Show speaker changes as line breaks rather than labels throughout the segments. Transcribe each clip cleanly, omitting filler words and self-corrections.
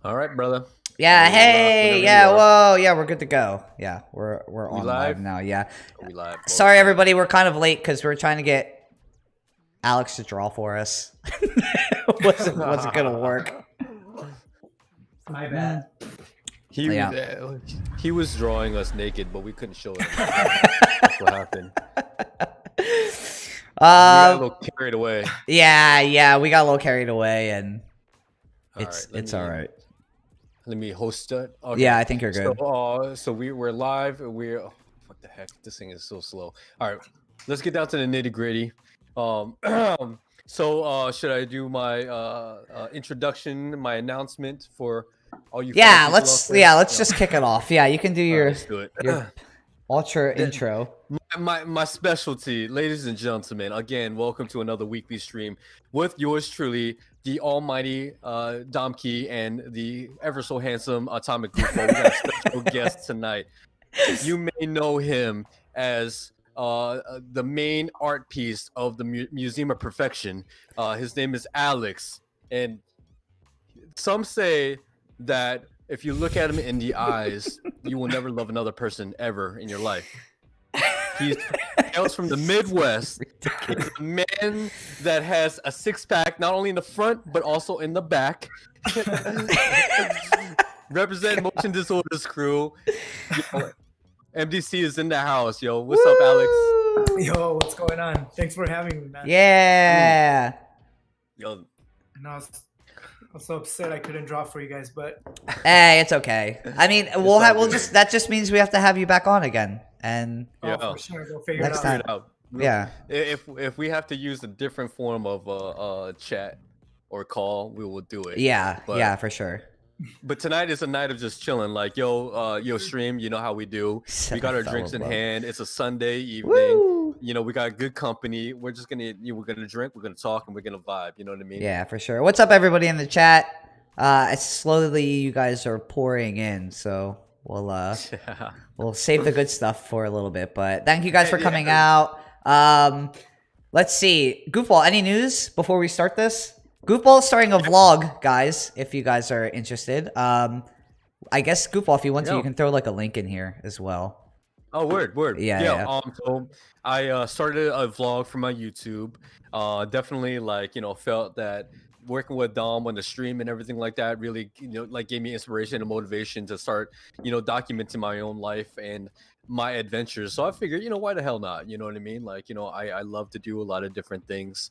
All right, brother.
Yeah, hey, yeah,
Whoa,
whoa, yeah, we're good to go. Yeah, we're
we
on live
live?
now. Yeah.
We live.
Sorry,
Okay.
everybody, we're kind of late because we're trying to get Alex to draw for us. wasn't gonna work.
My bad.
He was drawing us naked, but we couldn't show it. That's what happened. We got a little carried away.
Yeah, we got a little carried away, and it's all right.
Let me host it. Okay.
Yeah, I think you're good.
So we're live. What the heck? This thing is so slow. All right, let's get down to the nitty gritty. So should I do my introduction, my announcement for all you?
Yeah, let's just kick it off. Yeah, you can do your
let's do it.
your ultra intro.
My specialty, ladies and gentlemen. Again, welcome to another weekly stream with yours truly, the almighty Domkey and the ever so handsome Atomic Goofball. We got a special guest tonight. You may know him as the main art piece of the Museum of Perfection. His name is Alex, and some say that if you look at him in the eyes, you will never love another person ever in your life. He hails from the Midwest. He's a man that has a six-pack, not only in the front, but also in the back. Represent Motion Disorders crew. Yo, MDC is in the house, yo. What's up, Alex?
Yo, what's going on? Thanks for having me, man.
Yeah.
Yo,
And I was so upset I couldn't draw for you guys, but
Hey, it's okay. I mean, that just means we have to have you back on again. And
for sure, we'll figure
Next
it out.
time.
Yeah.
yeah.
If we have to use a different form of chat or call, we will do it.
Yeah,
But-
yeah, for sure.
But tonight is a night of just chilling. Like, yo, stream. You know how we do. We got our drinks in hand. It's a Sunday evening.
Woo!
You know, we got good company. We're just gonna, we're gonna drink, we're gonna talk, and we're gonna vibe. You know what I mean?
Yeah, for sure. What's up, everybody in the chat? It's slowly you guys are pouring in, so we'll save the good stuff for a little bit. But thank you guys for coming out. Let's see, Goofball. Any news before we start this? Goofball is starting a vlog, guys. If you guys are interested, I guess Goofball, if you want to, you can throw like a link in here as well.
Oh, word.
Yeah.
So I started a vlog for my YouTube. Definitely, like, felt that working with Dom on the stream and everything like that really, like, gave me inspiration and motivation to start, documenting my own life and my adventures. So I figured, why the hell not? You know what I mean? Like, I love to do a lot of different things.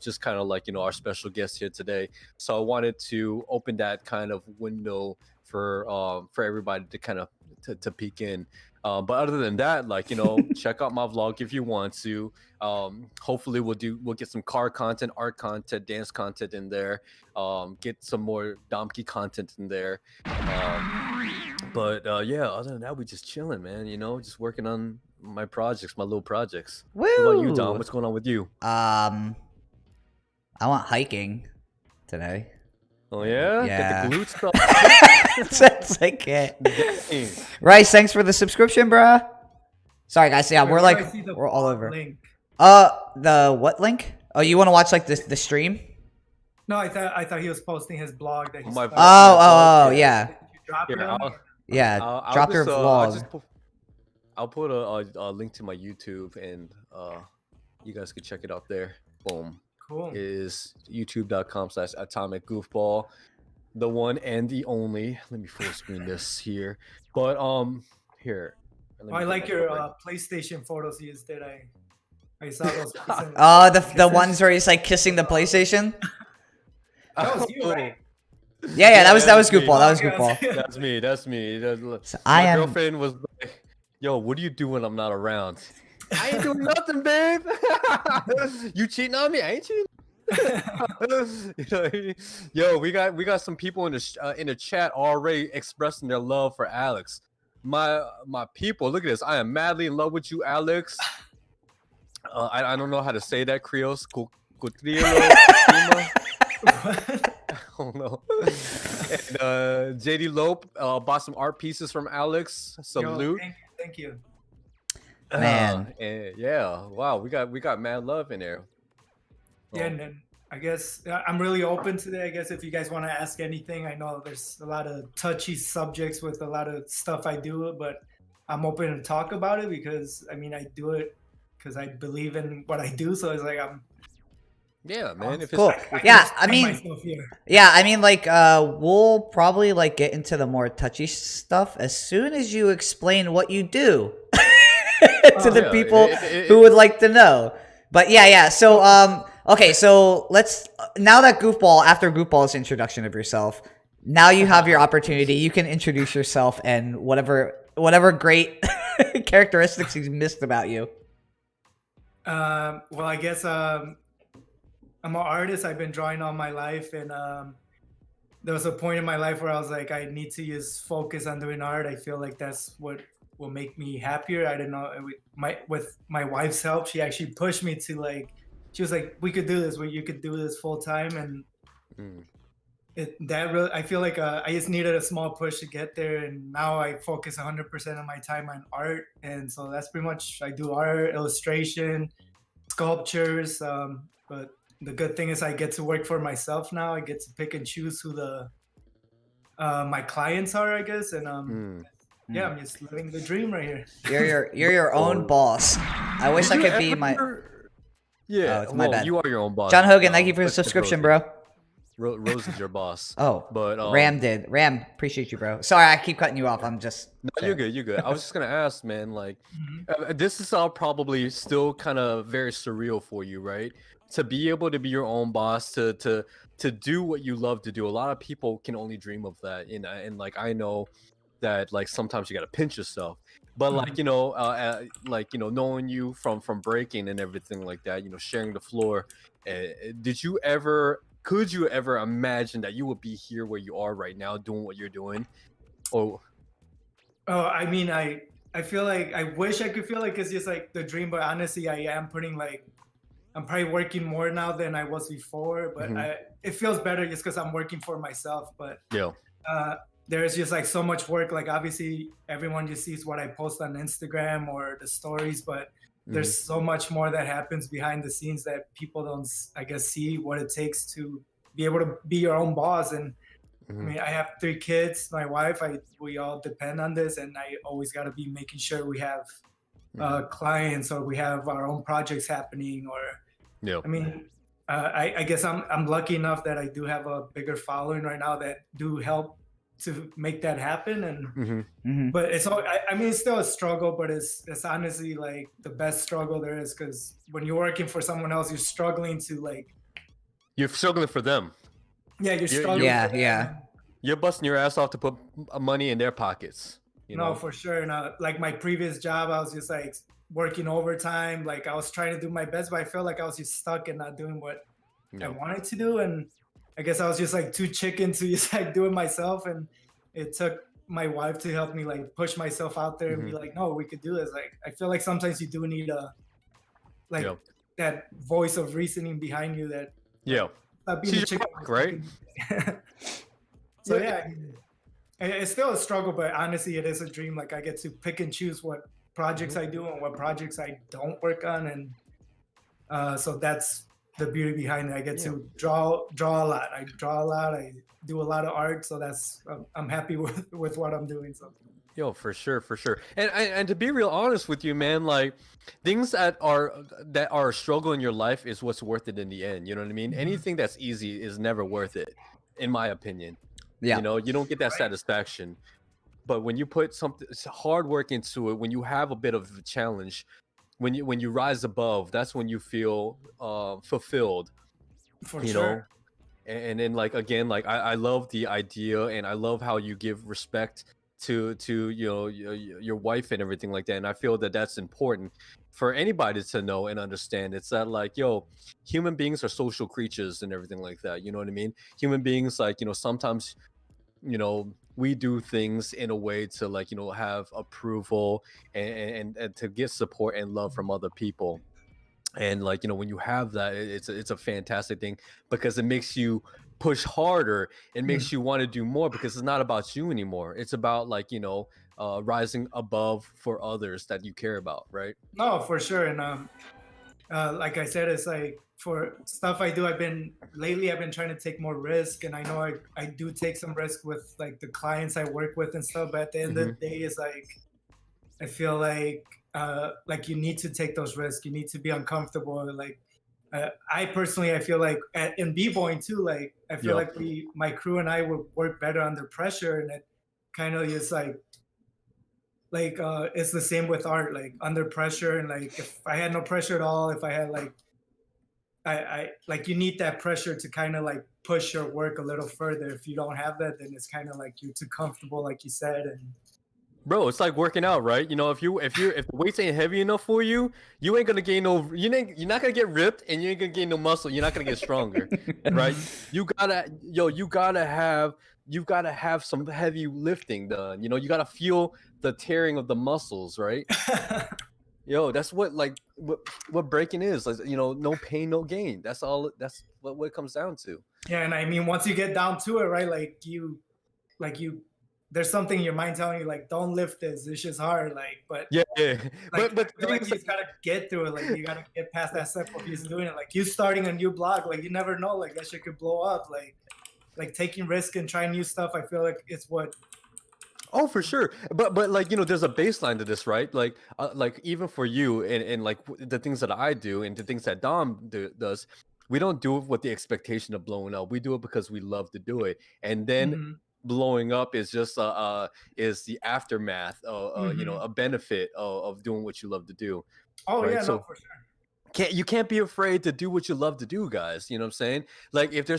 Just kind of like, our special guest here today. So I wanted to open that kind of window for everybody to kind of to peek in. But other than that, like, check out my vlog if you want to. Hopefully we'll get some car content, art content, dance content in there. Get some more Domkey content in there. But yeah, other than that, we just chilling, man. Just working on my projects, my little projects.
Woo!
What about you, Dom? What's going on with you?
I went hiking today.
Oh yeah,
Yeah.
Get the glutes up.
That's like it.
Dang.
Rice, thanks for the subscription, bruh. Sorry, guys. Yeah,
Wait,
we're
where do
like
I see the
we're all
blog
over.
Link?
The what link? Oh, you want to watch like the stream?
No, I thought he was posting his blog that he
My
started.
Oh,
yeah.
yeah,
Did you drop
Here,
it on
I'll-
there?
yeah.
I'll
Drop your
just,
vlog.
I'll put a link to my YouTube, and you guys can check it out there. Boom.
Cool.
It is youtube.com/atomic goofball, the one and the only. Let me full screen this here. But here. let me
I
get
like
that
your
going.
PlayStation photos you did. I saw those. recent-
Oh, the
kisses.
ones where he's like kissing the PlayStation.
That was you, right?
Yeah, that was
me.
Goofball. That was
Yeah,
Goofball.
That's me.
So
My
I am.
girlfriend was like, "Yo, what do you do when I'm not around?" I ain't doing nothing, babe. You cheating on me? I ain't cheating. Yo, we got some people in the chat already expressing their love for Alex. My people, look at this. I am madly in love with you, Alex. I don't know how to say that, Creole. I don't know. And JD Lope bought some art pieces from Alex.
Yo,
Salute.
thank you.
Man.
And yeah, wow, we got mad love in there.
Yeah, and then I guess I'm really open to that. I guess if you guys want to ask anything, I know there's a lot of touchy subjects with a lot of stuff I do, but I'm open to talk about it because I mean I do it because I believe in what I do. So it's like
Yeah, man. If it's
Cool.
I can
Yeah,
just
I
find
mean,
myself here.
yeah, I mean, like, we'll probably like get into the more touchy stuff as soon as you explain what you do to the
yeah,
people who would like to know. But yeah. So, okay, so let's now that Goofball, after Goofball's introduction of yourself, now you have your opportunity. You can introduce yourself and whatever great characteristics you missed about you.
Well, I guess I'm an artist. I've been drawing all my life, and there was a point in my life where I was like, I need to just focus on doing art. I feel like that's what will make me happier. I don't know. With my wife's help, she actually pushed me to like. She was like, "We could do this. You could do this full time." And that really, I feel like I just needed a small push to get there, and now I focus 100% of my time on art. And so that's pretty much I do art, illustration, sculptures. But the good thing is I get to work for myself now. I get to pick and choose who my clients are, I guess. And yeah, I'm just living the dream right here.
You're your own boss. I wish I could be my.
Yeah,
Oh, it's my bad.
You are your own boss.
John Hogan, thank you for the
that's
subscription,
Rosie.
bro.
Rose is your boss.
Oh,
but
Ram did. Ram, appreciate you, bro. Sorry, I keep cutting you off. I'm just.
No, you're good. You're good. I was just gonna ask, man. Like, this is all probably still kind of very surreal for you, right? To be able to be your own boss, to do what you love to do. A lot of people can only dream of that, and like I know that like sometimes you gotta pinch yourself. But like knowing you from breaking and everything like that, sharing the floor. Could you ever imagine that you would be here where you are right now, doing what you're doing? Oh,
I mean, I feel like I wish I could feel like it's just like the dream, but honestly, I am putting like I'm probably working more now than I was before, but it feels better just because I'm working for myself. But
yeah.
There's just like so much work. Like obviously, everyone just sees what I post on Instagram or the stories, but there's so much more that happens behind the scenes that people don't, I guess, see what it takes to be able to be your own boss. And I mean, I have 3 kids, my wife, we all depend on this, and I always got to be making sure we have clients or we have our own projects happening. Or I mean, I guess I'm lucky enough that I do have a bigger following right now that do help to make that happen. And but it's all, I mean, it's still a struggle, but it's honestly like the best struggle there is, because when you're working for someone else, you're struggling to like
You're struggling for them.
Yeah, you're struggling.
Yeah.
You're busting your ass off to put money in their pockets.
No, for sure. And like my previous job, I was just like working overtime. Like I was trying to do my best, but I felt like I was just stuck and not doing what I wanted to do. And I guess I was just like too chicken to just like do it myself. And it took my wife to help me like push myself out there and be like, no, we could do this. Like I feel like sometimes you do need that voice of reasoning behind you that stop being a chicken,
right?
So yeah, it's still a struggle, but honestly, it is a dream. Like I get to pick and choose what projects I do and what projects I don't work on, and so that's the beauty behind it. I get to draw a lot. I draw a lot. I do a lot of art, so that's I'm happy with what I'm doing. So.
Yo, for sure. And to be real honest with you, man, like things that are a struggle in your life is what's worth it in the end. You know what I mean? Anything that's easy is never worth it, in my opinion. Yeah. You don't get that satisfaction. But when you put something hard work into it, when you have a bit of a challenge, when you rise above, that's when you feel fulfilled.
For sure.
Know? And then like again, like I love the idea, and I love how you give respect to your wife and everything like that. And I feel that that's important for anybody to know and understand. It's that like, human beings are social creatures and everything like that. You know what I mean? Human beings, like, sometimes, we do things in a way to like, have approval and to get support and love from other people. And like, when you have that, it's a fantastic thing, because it makes you push harder. It makes you want to do more, because it's not about you anymore. It's about like, rising above for others that you care about, right?
No, for sure. And like I said, it's like for stuff I do, I've been trying to take more risk, and I know I do take some risk with like the clients I work with and stuff. But at the end of the day, it's like I feel like you need to take those risks. You need to be uncomfortable. Like I personally, I feel like in b-boying too. Like I feel like my crew and I would work better under pressure, and it kind of is like it's the same with art, like under pressure. And like if I had no pressure at all, if I had like I like you need that pressure to kind of like push your work a little further. If you don't have that, then it's kind of like you're too comfortable, like you said. And
Bro, it's like working out, right? You know, if the weights ain't heavy enough for you, you ain't gonna gain no. You're not gonna get ripped, and you ain't gonna gain no muscle. You're not gonna get stronger, right? You gotta have some heavy lifting done. You know, you gotta feel the tearing of the muscles, right? That's what breaking is. Like, you know, no pain, no gain. That's all. That's what it comes down to.
Yeah, and I mean, once you get down to it, right? Like you there's something in your mind telling you like, don't lift this. It's just hard. Like, but
yeah.
Like,
but
you just gotta get through it. Like you gotta get past that step of just doing it. Like you starting a new blog, like you never know. Like that shit could blow up. Like taking risk and trying new stuff. I feel like it's what.
Oh, for sure. But like, you know, there's a baseline to this, right? Like even for you and like the things that I do and the things that Dom does, we don't do it with the expectation of blowing up. We do it because we love to do it. And then blowing up is just is the aftermath of you know, a benefit of doing what you love to do.
Oh
right?
yeah,
So
no, for sure.
you can't be afraid to do what you love to do, guys. You know what I'm saying? Like if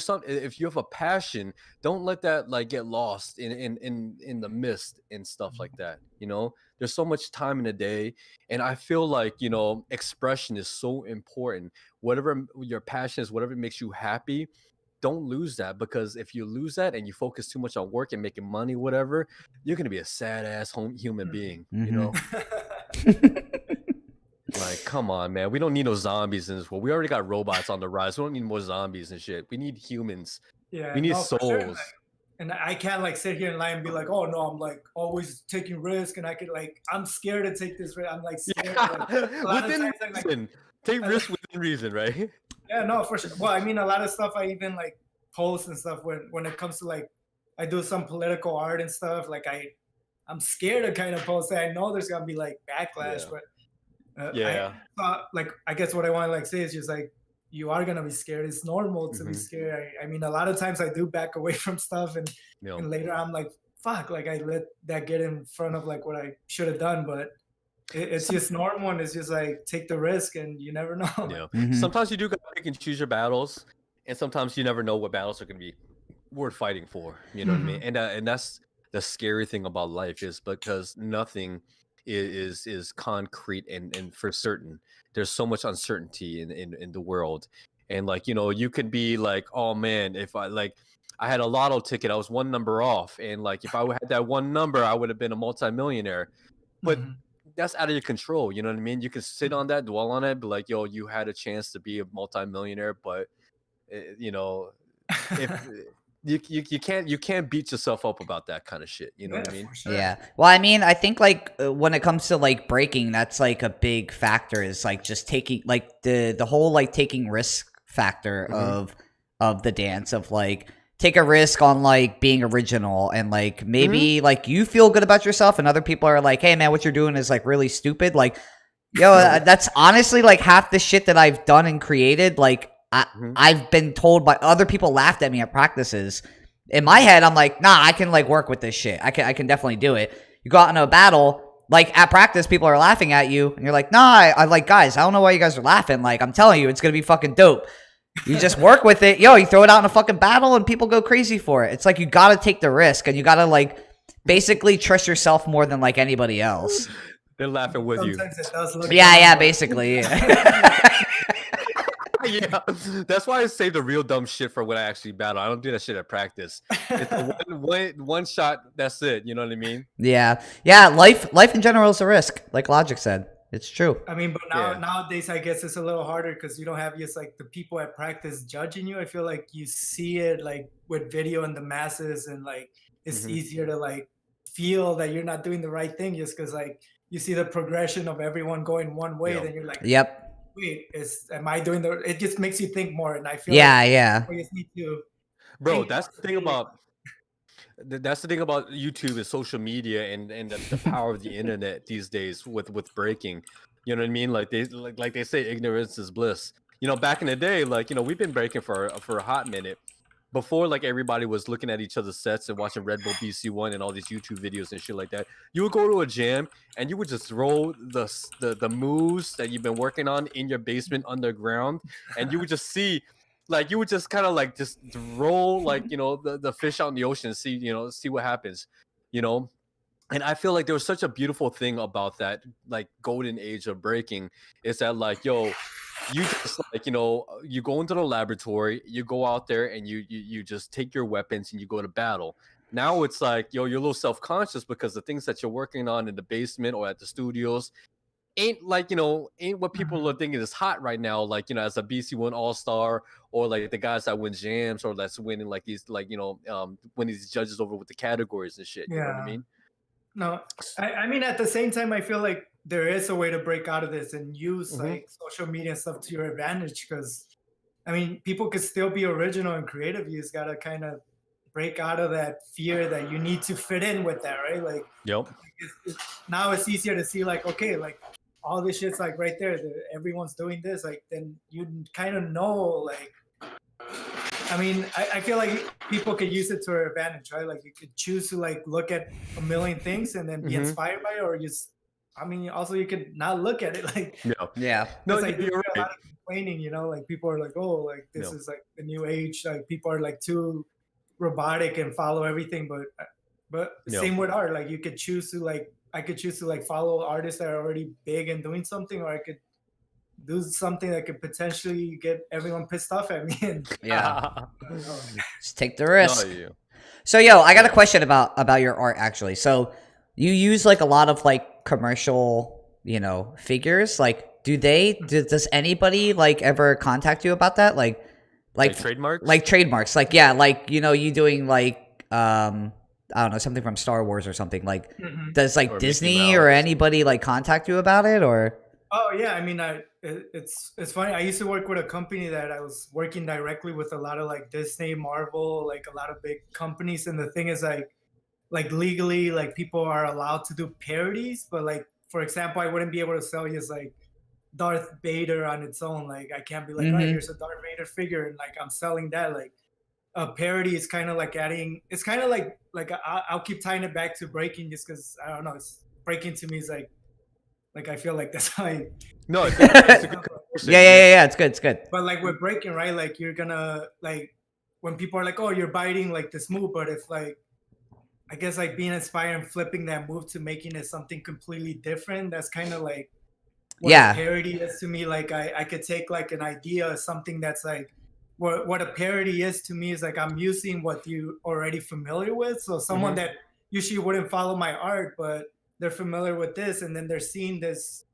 you have a passion, don't let that like get lost in the mist and stuff like that. You know, there's so much time in a day, and I feel like, you know, expression is so important. Whatever your passion is, whatever makes you happy, don't lose that, because if you lose that and you focus too much on work and making money, whatever, you're gonna be a sad ass human being. You know. Like, come on, man. We don't need no zombies in this world. We already got robots on the rise. We don't need more zombies and shit. We need humans.
Yeah,
We need
no, for
souls.
sure. Like, and I can't like sit here and lie and be like, oh no, I'm like always taking risk, and I could like I'm scared to take this risk. I'm like scared. Like, a lot of
Within
times, like,
reason. Take risks within reason, right?
yeah, no, for sure. Well, I mean, a lot of stuff I even like post and stuff when it comes to like I do some political art and stuff. Like I'm scared to kind of post it. I know there's gonna be like backlash,
Yeah.
but
Yeah.
like I guess what I want to like say is just like you are gonna be scared. It's normal to be scared. I mean, a lot of times I do back away from stuff, and later I'm like, fuck, like I let that get in front of like what I should have done, but it's just normal, and it's just like take the risk, and you never know.
Yeah. Sometimes you do gotta pick and choose your battles, and sometimes you never know what battles are gonna be worth fighting for. You know what I mean? And that's the scary thing about life, is because nothing is concrete and for certain. There's so much uncertainty in the world, and like, you know, you could be like, oh man, if I had a lotto ticket, I was one number off, and like if I had that one number, I would have been a multimillionaire. But that's out of your control. You know what I mean? You can sit on that, dwell on it, be like, yo, you had a chance to be a multimillionaire, but you know, if you can't beat yourself up about that kind of shit. You know what I mean?
Sure.
Yeah. Well, I mean, I think like when it comes to like breaking, that's like a big factor, is like just taking like the whole like taking risk factor of the dance, of like take a risk on like being original, and like maybe like you feel good about yourself, and other people are like, hey man, what you're doing is like really stupid. Like, yo, that's honestly like half the shit that I've done and created. Like I've been told by other people, laughed at me at practices. In my head, I'm like, nah, I can like work with this shit. I can definitely do it. You go out into a battle, like at practice, people are laughing at you, and you're like, nah, I like, guys, I don't know why you guys are laughing. Like, I'm telling you, it's gonna be fucking dope. You just work with it. Yo, you throw it out in a fucking battle and people go crazy for it. It's like you gotta take the risk, and you gotta like basically trust yourself more than like anybody else.
They're laughing with you.
Sometimes it does look
Yeah, basically. Yeah.
Yeah, that's why I save the real dumb shit for when I actually battle. I don't do that shit at practice. It's a one shot. That's it. You know what I mean?
Yeah. Life in general is a risk, like Logic said. It's true.
I mean, but nowadays, I guess it's a little harder because you don't have just like the people at practice judging you. I feel like you see it like with video in the masses, and like it's easier to like feel that you're not doing the right thing just because like you see the progression of everyone going one way, then you're like,
yep.
wait, am I doing the? It just makes you think more, and I feel
Yeah,
like
yeah.
we just need to
Bro,
think
that's the thing
really
about that's the thing about YouTube and social media and the power of the internet these days with breaking. You know what I mean? Like they say, ignorance is bliss. You know, back in the day, like, you know, we've been breaking for a hot minute. Before, like, everybody was looking at each other's sets and watching Red Bull BC1 and all these YouTube videos and shit like that. You would go to a jam and you would just throw the moves that you've been working on in your basement underground, and you would just see, like, you would just kind of like just roll, like, you know, the fish out in the ocean and see, you know, see what happens, you know. And I feel like there was such a beautiful thing about that, like, golden age of breaking, is that, like, yo, you just, like, you know, you go into the laboratory, you go out there and you just take your weapons and you go to battle. Now it's like, yo, you're a little self-conscious because the things that you're working on in the basement or at the studios ain't, like, you know, ain't what people are thinking is hot right now, like, you know, as a BC1 all-star, or like the guys that win jams, or that's winning, like, these, like, you know, winning these judges over with the categories and shit, you know what I
yeah.
mean?
No, I mean, at the same time, I feel like there is a way to break out of this and use
Mm-hmm.
like social media and stuff to your advantage. Because I mean, people could still be original and creative. You just gotta kind of break out of that fear that you need to fit in with that, right? Like,
Yep.
now it's easier to see, like, okay, like all this shit's like right there. Everyone's doing this. Like, then you kind of know, like, I mean, I feel like people could use it to their advantage, right? Like, you could choose to like look at a million things and then be
Mm-hmm.
inspired by it, or just, I mean, also you could not look at it. Like,
Yeah.
Yeah.
No,
because I do
you're
hear a
right.
lot of complaining, you know, like people are like, oh, like this
No.
is like the new age. Like people are like too robotic and follow everything. But
No.
same with art. Like you could choose to like, I could choose to like follow artists that are already big and doing something, or I could do something that could potentially get everyone pissed off at me. And
Yeah.
oh,
Just take the
No,
risk.
yeah.
So, yo, I got a
Yeah.
question about your art actually. So, you use like a lot of like commercial, you know, figures. Like, does anybody like ever contact you about that?
Like trademarks?
like trademarks. Like, yeah, like, you know, you doing like I don't know, something from Star Wars or something. Like,
mhm.
does like
Or Mickey
Disney or
Mouse?
anybody like contact you about it, or?
Oh yeah, I mean, it's funny. I used to work with a company that I was working directly with a lot of like Disney, Marvel, like a lot of big companies. And the thing is, like legally, like people are allowed to do parodies, but like for example, I wouldn't be able to sell you as like Darth Vader on its own. Like I can't be like, all right,
Mm-hmm.
here's a Darth Vader figure, and like I'm selling that. Like a parody is kind of like adding. It's kind of like I'll keep tying it back to breaking, just because I don't know. It's breaking to me is like I feel like that's how I.
No, it's a good comparison.
Yeah. It's good. It's good.
But like with breaking, right? Like you're gonna like when people are like, "Oh, you're biting like this move," but if like I guess like being inspired and flipping that move to making it something completely different, that's kind of like what
Yeah.
a parody is to me. Like I could take like an idea, something that's like what a parody is to me is like I'm using what you already familiar with. So someone
Mhm.
that usually wouldn't follow my art, but they're familiar with this, and then they're seeing this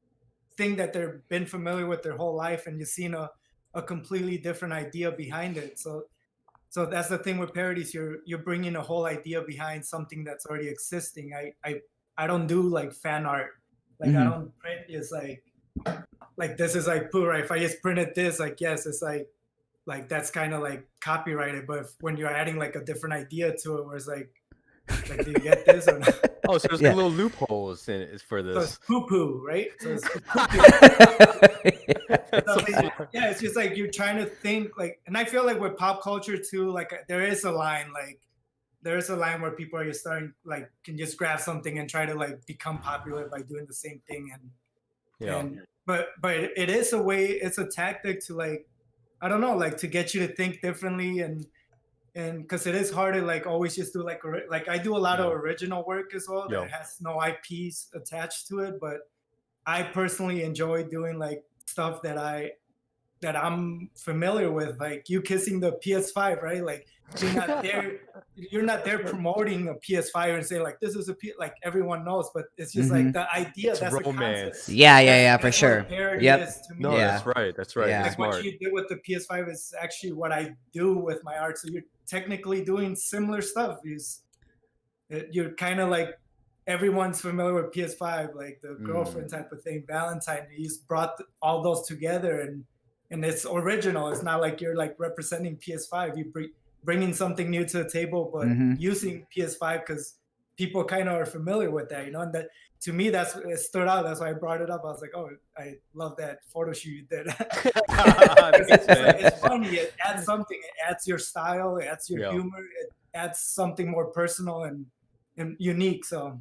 thing that they've been familiar with their whole life, and you've seen a completely different idea behind it. So that's the thing with parodies. You're bringing a whole idea behind something that's already existing. I don't do like fan art. Like I
Mhm.
don't print just like this is like poo, right? If I just printed this, like yes, it's like that's kind of like copyrighted. But when you're adding like a different idea to it, where it's like do you get this or not?
Oh, so there's
Yeah.
like little loopholes in it for
So
this.
it's poo poo, right? So it's poo
That's so
So,
fun.
yeah, it's just like you're trying to think like, and I feel like with pop culture too, like there is a line, like there is a line where people are just starting like can just grab something and try to like become popular by doing the same thing,
Yeah.
and but it is a way, it's a tactic to like I don't know, like to get you to think differently and because it is hard to like always just do like I do a lot of
Yeah.
original work as well that
Yeah.
has no IPs attached to it, but I personally enjoy doing like stuff that I'm familiar with, like you kissing the PS5, right? Like you're not there promoting a PS5 and saying like this is like everyone knows, but it's just like
Mhm.
the idea,
It's
that's the concept.
romance.
Yeah, for
That's what a
sure.
parody
Yep.
is to me.
No,
Yeah.
that's right. That's right.
Yeah.
You're
Like what
smart.
you did with the PS5 is actually what I do with my art. So you're technically doing similar stuff. You're kind of like everyone's familiar with PS5, like the girlfriend
Mm.
type of thing, Valentine. He just brought all those together, and it's original. It's not like you're like representing PS5. You bringing something new to the table, but
Mm-hmm.
using PS5 because people kind of are familiar with that, you know. And that to me, it stood out. That's why I brought it up. I was like, oh, I love that photo shoot you did.
Thanks, man.
It's funny. It adds something. It adds your style. It adds your
Yeah.
humor. It adds something more personal and unique. So,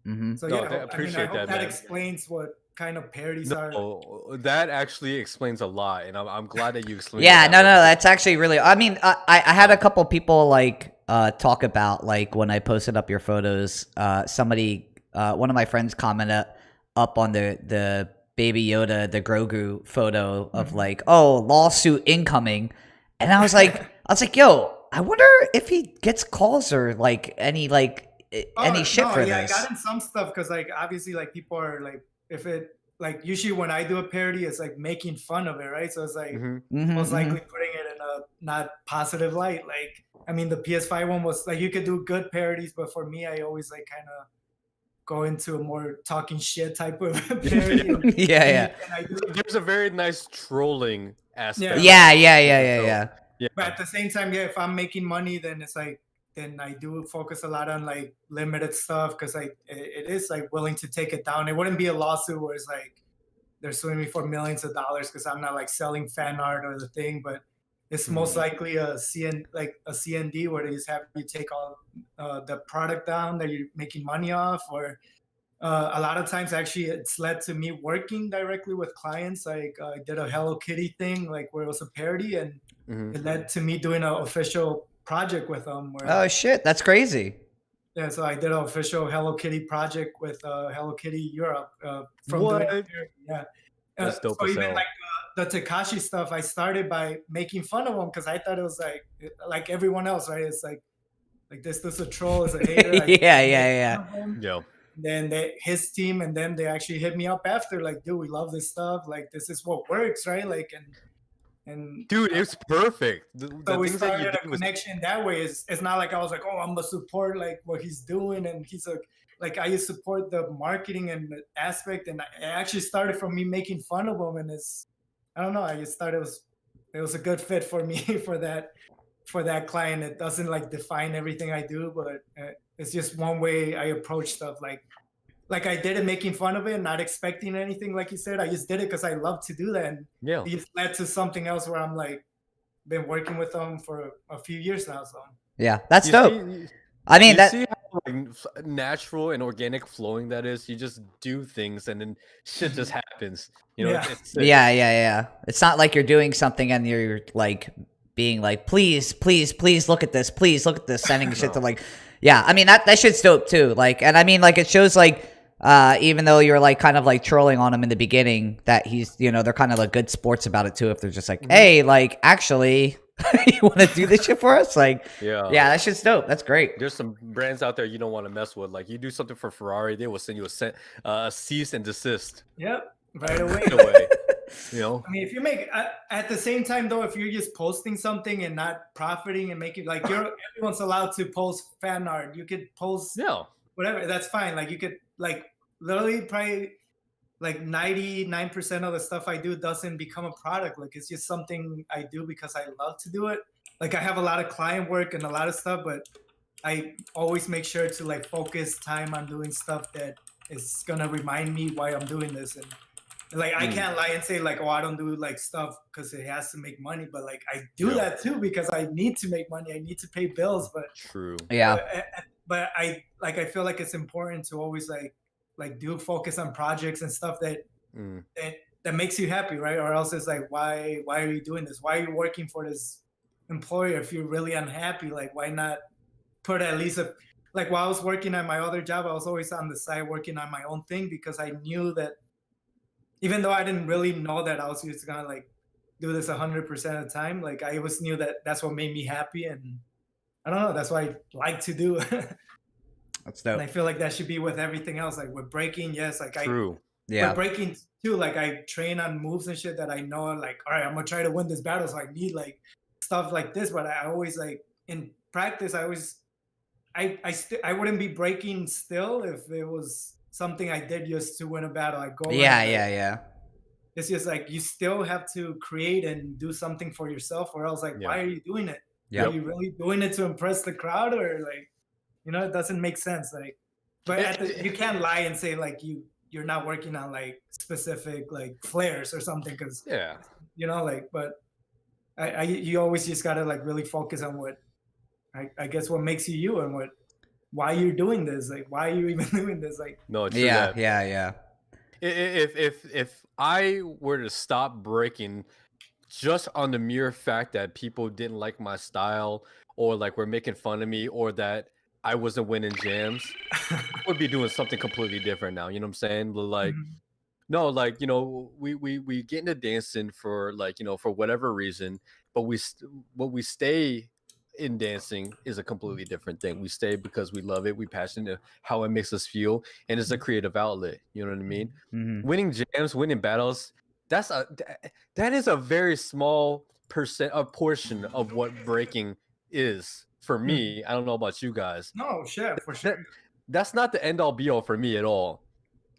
Mm-hmm.
so
No,
yeah,
I
I mean, I
appreciate
hope
that,
that
man.
explains what kind of parodies are.
No, that actually explains a lot, and I'm glad that you explained.
Yeah,
it
no,
that way,
no,
because-
that's actually really. I mean, I had a couple people like talk about like when I posted up your photos. Somebody, one of my friends commented up on the Baby Yoda, the Grogu photo of like, oh, lawsuit incoming, and I was like, yo, I wonder if he gets calls or like any shit
no,
for
yeah,
this.
I got in some stuff because like obviously like people are like if it like usually when I do a parody it's like making fun of it, right? So it's like
Mhm.
Mhm,
most
mhm.
likely putting it in a not positive light. Like I mean the PS5 one was like you could do good parodies, but for me I always like kind of go into a more talking shit type of parody.
Yeah.
And I do,
There's a very nice trolling aspect.
Yeah.
Yeah.
but at the same time, yeah, if I'm making money, then it's like then I do focus a lot on like limited stuff because like it is like willing to take it down. It wouldn't be a lawsuit where it's like they're suing me for millions of dollars because I'm not like selling fan art or the thing, but it's most likely a CND where they just have you take all the product down that you're making money off, or a lot of times actually it's led to me working directly with clients. Like I did a Hello Kitty thing, like where it was a parody, and
Mhm.
it led to me doing an official project with them. Where,
Oh shit, that's crazy.
yeah, so I did an official Hello Kitty project with Hello Kitty Europe from doing
What?
it. Yeah.
That's dope
So
as
even
hell.
like the Tekashi stuff, I started by making fun of him because I thought it was like everyone else, right? It's like this is a troll, is a hater. I
Yeah.
made fun of him.
Yo.
Then his team and them, they actually hit me up after, like, dude, we love this stuff. Like, this is what works, right? Like, and
Dude, it's perfect. The
so we
things that you
started a
did was
connection that way. It's not like I was like, oh, I'm gonna support like what he's doing, and he's like I support the marketing and the aspect, and it actually started from me making fun of him, and I don't know, I just thought it was a good fit for me for that client. It doesn't like define everything I do, but it's just one way I approach stuff. Like I did it making fun of it, not expecting anything. Like you said, I just did it because I love to do that, and
yeah.
it just led to something else where I'm like been working with them for a few years now. So
Yeah, that's
You
dope.
see,
I mean
you
that.
see how like, natural and organic flowing that is. You just do things and then shit just happens. You know,
Yeah.
it's
Yeah. It's not like you're doing something and you're like being like, please look at this, sending shit to
No.
like, yeah. I mean that shit's dope too. Like, and I mean like it shows like, even though you're like kind of like trolling on him in the beginning, that he's they're kind of like good sports about it too. If they're just like, hey, like actually, you want to do this shit for us? Like,
Yeah.
yeah, that shit's dope. That's great.
There's some brands out there you don't want to mess with. Like you do something for Ferrari, they will send you a cease and desist
Yep, right away.
right away. You know,
I mean, if you make at the same time though, if you're just posting something and not profiting and making like everyone's allowed to post fan art. You could post
yeah,
whatever. That's fine. Like you could like literally probably like 99% of the stuff I do doesn't become a product. Like it's just something I do because I love to do it. Like I have a lot of client work and a lot of stuff, but I always make sure to like focus time on doing stuff that is gonna remind me why I'm doing this. And like I can't lie and say like, oh, I don't do like stuff because it has to make money, but like I do that too because I need to make money. I need to pay bills, but
true.
Yeah.
but I feel like it's important to always like do focus on projects and stuff that that makes you happy, right? Or else it's like, why are you doing this? Why are you working for this employer if you're really unhappy? Like, why not put at least like while I was working at my other job, I was always on the side working on my own thing because I knew that even though I didn't really know that I was just gonna like do this 100% of the time, like I always knew that that's what made me happy, and I don't know, that's what I like to do.
That's dope.
And I feel like that should be with everything else. Like with breaking, yes, like
True.
Yeah.
with breaking too, like I train on moves and shit that I know, like, all right, I'm gonna try to win this battle, so I need like stuff like this. But I always like in practice, I I wouldn't be breaking still if it was something I did just to win a battle. I go
Yeah,
in,
yeah.
it's just like you still have to create and do something for yourself, or else like
Yeah.
why are you doing it? Are
Yep.
you really doing it to impress the crowd, or like, you know, it doesn't make sense. Like, but you can't lie and say like you're not working on like specific like flares or something, because
Yeah.
you know, like, but you always just gotta like really focus on what I guess what makes you you, and why you're doing this, like why are you even doing this, like.
No, true
Yeah,
that.
yeah.
If I were to stop breaking just on the mere fact that people didn't like my style, or like were making fun of me, or that I wasn't winning jams, I would be doing something completely different now. You know what I'm saying? But, like,
Mhm.
no, like, you know, we get into dancing for, like, you know, for whatever reason, but what we stay in dancing is a completely different thing. We stay because we love it, we passionate how it makes us feel, and it's a creative outlet. You know what I mean?
Mm-hmm.
Winning jams, winning battles, that is a very small a portion of what breaking is for me. I don't know about you guys.
No, sure, for
That
sure.
that's not the end all be all for me at all.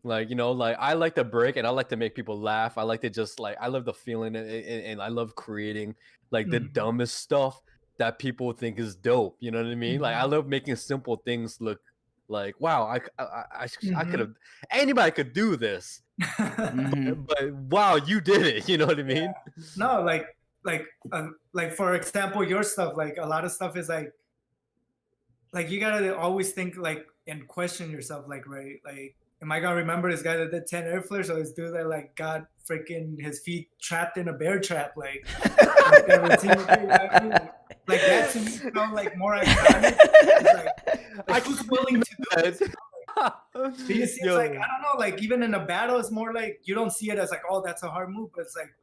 Like, you know, like I like to break and I like to make people laugh. I like to just like I love the feeling, and I love creating like the
Mhm.
dumbest stuff that people think is dope. You know what I mean? Like I
Mhm.
love making simple things look like, wow, I could
Mhm.
have, anybody could do this,
Mm-hmm.
but wow, you did it. You know what I mean?
No, like for example, your stuff, like a lot of stuff is like you gotta always think like and question yourself, like, right, like, am I gonna remember this guy that did 10 air flares, or this dude that like got freaking his feet trapped in a bear trap, like that routine, you know what I mean? Like that to me felt like more iconic. It's like who's willing to do this? Do you see? It's like,
Yo.
I don't know, like even in a battle, it's more like you don't see it as like, oh, that's a hard move, but it's like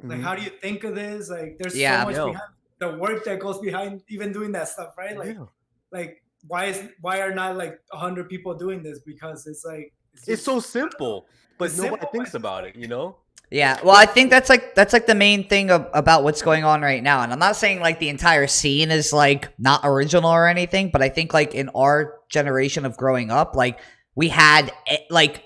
Mhm.
how do you think of this? Like there's so
Yeah.
much
Yo.
behind the work that goes behind even doing that stuff, right?
Yeah.
Like why are not like 100 people doing this? Because it's like it's
It's
just,
so simple, but
it's
nobody
simple, but
thinks
it's just
about
like,
it, you know?
Yeah, well, I think that's like the main thing about what's going on right now, and I'm not saying like the entire scene is like not original or anything, but I think like in our generation of growing up, like we had like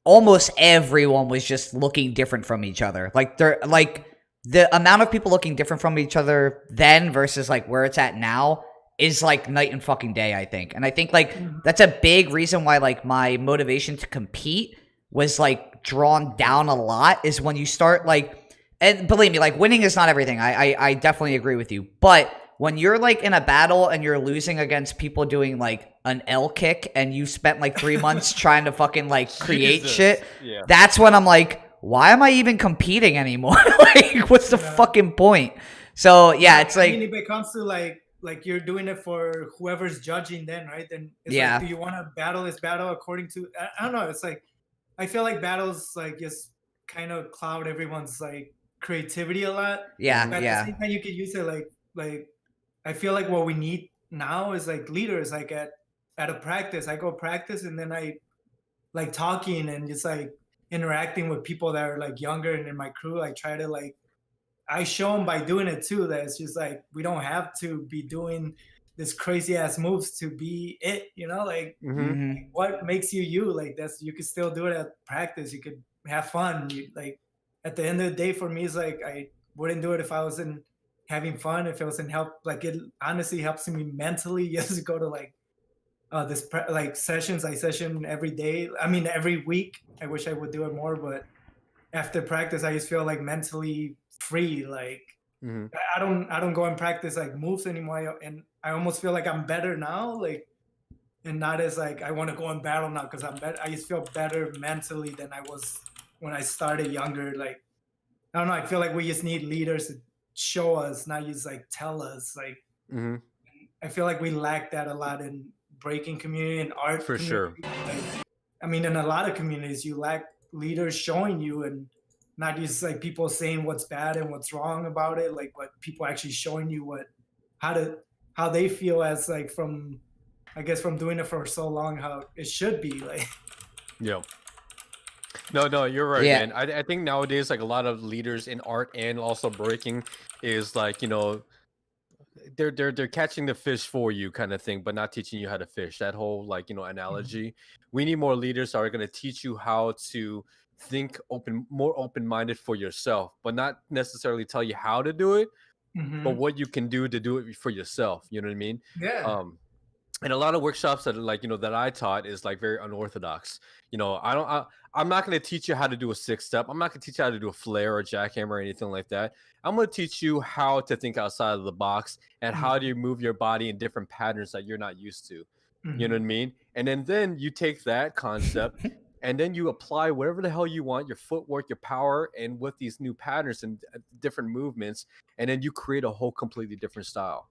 almost everyone was just looking different from each other. Like they're like the amount of people looking different from each other then versus like where it's at now is like night and fucking day, I think. And I think like that's a big reason why like my motivation to compete was like drawn down a lot is when you start like, and believe me, like winning is not everything. I definitely agree with you. But when you're like in a battle and you're losing against people doing like an L kick and you spent like 3 months trying to fucking like create
Jesus.
shit,
Yeah.
that's when I'm like, why am I even competing anymore? Like, what's the fucking point? So yeah, it's
I mean,
like,
if it comes to like you're doing it for whoever's judging, then right, then it's
yeah.
like, do you want to battle this battle according to, I don't know, it's like I feel like battles like just kind of cloud everyone's like creativity a lot.
Yeah,
But at the
yeah.
same time, you could use it like I feel like what we need now is like leaders. Like at a practice, I go practice and then I like talking and just like interacting with people that are like younger and in my crew. I try to like I show them by doing it too that it's just like we don't have to be doing this crazy ass moves to be it, you know, like
Mhm.
Hmm.
what makes you you, like that's you could still do it at practice, you could have fun, you, like at the end of the day for me it's like I wouldn't do it if I wasn't having fun, if it wasn't help, like it honestly helps me mentally just to go to like like sessions. I session every day, I mean every week. I wish I would do it more, but after practice I just feel like mentally free, like
Mhm.
I don't go and practice like moves anymore, and I almost feel like I'm better now, like, and not as like I want to go and battle now because I'm better. I just feel better mentally than I was when I started younger. Like I don't know. I feel like we just need leaders to show us, not just like tell us. Like
Mhm.
I feel like we lack that a lot in breaking community and art
For sure.
community. Like, I mean, in a lot of communities, you lack leaders showing you, and not just like people saying what's bad and what's wrong about it. Like, what people actually showing you how to, how they feel as like from, I guess from doing it for so long, how it should be. Like,
Yeah. No, you're right,
Yeah.
man. I think nowadays, like a lot of leaders in art and also breaking is like, you know, they're catching the fish for you kind of thing, but not teaching you how to fish. That whole like, you know, analogy. We need more leaders that are going to teach you how to think more open-minded for yourself, but not necessarily tell you how to do it, but what you can do to do it for yourself. You know what I mean?
Yeah.
And a lot of workshops that like, you know, that I taught is like very unorthodox. You know, I'm not going to teach you how to do a 6-step. I'm not going to teach you how to do a flare or jackhammer or anything like that. I'm going to teach you how to think outside of the box and how do you move your body in different patterns that you're not used to. You know what I mean? And then you take that concept and then you apply whatever the hell you want, your footwork, your power, and with these new patterns and different movements, and then you create a whole completely different style.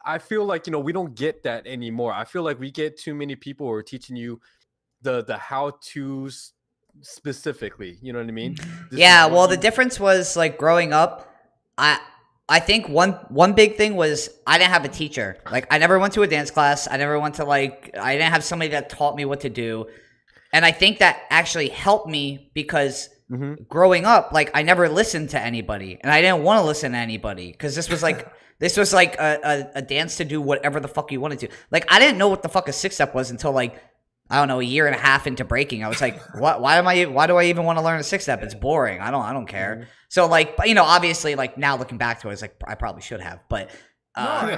I feel like, you know, we don't get that anymore. I feel like we get too many people who are teaching you the how-tos specifically. You know what I mean?
Yeah, well, the difference was like growing up, I think one big thing was I didn't have a teacher. Like I never went to a dance class. I never went to I didn't have somebody that taught me what to do. And I think that actually helped me because growing up, like I never listened to anybody and I didn't want to listen to anybody because this was like a dance to do whatever the fuck you wanted to. Like I didn't know what the fuck a 6-step was until like I don't know, a year and a half into breaking. I was like, why do I even want to learn a 6-step? It's boring. I don't care. So like, you know, obviously like now looking back to it, it's like I probably should have, but I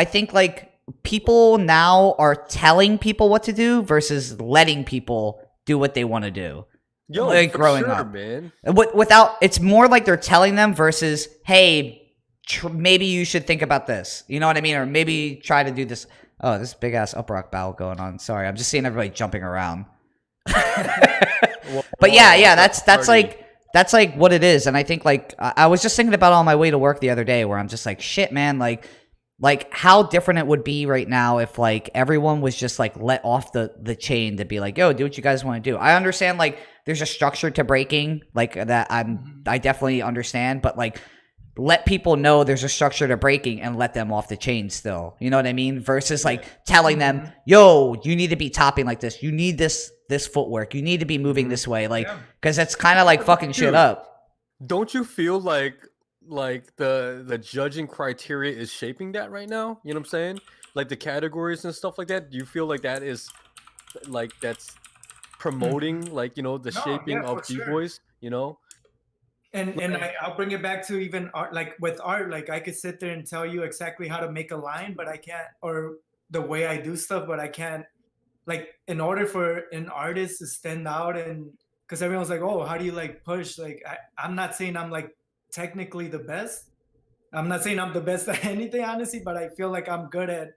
think like people now are telling people what to do versus letting people do what they want to do.
Yo,
like growing up,
man.
Without, it's more like they're telling them versus, hey, maybe you should think about this. You know what I mean? Or maybe try to do this. Oh, this big ass up rock battle going on. Sorry, I'm just seeing everybody jumping around. But yeah, that's like what it is. And I think like I was just thinking about it on my way to work the other day, where I'm just like, shit, man, like how different it would be right now if like everyone was just like let off the chain to be like, yo, do what you guys want to do. I understand like there's a structure to breaking, like that I definitely understand, but like let people know there's a structure to breaking and let them off the chain still. You know what I mean? Versus like telling them, yo, you need to be topping like this. You need this footwork. You need to be moving this way. Like, cause it's kind of like fucking shit up.
Don't you feel like the judging criteria is shaping that right now? You know what I'm saying? Like the categories and stuff like that. Do you feel like that is like that's promoting like, you know, the shaping of B-boys, you know?
And I'll bring it back to even art, like with art, like I could sit there and tell you exactly how to make a line, but I can't, or the way I do stuff, but I can't, like in order for an artist to stand out, and because everyone's like, oh, how do you like push? Like I'm not saying I'm like technically the best. I'm not saying I'm the best at anything, honestly, but I feel like I'm good at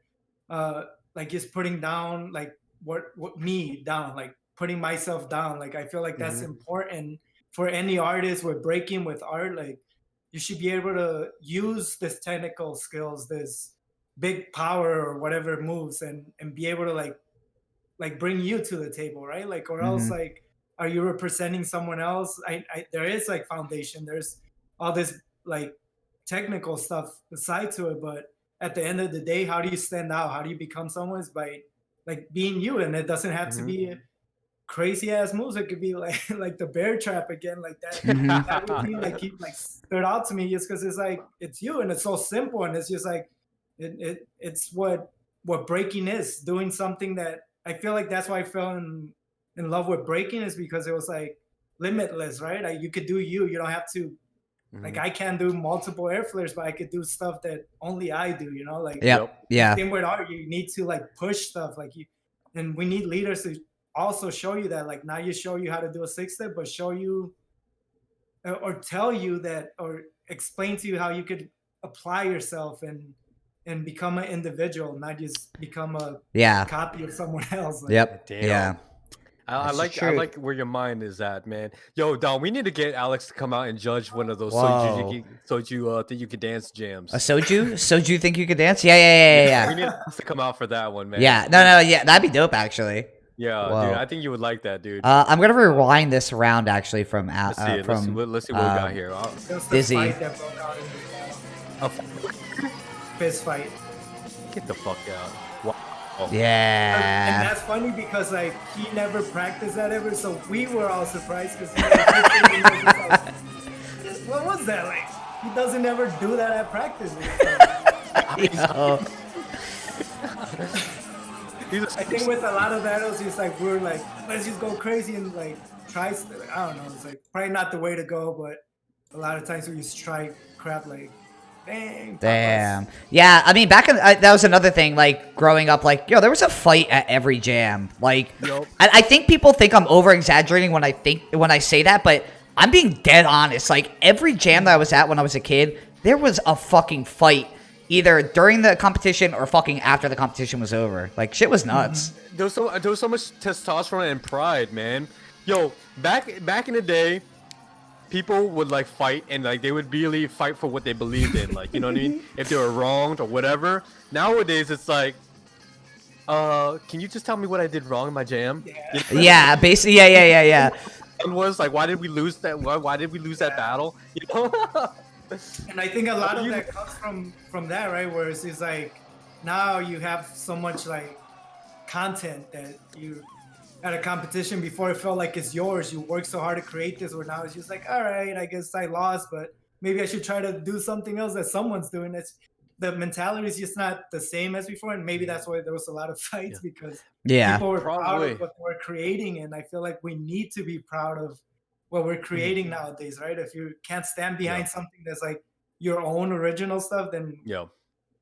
like just putting down like what me down, like putting myself down. Like I feel like that's important for any artist with breaking, with art. Like you should be able to use this technical skills, this big power or whatever moves, and be able to like bring you to the table, right? Like, or else like, are you representing someone else? I there is like foundation, there's all this like technical stuff aside to it, but at the end of the day, how do you stand out? How do you become someone's? By like being you, and it doesn't have to be crazy ass moves. It could be like the bear trap again, like that. That routine like keep like stood out to me just because it's like it's you, and it's so simple, and it's just like it's what breaking is, doing something that I feel like that's why I fell in love with breaking, is because it was like limitless, right? Like you could do you don't have to like I can't do multiple air flares, but I could do stuff that only I do, you know? Like same with art, you need to like push stuff like you, and we need leaders to also show you that. Like now you show you how to do a 6-step, but show you or tell you that, or explain to you how you could apply yourself and become an individual, not just become a copy of someone else. Like,
Damn. I like where your mind is at, man. Yo, Dom, we need to get Alex to come out and judge one of those soju think you could dance jams.
A soju think you could dance? Yeah.
We need Alex to come out for that one, man.
Yeah, no, yeah, that'd be dope actually.
Yeah, dude, I think you would like that, dude.
I'm gonna rewind this round actually from
let's see what we got here.
Dizzy.
Fist fight.
Get the fuck out. Wow.
Yeah.
And that's funny because like he never practiced that ever, so we were all surprised because what was that like? he doesn't ever do that at practice.
Yo.
I think with a lot of battles, it's like we're like, let's just go crazy and like try. I don't know. It's like probably not the way to go, but a lot of times we just try crap like,
damn. Yeah, I mean, back in that was another thing. Like growing up, like there was a fight at every jam. Like, I think people think I'm over exaggerating when I say that, but I'm being dead honest. Like every jam that I was at when I was a kid, there was a fucking fight. Either during the competition or fucking after the competition was over. Like, shit was nuts.
There was so much testosterone and pride, man. Yo, back in the day, people would like fight and like they would really fight for what they believed in. Like, you know what I mean? If they were wronged or whatever. Nowadays, it's like, can you just tell me what I did wrong in my jam?
Yeah,
you know?
Yeah, basically, yeah.
And was like, why did we lose that? Why did we lose that battle? You know?
And I think a lot of that comes from that, right? Where it's like now you have so much like content that you at a competition before it felt like it's yours. You worked so hard to create this, where now it's just like, all right, I guess I lost, but maybe I should try to do something else that someone's doing. It's the mentality is just not the same as before, and maybe that's why there was a lot of fights because people were proud of what they were creating, and I feel like we need to be proud of what we're creating nowadays, right? If you can't stand behind something that's like your own original stuff, then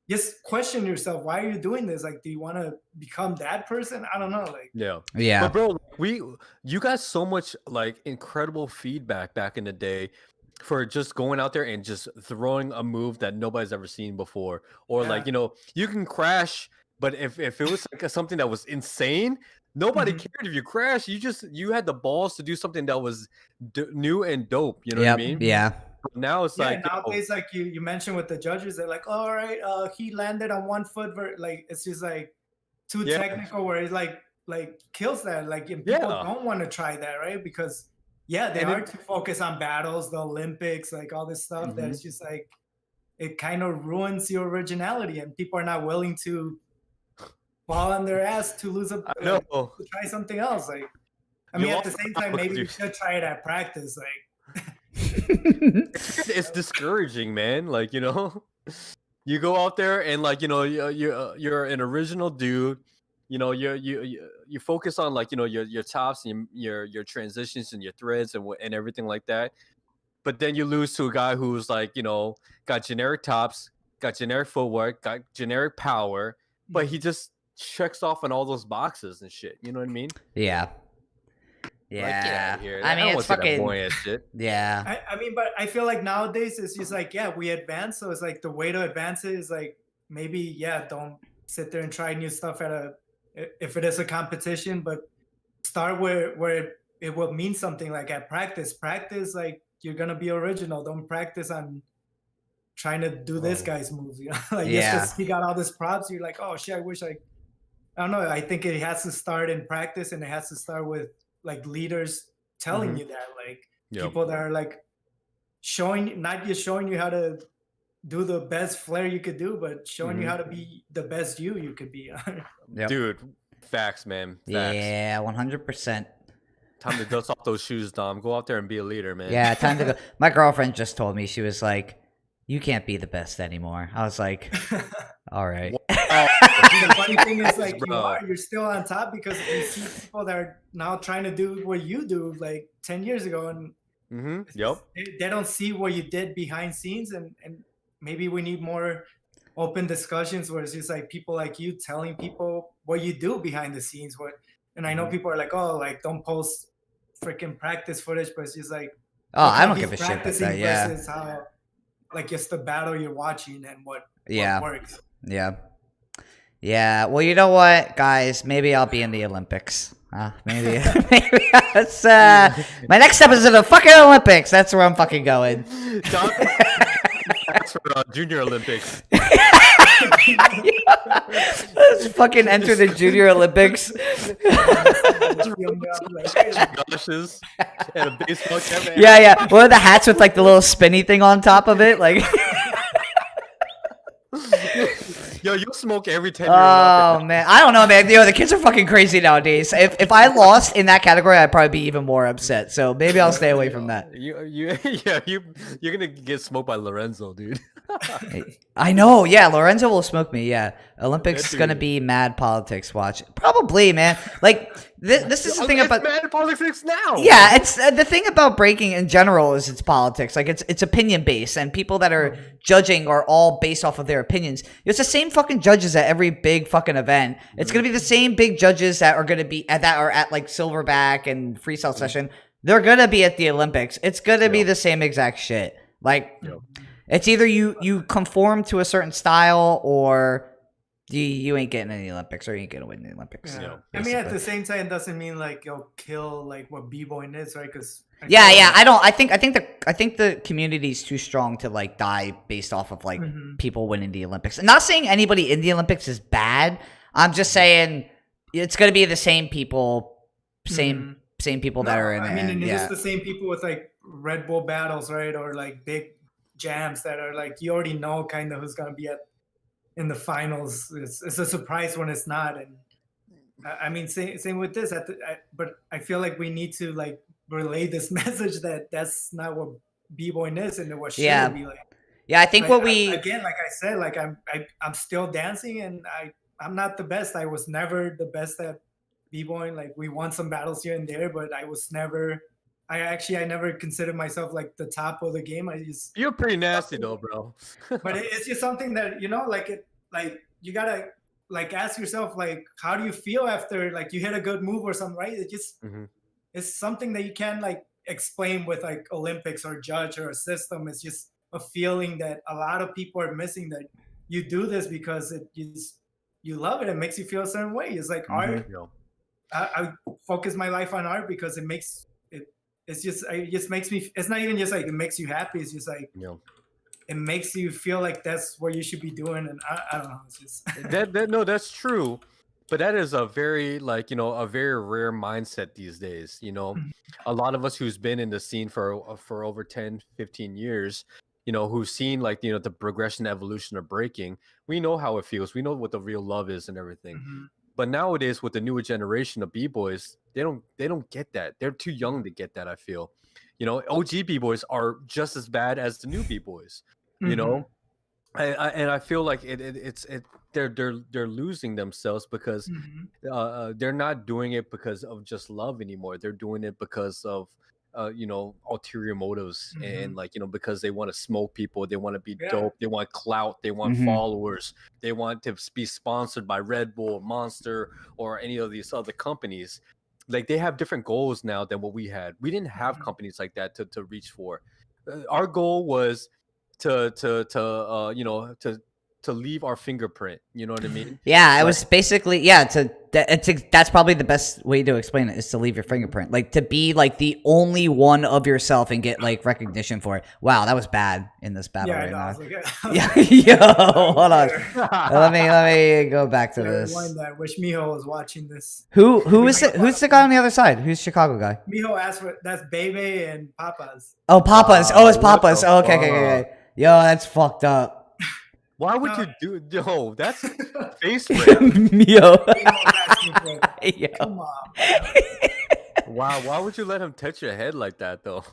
just question yourself. Why are you doing this? Like, do you want to become that person? I don't know. Like,
But bro, you got so much like incredible feedback back in the day for just going out there and just throwing a move that nobody's ever seen before, or like you can crash, but if it was like something that was insane. Nobody cared if you crashed. You had the balls to do something that was new and dope. You know what I mean?
Yeah.
Now it's like
nowadays, like you mentioned with the judges, they're like, all right, he landed on 1 foot. Like it's just like too technical, where it like kills that. Like and people don't want to try that, right? Because they are too focused on battles, the Olympics, like all this stuff. That it's just like it kind of ruins your originality, and people are not willing to fall on their ass to lose to try something else. Like, I mean, at the same time, maybe you should try it at practice. Like,
it's discouraging, man. Like, you go out there and like, you're an original dude. You focus on like, your tops and your transitions and your threads and everything like that. But then you lose to a guy who's like, got generic tops, got generic footwork, got generic power, but he just checks off on all those boxes and shit. You know what I mean?
Yeah.
Like, get out of here.
I mean, it's fucking
boring ass shit.
Yeah.
I mean, but I feel like nowadays it's just like, we advance. So it's like the way to advance it is like maybe don't sit there and try new stuff if it is a competition, but start where it will mean something. Like at practice, like you're gonna be original. Don't practice on trying to do this guy's moves. Like just because he got all this props, you're like, oh shit, I wish I don't know. I think it has to start in practice, and it has to start with like leaders telling you that, like people that are like not just showing you how to do the best flair you could do, but showing you how to be the best you could be.
Dude, facts, man. Facts.
Yeah, 100%.
Time to dust off those shoes, Dom. Go out there and be a leader, man.
Yeah, time to go. My girlfriend just told me, she was like, you can't be the best anymore. I was like, all right.
The funny thing is, like, you're still on top because you see people that are now trying to do what you do like 10 years ago, and they don't see what you did behind scenes, and maybe we need more open discussions where it's just like people like you telling people what you do behind the scenes. And I know people are like, oh, like don't post freaking practice footage, but it's just like,
I don't give a shit about that. Yeah,
versus how like just the battle you're watching and what works.
Yeah. Well, you know what, guys? Maybe I'll be in the Olympics. Maybe that's my next step is in the fucking Olympics. That's where I'm fucking going.
That's for Junior Olympics.
Let's fucking enter the Junior Olympics.
Glasses and a baseball cap.
Yeah. What are the hats with like the little spinny thing on top of it? Like,
Yo, you smoke every 10-year-old out
Oh man, I don't know, man. The kids are fucking crazy nowadays. If I lost in that category, I'd probably be even more upset. So maybe I'll stay away from that.
You're gonna get smoked by Lorenzo, dude.
I know. Yeah, Lorenzo will smoke me. Yeah, Olympics
That
gonna
dude.
be mad politics. Watch, probably, man. Like this is the thing
It's
about.
mad politics now.
Yeah, it's the thing about breaking in general is it's politics. Like it's opinion based, and people that are judging are all based off of their opinions. It's the same fucking judges at every big fucking event. It's gonna be the same big judges that are gonna be at like Silverback and Freestyle Session. They're gonna be at the Olympics. It's gonna be the same exact shit. Like it's either you conform to a certain style or you ain't getting in the Olympics or you ain't gonna win the Olympics.
Yeah. I mean, at the same time, it doesn't mean like you'll kill like what b-boying is, right? Because
I think the community's too strong to like die based off of like people winning the Olympics. I'm not saying anybody in the Olympics is bad. I'm just saying it's gonna be the same people, same people that are in it.
I mean, and
yeah.
it's the same people with like Red Bull battles, right? Or like big jams that are like you already know kind of who's gonna be in the finals. It's a surprise when it's not. And I mean, same with this. But I feel like we need to like relay this message that that's not what b-boying is and what should be like.
Yeah, I think
like,
like
I said, like I'm still dancing and I'm not the best. I was never the best at b-boying. Like we won some battles here and there, but I was never. I never considered myself like the top of the game.
You're pretty nasty though, bro.
But it's just something that like you gotta like ask yourself like how do you feel after like you hit a good move or something, right? It just it's something that you can't like explain with like Olympics or judge or a system. It's just a feeling that a lot of people are missing, that you do this because you love it. It makes you feel a certain way. It's like art. I focus my life on art because it just makes me. It's not even just like it makes you happy. It's just like it makes you feel like that's what you should be doing. And I don't know. It's just
no, that's true. But that is a very a very rare mindset these days. A lot of us who's been in the scene for over 10, 15 years, who've seen the progression, evolution of breaking. We know how it feels. We know what the real love is and everything. But nowadays, with the newer generation of b-boys, they don't get that. They're too young to get that. I feel, OG b-boys are just as bad as the new b-boys. And I feel like they're losing themselves because they're not doing it because of just love anymore. They're doing it because of ulterior motives and because they want to smoke people, they want to be dope, they want clout, they want followers, they want to be sponsored by Red Bull, Monster, or any of these other companies. Like they have different goals now than what we had. We didn't have companies like that to reach for. Our goal was to leave our fingerprint. You know what I mean?
Yeah, it was basically that's probably the best way to explain it is to leave your fingerprint. Like to be like the only one of yourself and get like recognition for it. Wow, that was bad in this battle right now. Yo, hold on. let me go back to this.
I wish Miho was watching this.
Who's the guy on the other side? Who's Chicago guy?
Miho asked for that's Bboy and Papas.
Oh, Papas. It's Papas. Oh, okay. Yo, that's fucked up.
Why would you do? Yo, that's face rip.
Yo.
Come on.
Wow, why would you let him touch your head like that, though?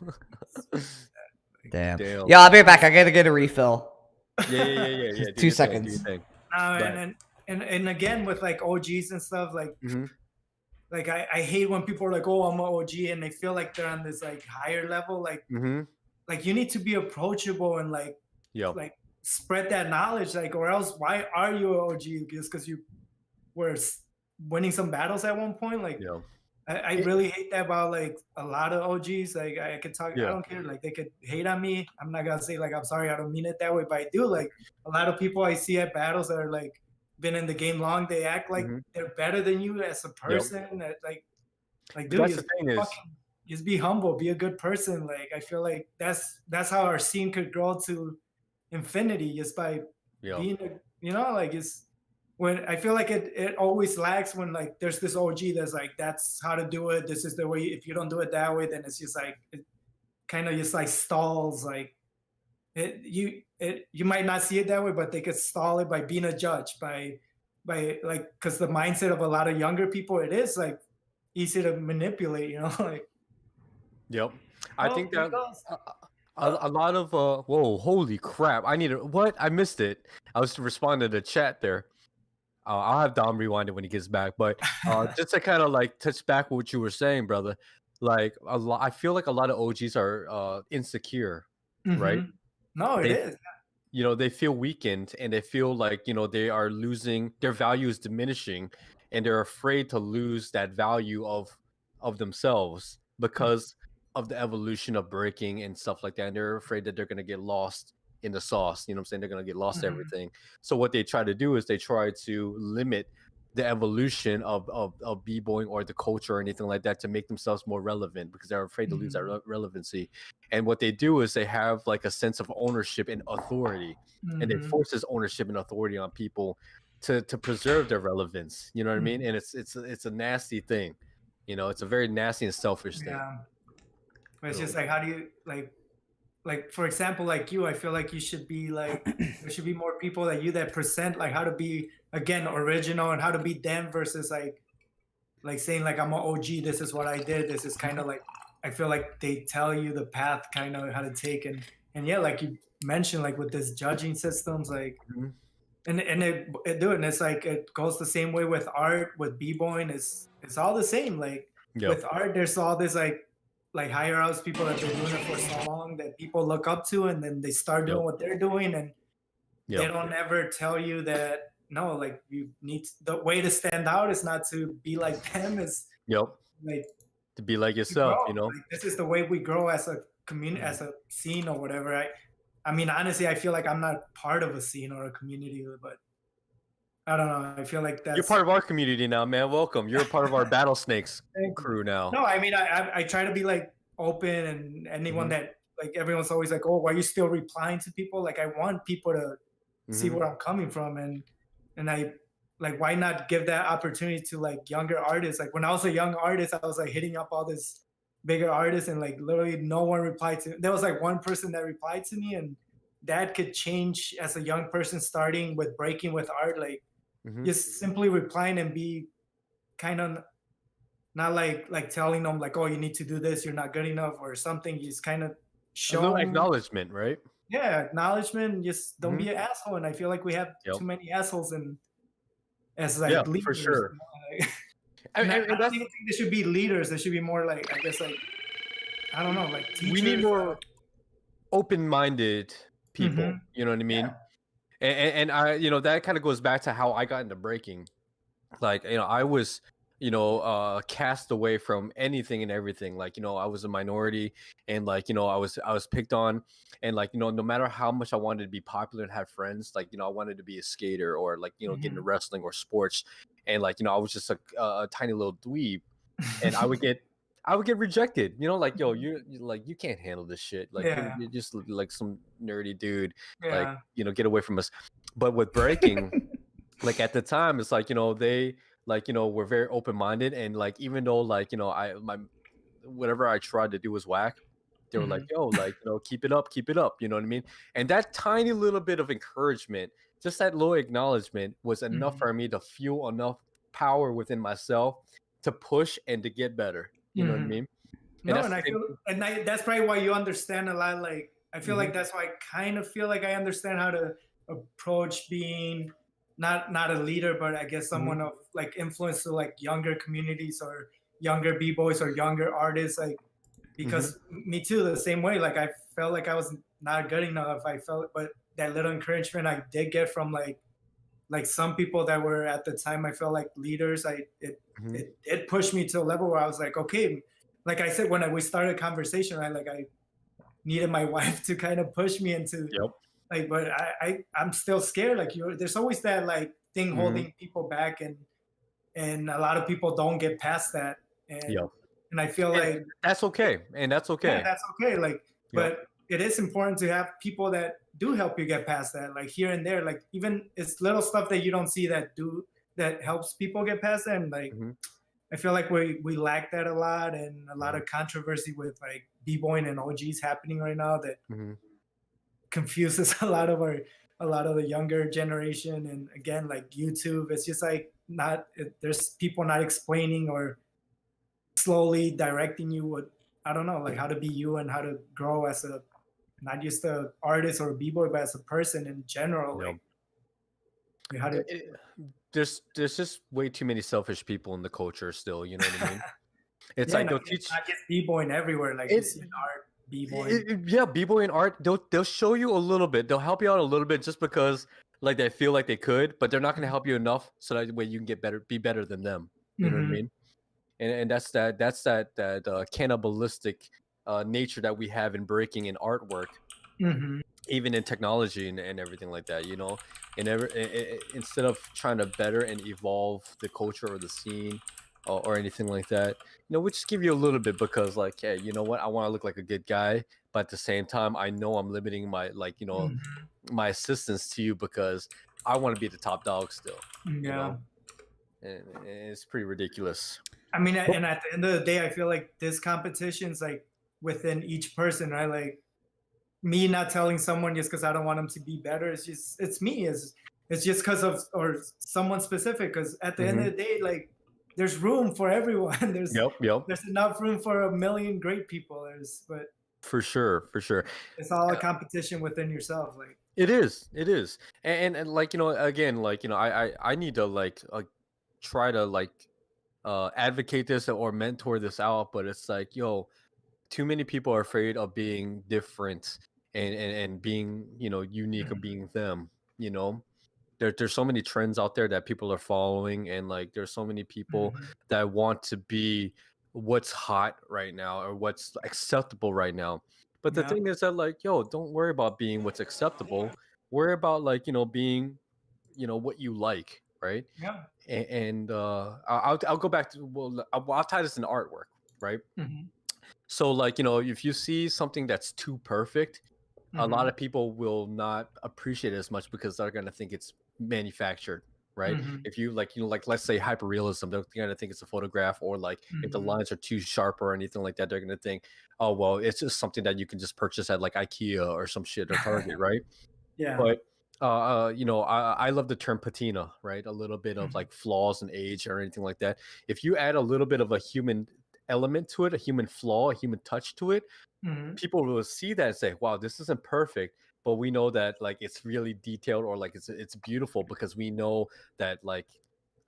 Damn. Yo, I'll be right back. I gotta get a refill.
Yeah.
2 seconds.
And again, with like OGs and stuff, like, like I hate when people are like, "Oh, I'm an OG," and they feel like they're on this like higher level. Like, like you need to be approachable and like spread that knowledge, like, or else why are you an OG? Just because you were winning some battles at one point, like. I really hate that about like a lot of OGs. Like I could talk, I don't care. Like they could hate on me. I'm not gonna say like I'm sorry, I don't mean it that way, but I do. Like a lot of people I see at battles that are like been in the game long, they act like they're better than you as a person. Like dude, just be humble, be a good person. Like I feel like that's how our scene could grow to infinity, just by being like it's. When I feel like it always lags when like there's this OG that's like that's how to do it. This is the way. If you don't do it that way, then it's just like it kind of just like stalls. Like you might not see it that way, but they could stall it by being a judge, by like, because the mindset of a lot of younger people, it is like easy to manipulate, like.
Yep. I
Oh,
think
here
that
it goes.
a lot of whoa, holy crap! I need to what? I missed it. I was responding to the chat there. I'll have Dom rewind it when he gets back, but just to kind of like touch back what you were saying, brother. Like I feel like a lot of OGs are insecure, right?
No, it
They
is.
they feel weakened and they feel like they are losing, their value is diminishing, and they're afraid to lose that value of themselves because of the evolution of breaking and stuff like that, and they're afraid that they're going to get lost in the sauce. You know what I'm saying? They're going to get lost to everything. So what they try to do is they try to limit the evolution of b-boying or the culture or anything like that to make themselves more relevant because they're afraid to lose that relevancy. And what they do is they have like a sense of ownership and authority, and it forces ownership and authority on people to preserve their relevance. You know what I mean? And it's a nasty thing. It's a very nasty and selfish thing.
Yeah. But it's just like, how do you like for example, like you, I feel like you should be like, there should be more people like you that present like how to be, again, original and how to be them versus like saying like, I'm an OG, this is what I did. This is kind of like, I feel like they tell you the path kind of how to take, and yeah, like you mentioned, like with this judging systems, like, and it's like, it goes the same way with art, with b-boying, it's all the same. Like with art, there's all this like higher ups, people that have been doing it for so long that people look up to, and then they start doing what they're doing, and they don't ever tell you that no, like you need the way to stand out is not to be like them, is like
to be like yourself.
Like, this is the way we grow as a community, as a scene or whatever. I mean, honestly, I feel like I'm not part of a scene or a community, but I don't know. I feel like that's...
You're part of our community now, man. Welcome. You're a part of our Battle Snakes crew now.
No, I mean, I try to be like open, and anyone that like, everyone's always like, oh, why are you still replying to people? Like, I want people to see where I'm coming from, and I like, why not give that opportunity to like younger artists? Like when I was a young artist, I was like hitting up all this bigger artists, and like literally no one replied to me. There was like one person that replied to me, and that could change as a young person starting with breaking with art. Like just simply replying and be kind of not like telling them like, oh, you need to do this, you're not good enough or something. You just kind of show
a little acknowledgement, right?
Yeah, acknowledgement. Just don't be an asshole. And I feel like we have too many assholes as like leaders.
For sure.
I don't think they should be leaders. They should be more like, I guess, like, I don't know, like teachers.
We need more open-minded people. You know what I mean? And I, that kind of goes back to how I got into breaking. Like, I was, cast away from anything and everything. Like, I was a minority, and like, I was picked on, and like, no matter how much I wanted to be popular and have friends, like, I wanted to be a skater or like, get into wrestling or sports. And like, I was just a tiny little dweeb, and I would get rejected, like, yo, you can't handle this shit. Like, you're just like some nerdy dude. Like, get away from us. But with breaking, like at the time, it's like, they like, were very open-minded, and like, even though like, whatever I tried to do was whack, they were like, yo, like, keep it up. You know what I mean? And that tiny little bit of encouragement, just that little acknowledgement was enough for me to fuel enough power within myself to push and to get better. You know what I mean?
And that's probably why you understand a lot. Like, I feel like that's why I kind of feel like I understand how to approach being not a leader, but I guess someone of like influence to like younger communities or younger b-boys or younger artists. Like, because me too, the same way. Like, I felt like I was not good enough. But that little encouragement I did get from like some people that were at the time, I felt like leaders. It pushed me to a level where I was like, okay, like I said, when we started a conversation, right? Like, I needed my wife to kind of push me into like, but I'm still scared. Like, there's always that like thing holding people back, and a lot of people don't get past that. And I feel like
that's okay. And that's okay.
Yeah, that's okay. Like, but it is important to have people that do help you get past that, like here and there. Like, even it's little stuff that you don't see that helps people get past that. And like, I feel like we lack that a lot, and a lot of controversy with like b-boying and OGs happening right now that confuses a lot of the younger generation. And again, like YouTube, it's just like there's people not explaining or slowly directing you what, I don't know, like how to be you and how to grow as a, not just a artist or a b-boy, but as a person in general.
You know,
Like how to
there's just way too many selfish people in the culture still. You know what I mean? It's
yeah,
like they'll
not,
teach.
not just b-boying everywhere, like you see in art, b-boy.
Yeah, b-boy and art, they'll show you a little bit. They'll help you out a little bit just because like they feel like they could, but they're not going to help you enough so that way you can get better, be better than them. You know what I mean? And that's that cannibalistic nature that we have in breaking in artwork, even in technology and everything like that. You know, and instead of trying to better and evolve the culture or the scene or anything like that, you know, we just give you a little bit because, like, hey, you know what? I want to look like a good guy, but at the same time, I know I'm limiting my, like, you know, my assistance to you because I want to be the top dog still. You know, and it's pretty ridiculous.
I mean, and at the end of the day, I feel like this competition's like within each person, right? Like me not telling someone just because I don't want them to be better. It's me. It's just because of, or someone specific. Because at the end of the day, like there's room for everyone. There's enough room for a million great people. But
for sure,
it's all a competition within yourself. Like
it is, and like, you know, again, like, you know, I need to like try to like advocate this or mentor this out, but it's like, yo, too many people are afraid of being different and being, you know, unique or being them. You know, there's so many trends out there that people are following, and like there's so many people that want to be what's hot right now or what's acceptable right now. But the thing is that, like, yo, don't worry about being what's acceptable. Worry about, like, you know, being, you know, what you like, right?
Yeah.
And I'll go back to, well, I'll tie this in artwork, right? So, like, you know, if you see something that's too perfect, a lot of people will not appreciate it as much because they're gonna think it's manufactured, right? If you, like, you know, like, let's say hyperrealism, they're gonna think it's a photograph, or like if the lines are too sharp or anything like that, they're gonna think, oh well, it's just something that you can just purchase at like IKEA or some shit or Target, right?
Yeah.
But you know, I love the term patina, right? A little bit of like flaws and age or anything like that. If you add a little bit of a human element to it, a human flaw, a human touch to it, people will see that and say, wow, this isn't perfect, but we know that like it's really detailed, or like it's beautiful because we know that like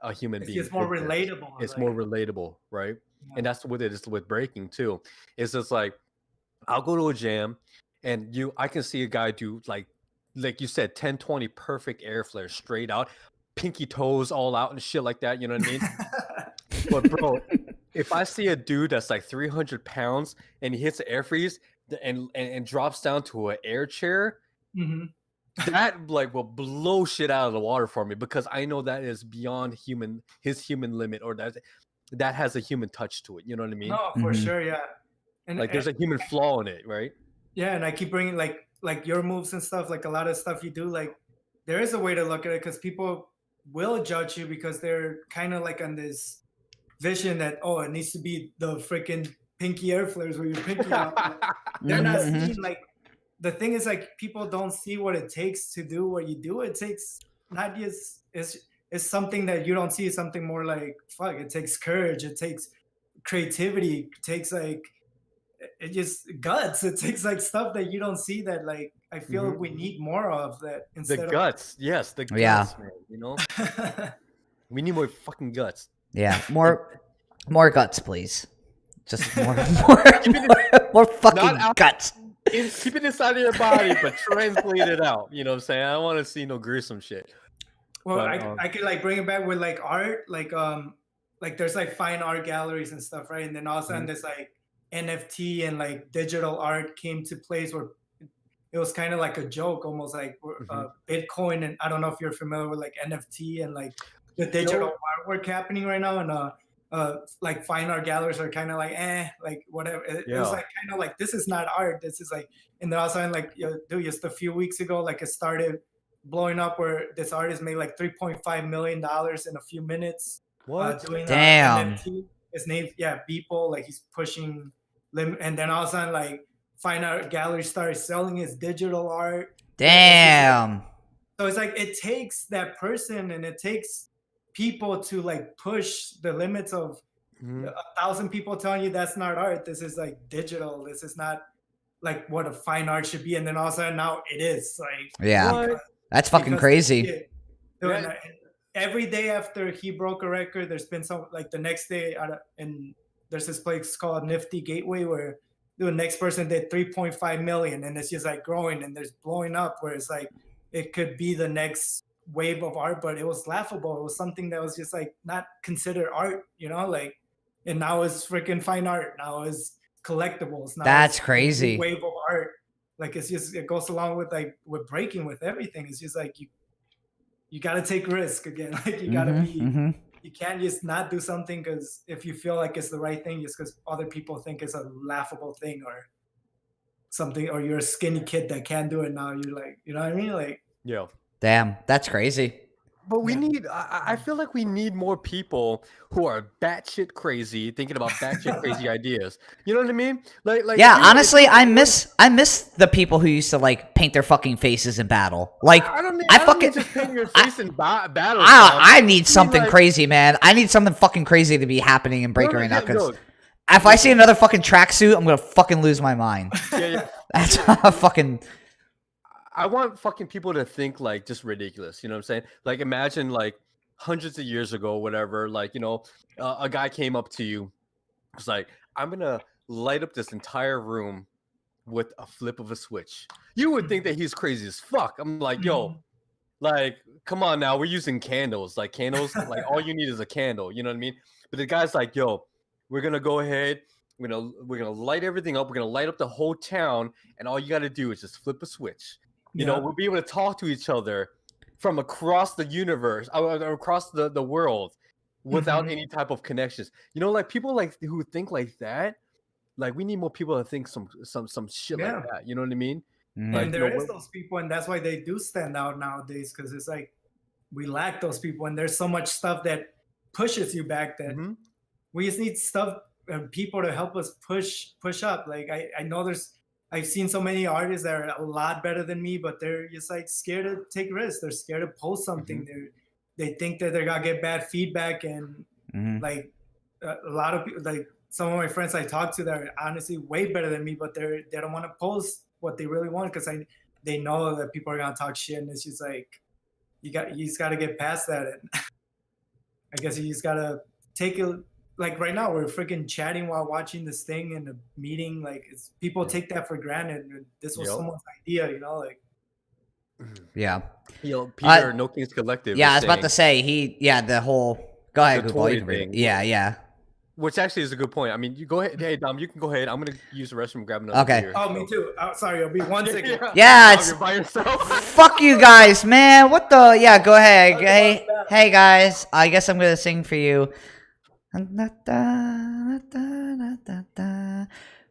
a human being.
It's more relatable.
It's like more relatable, right? And that's what it is with breaking too. It's just like, I'll go to a jam and I can see a guy do like you said, 10-20 perfect air flares straight out, pinky toes all out and shit like that, you know what I mean? But bro, if I see a dude that's like 300 pounds and he hits the air freeze and drops down to an air chair, that like will blow shit out of the water for me, because I know that is beyond his human limit, or that has a human touch to it. You know what I mean?
No, for sure, yeah.
And like there's a human flaw in it, right?
Yeah, and I keep bringing like your moves and stuff, like a lot of stuff you do, like there is a way to look at it, because people will judge you because they're kind of like on this vision that, oh, it needs to be the freaking pinky air flares where your pinky out. They're not seeing, like, the thing is, like, people don't see what it takes to do what you do. It takes not just, it's something that you don't see. It's something more like, fuck, it takes courage, it takes creativity, it takes like, it just guts. It takes like stuff that you don't see, that like I feel we need more of that instead
the
of
guts. Yes, the guts, man. You know, we need more fucking guts.
Yeah, more guts, please. Just more fucking guts.
Keep it inside of your body, but translate it out. You know what I'm saying? I don't want to see no gruesome shit.
Well, but, I could like bring it back with like art, like there's like fine art galleries and stuff, right? And then all of a sudden this like NFT and like digital art came to place where it was kind of like a joke, almost like Bitcoin. And I don't know if you're familiar with like NFT and like the digital artwork happening right now. And like fine art galleries are kind of like, like whatever. It was like kind of like, this is not art. This is like, and then also like, dude, just a few weeks ago, like it started blowing up where this artist made like $3.5 million in a few minutes.
What?
Doing
Damn.
NFT. His name, Bboy, like he's pushing limit. And then all of a sudden, like fine art galleries started selling his digital art.
Damn.
So it's like it takes that person and it takes people to like push the limits of 1,000 people telling you that's not art. This is like digital. This is not like what a fine art should be. And then all of a sudden now it is like,
yeah, that's fucking crazy.
Yeah. Every day after he broke a record, there's been some like the next day, and there's this place called Nifty Gateway where the next person did 3.5 million, and it's just like growing and there's blowing up. Where it's like it could be the next wave of art, but it was laughable. It was something that was just like not considered art, you know, like. And now it's freaking fine art. Now it's collectibles. Now
that's crazy.
Wave of art. Like it's just it goes along with like with breaking with everything. It's just like you got to take risk again. Like you got to be, you can't just not do something because if you feel like it's the right thing, just because other people think it's a laughable thing or something, or you're a skinny kid that can't do it now. You're like, you know what I mean? Like,
yeah.
Damn, that's crazy.
But we need, I feel like we need more people who are batshit crazy, thinking about batshit crazy ideas. You know what I mean? Like
yeah, honestly, I miss the people who used to like paint their fucking faces in battle. Like, I don't fucking
just paint your face in battle.
I need something crazy, man. I need something fucking crazy to be happening in Breaker right now. Because if I see another fucking tracksuit, I'm gonna fucking lose my mind.
Yeah.
That's fucking.
I want fucking people to think like just ridiculous. You know what I'm saying? Like imagine like hundreds of years ago, whatever, like, you know, a guy came up to you. Was like, I'm going to light up this entire room with a flip of a switch. You would think that he's crazy as fuck. I'm like, yo, like, come on now. We're using candles. Like candles, like all you need is a candle. You know what I mean? But the guy's like, yo, we're going to go ahead. We're gonna light everything up. We're going to light up the whole town. And all you got to do is just flip a switch. You know, we'll be able to talk to each other from across the universe, across the world, without any type of connections. You know, like people like who think like that. Like we need more people to think some shit like that. You know what I mean? Like,
and there is those people, and that's why they do stand out nowadays. Because it's like we lack those people, and there's so much stuff that pushes you back that we just need stuff and people to help us push up. Like I know I've seen so many artists that are a lot better than me, but they're just like scared to take risks. They're scared to post something. They think that they're gonna get bad feedback, and like a lot of people, like some of my friends I talk to, that are honestly way better than me, but they don't want to post what they really want because they know that people are gonna talk shit, and it's just like you just got to get past that. And I guess you just gotta take it. Like right now, we're freaking chatting while watching this thing in a meeting. Like people take that for granted. This was someone's idea, you know. Like,
yeah.
Yo, Peter, No Kings Collective.
Yeah, I was about to say the whole. Go ahead, Goofball, you can read it. Yeah.
Which actually is a good point. I mean, you go ahead. Hey, Dom, you can go ahead. I'm gonna use the restroom, grab another beer.
Oh, me too. Sorry, it'll be 1 second.
Yeah, it's
you're by yourself.
Fuck you guys, man. What the? Yeah, go ahead. Hey guys. I guess I'm gonna sing for you. Nah,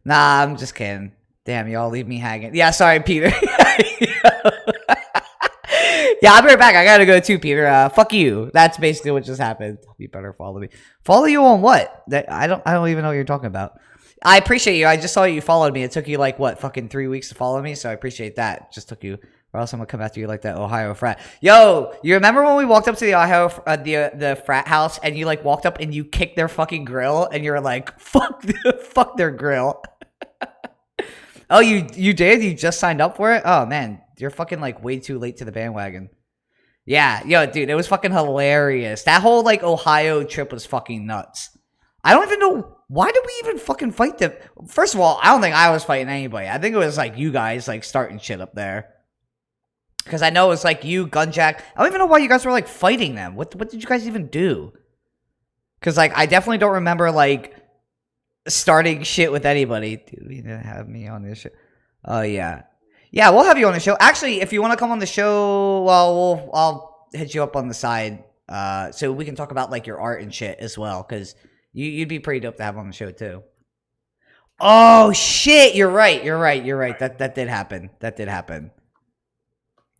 I'm just kidding. Damn, y'all leave me hanging. Yeah, sorry, Peter. Yeah, I'll be right back. I gotta go too, Peter. Fuck you. That's basically what just happened. You better follow me. Follow you on what? I don't even know what you're talking about. I appreciate you. I just saw you followed me. It took you like what, fucking 3 weeks to follow me, so I appreciate that. It just took you. Or else I'm gonna come after you like that Ohio frat. Yo, you remember when we walked up to the Ohio, the frat house, and you like walked up and you kicked their fucking grill, and you're like, fuck their grill. Oh, you did? You just signed up for it? Oh man, you're fucking like way too late to the bandwagon. Yeah, yo, dude, it was fucking hilarious. That whole like Ohio trip was fucking nuts. I don't even know why did we even fucking fight them. First of all, I don't think I was fighting anybody. I think it was like you guys like starting shit up there. Because I know it's like you, Gunjack. I don't even know why you guys were like fighting them. What did you guys even do? Because like I definitely don't remember like starting shit with anybody. Dude, you didn't have me on this shit. Oh yeah, we'll have you on the show. Actually, if you want to come on the show, well, I'll hit you up on the side, so we can talk about like your art and shit as well. Because you'd be pretty dope to have on the show too. Oh shit, you're right. That did happen.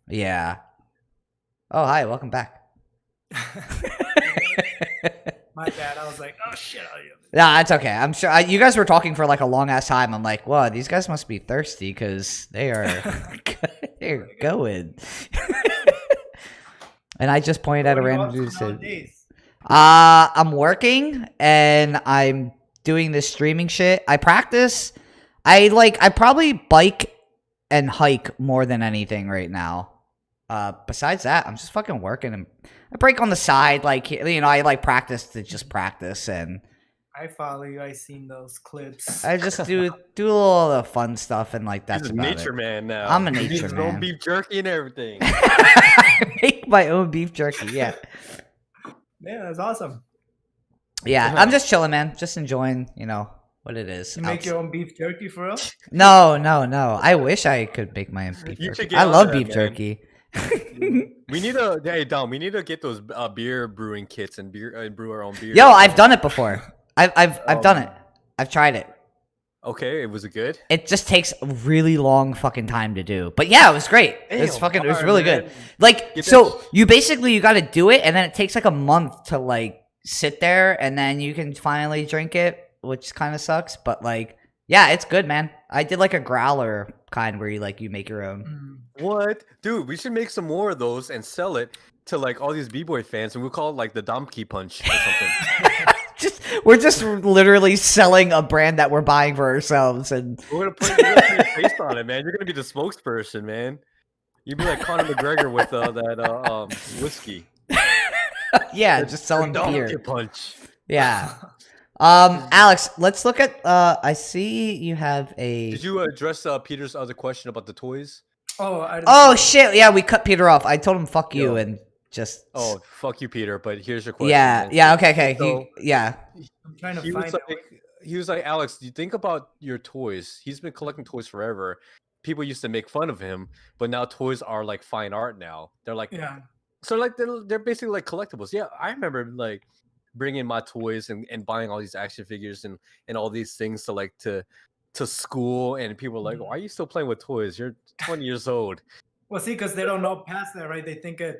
Yeah. Oh, hi. Welcome back.
My bad. chat. I was like, oh shit.
Nah, it's okay. I'm sure you guys were talking for like a long ass time. I'm like, wow, these guys must be thirsty because they are they're going. And I just pointed at a random dude. Said, I'm working and I'm doing this streaming shit. I practice. I probably bike and hike more than anything right now. Besides that, I'm just fucking working and I break on the side. Like, you know, I like practice to just practice, and
I follow you. I seen those clips.
I just do a little of the fun stuff, and like that's
He's a
about
nature
it.
man now.
I'm a
He
nature
makes his
man.
own beef jerky and everything.
I make my own beef jerky. Yeah.
Yeah, that's awesome.
Yeah, I'm just chilling, man. Just enjoying, you know, what it is.
You make your own beef jerky for real?
No. I wish I could make my own beef jerky. I love beef jerky.
We need to, hey Dom, we need to get those beer brewing kits and brew our own beer.
Yo, I've done it before. I've done it. I've tried it.
Okay, was it good?
It just takes a really long fucking time to do. But yeah, it was great. It was really good. Like, so you got to do it, and then it takes like a month to like sit there, and then you can finally drink it, which kind of sucks. But like, yeah, it's good, man. I did like a growler kind where you make your own.
What? Dude, we should make some more of those and sell it to like all these B-boy fans, and we'll call it like the Domkey punch or something.
We're just literally selling a brand that we're buying for ourselves, and
we're gonna put your face on it, man. You're gonna be the spokesperson, man. You'd be like Conor McGregor with that whiskey.
Yeah, just selling beer.
Domkey punch.
Yeah. Alex, let's look at. I see you have a.
Did you address Peter's other question about the toys?
Oh shit! Yeah, we cut Peter off. I told him fuck you and just.
Oh fuck you, Peter! But here's your question.
Yeah. Yeah. Okay.
So,
I'm trying to find
he was like, Alex, do you think about your toys? He's been collecting toys forever. People used to make fun of him, but now toys are like fine art now. They're like, so like they're basically like collectibles. Yeah, I remember like bringing my toys and buying all these action figures and all these things to school, and people were like, why are you still playing with toys? You're 20 years old.
Well, see, because they don't know past that, right? They think a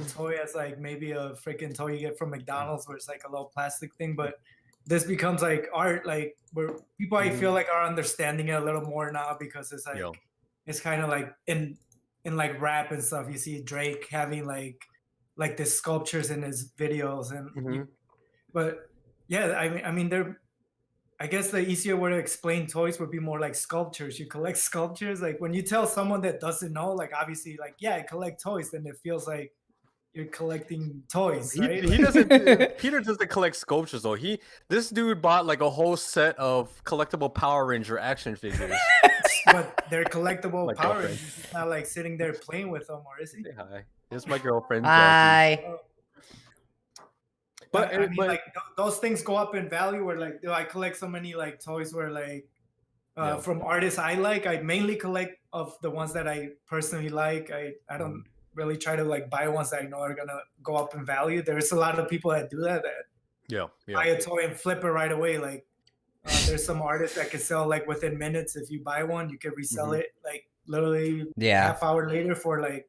toy as like maybe a freaking toy you get from McDonald's where it's like a little plastic thing, but this becomes like art, like where people I feel like are understanding it a little more now, because it's like it's kind of like in like rap and stuff. You see Drake having like the sculptures in his videos, and but yeah, I mean they're. I guess the easier way to explain toys would be more like sculptures. You collect sculptures. Like when you tell someone that doesn't know, like obviously, like I collect toys, then it feels like you're collecting toys, right?
He doesn't. Peter doesn't collect sculptures though. This dude bought like a whole set of collectible Power Ranger action figures.
But they're collectible Power Rangers. He's not like sitting there playing with them, or is he?
Say hi. This is my girlfriend.
Hi.
But I mean, like those things go up in value. Where like I collect so many like toys where like from artists I like. I mainly collect of the ones that I personally like. I don't really try to like buy ones that I know are gonna go up in value. There's a lot of people that do that. Buy a toy and flip it right away. Like there's some artists that can sell like within minutes. If you buy one, you can resell it like literally half hour later for like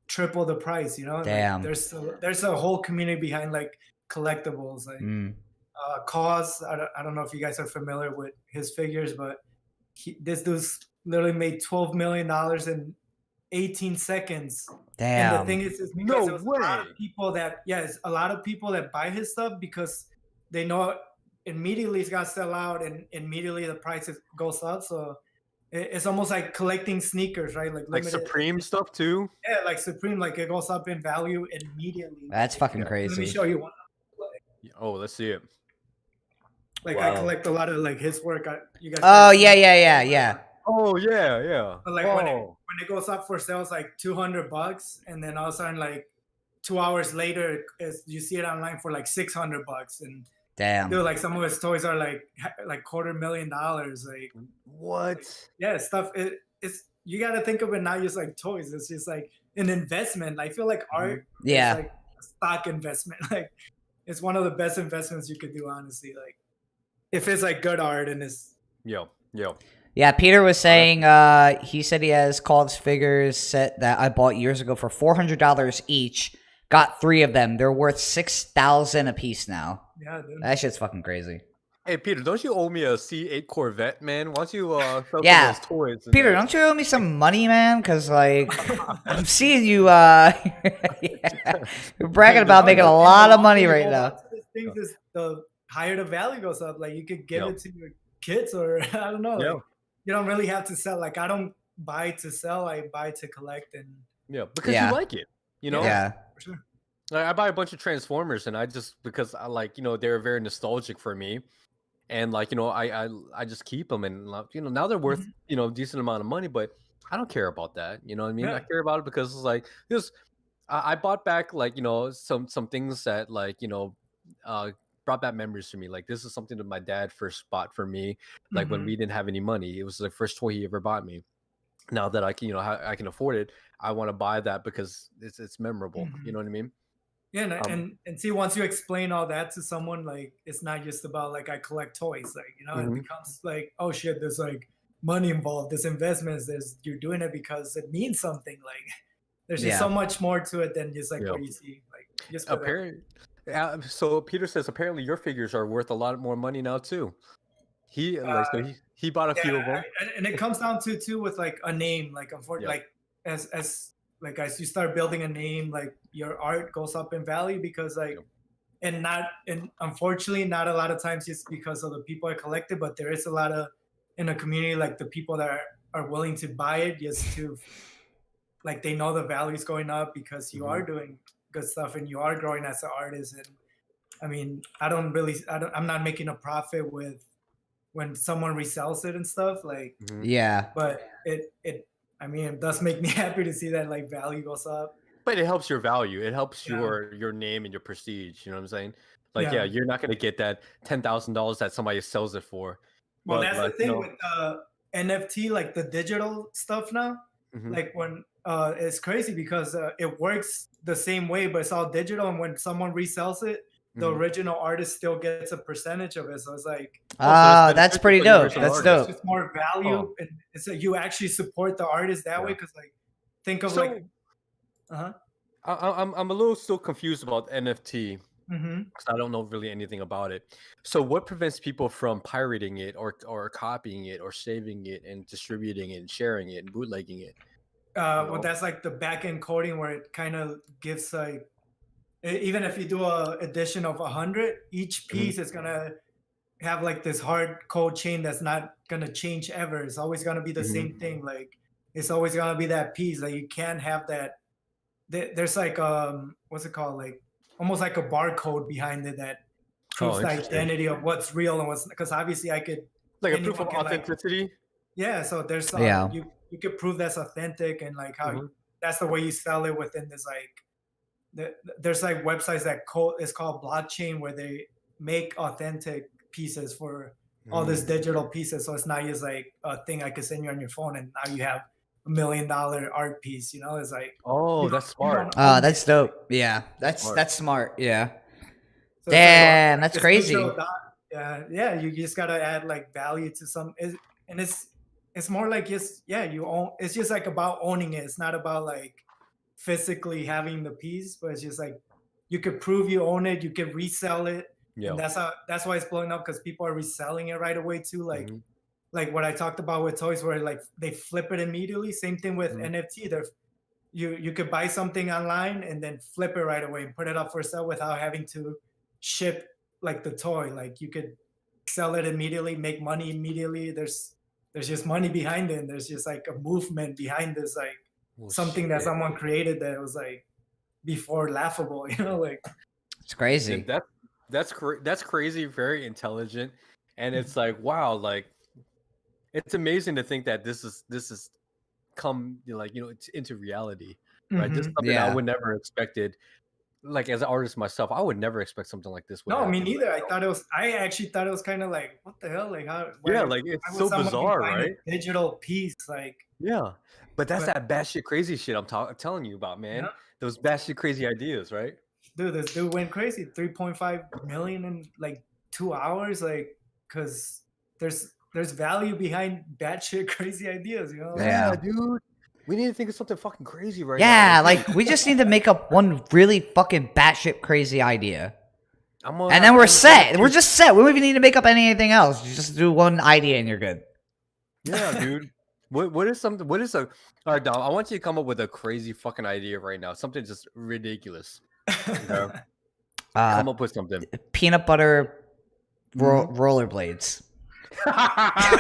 triple the price. You know,
damn.
Like, there's a whole community behind like collectibles, like Cause. I don't know if you guys are familiar with his figures, but this dude's literally made $12 million in 18 seconds.
Damn.
And the thing is because there's a lot of people that it's a lot of people that buy his stuff because they know immediately it's got to sell out and immediately the price goes up. So it's almost like collecting sneakers, right? Like
Supreme stuff too.
Yeah, like Supreme, like it goes up in value immediately.
That's fucking crazy.
Let me show you one.
Oh, let's see it.
Like I collect a lot of like his work. You guys.
Oh yeah.
Oh yeah.
But like when it goes up for sales, like $200, and then all of a sudden, like 2 hours later, you see it online for like $600, and
damn,
dude, like some of his toys are like $250,000. Like
what?
Yeah, stuff. It's you got to think of it not just like toys. It's just like an investment. I feel like art. is like a stock investment. Like it's one of the best investments you could do, honestly. Like if it's like good art and it's
Yeah, Peter was saying he said he has Call's figures set that I bought years ago for $400 each. Got 3 of them. They're worth $6,000 a piece now.
Yeah, dude.
That shit's fucking crazy.
Hey Peter, don't you owe me a C8 Corvette, man? Why don't you sell some of
Yeah.
those toys?
Peter, don't you owe me some money, man? Because, like, I'm seeing you, you're bragging about making a lot of money right now.
Things is the higher the value goes up. Like, you could give
Yep.
it to your kids, or I don't know.
Yeah.
Like, you don't really have to sell. Like, I don't buy to sell. I buy to collect. And
Yeah, because
Yeah.
you like it, you know?
Yeah.
for sure.
Like, I buy a bunch of Transformers, and I just because I like, they're very nostalgic for me, and like, I just keep them, and now they're worth decent amount of money, but I don't care about that. You know what I mean? I
Yeah.
care about it because it's like this. I bought back like some things that like brought back memories to me. Like this is something that my dad first bought for me, like when we didn't have any money. It was the first toy he ever bought me. Now that I can I can afford it, I want to buy that because it's memorable. You know what I mean?
Yeah, and see, once you explain all that to someone, like it's not just about like I collect toys, like it becomes like, oh shit, there's like money involved, there's investments, you're doing it because it means something. Like there's just so much more to it than just like what you see. Like just
apparently, so Peter says apparently your figures are worth a lot more money now too. He he bought a few of them,
and it comes down to too with like a name, like unfortunately, like as you start building a name, like your art goes up in value because like and unfortunately not a lot of times just because of the people I collected, but there is a lot of in a community like the people that are willing to buy it just to like they know the value is going up because you are doing good stuff and you are growing as an artist. And I mean, I'm not making a profit with when someone resells it and stuff like but I mean, it does make me happy to see that like value goes up.
But it helps your value. It helps your name and your prestige. You know what I'm saying? Like, you're not gonna get that $10,000 that somebody sells it for.
Well, that's the thing with NFT, like the digital stuff now. Like when it's crazy because it works the same way, but it's all digital. And when someone resells it, the original artist still gets a percentage of it. So it's like,
that's pretty dope. That's dope.
It's just more value, and it's like you actually support the artist that way. Because like, think of like,
I'm a little still confused about NFT because I don't know really anything about it. So what prevents people from pirating it or copying it or saving it and distributing it and sharing it and bootlegging it?
Well, that's like the back end coding where it kind of gives like, even if you do a edition of 100, each piece is gonna have like this hard code chain that's not gonna change ever. It's always gonna be the same thing. Like it's always gonna be that piece. Like you can't have that. There's like what's it called? Like almost like a barcode behind it that proves the identity of what's real and what's, because obviously I could
like a proof of authenticity.
So there's you could prove that's authentic and like how that's the way you sell it within this like. There's like websites that is called blockchain where they make authentic pieces for all these digital pieces. So it's not just like a thing I could send you on your phone and now you have $1 million art piece. It's like
that's smart.
That's dope. Yeah, that's smart. Yeah. So damn, that's crazy.
Yeah. You just gotta add like value to some, and it's more like you own. It's just like about owning it. It's not about like physically having the piece, but it's just like you could prove you own it, you can resell it. And that's why it's blowing up, because people are reselling it right away too. Like like what I talked about with toys where like they flip it immediately. Same thing with NFT. You could buy something online and then flip it right away and put it up for sale without having to ship like the toy. Like you could sell it immediately, make money immediately. There's just money behind it, and there's just like a movement behind this like something that someone created that was like before laughable, like
it's crazy.
That's crazy, very intelligent, and it's like wow, like it's amazing to think that this is come like it's into reality, right? This is something I would never expected. Like as an artist myself, I would never expect something like this.
No, me neither. I actually thought it was kind of like, what the hell? Like how?
Like it's so bizarre, right?
Digital piece, like
but that's that batshit crazy shit I'm telling you about, man. Those batshit crazy ideas, right?
Dude, this dude went crazy. 3.5 million in like 2 hours, like because there's value behind batshit crazy ideas,
Yeah, dude. We need to think of something fucking crazy right now.
Yeah, like we just need to make up one really fucking batshit crazy idea. And then we're set. We're just set. We don't even need to make up anything else. You just do one idea and you're good.
Yeah, dude. What is something? What is a? All right, Dom. I want you to come up with a crazy fucking idea right now. Something just ridiculous. You come up with something.
Peanut butter rollerblades.
I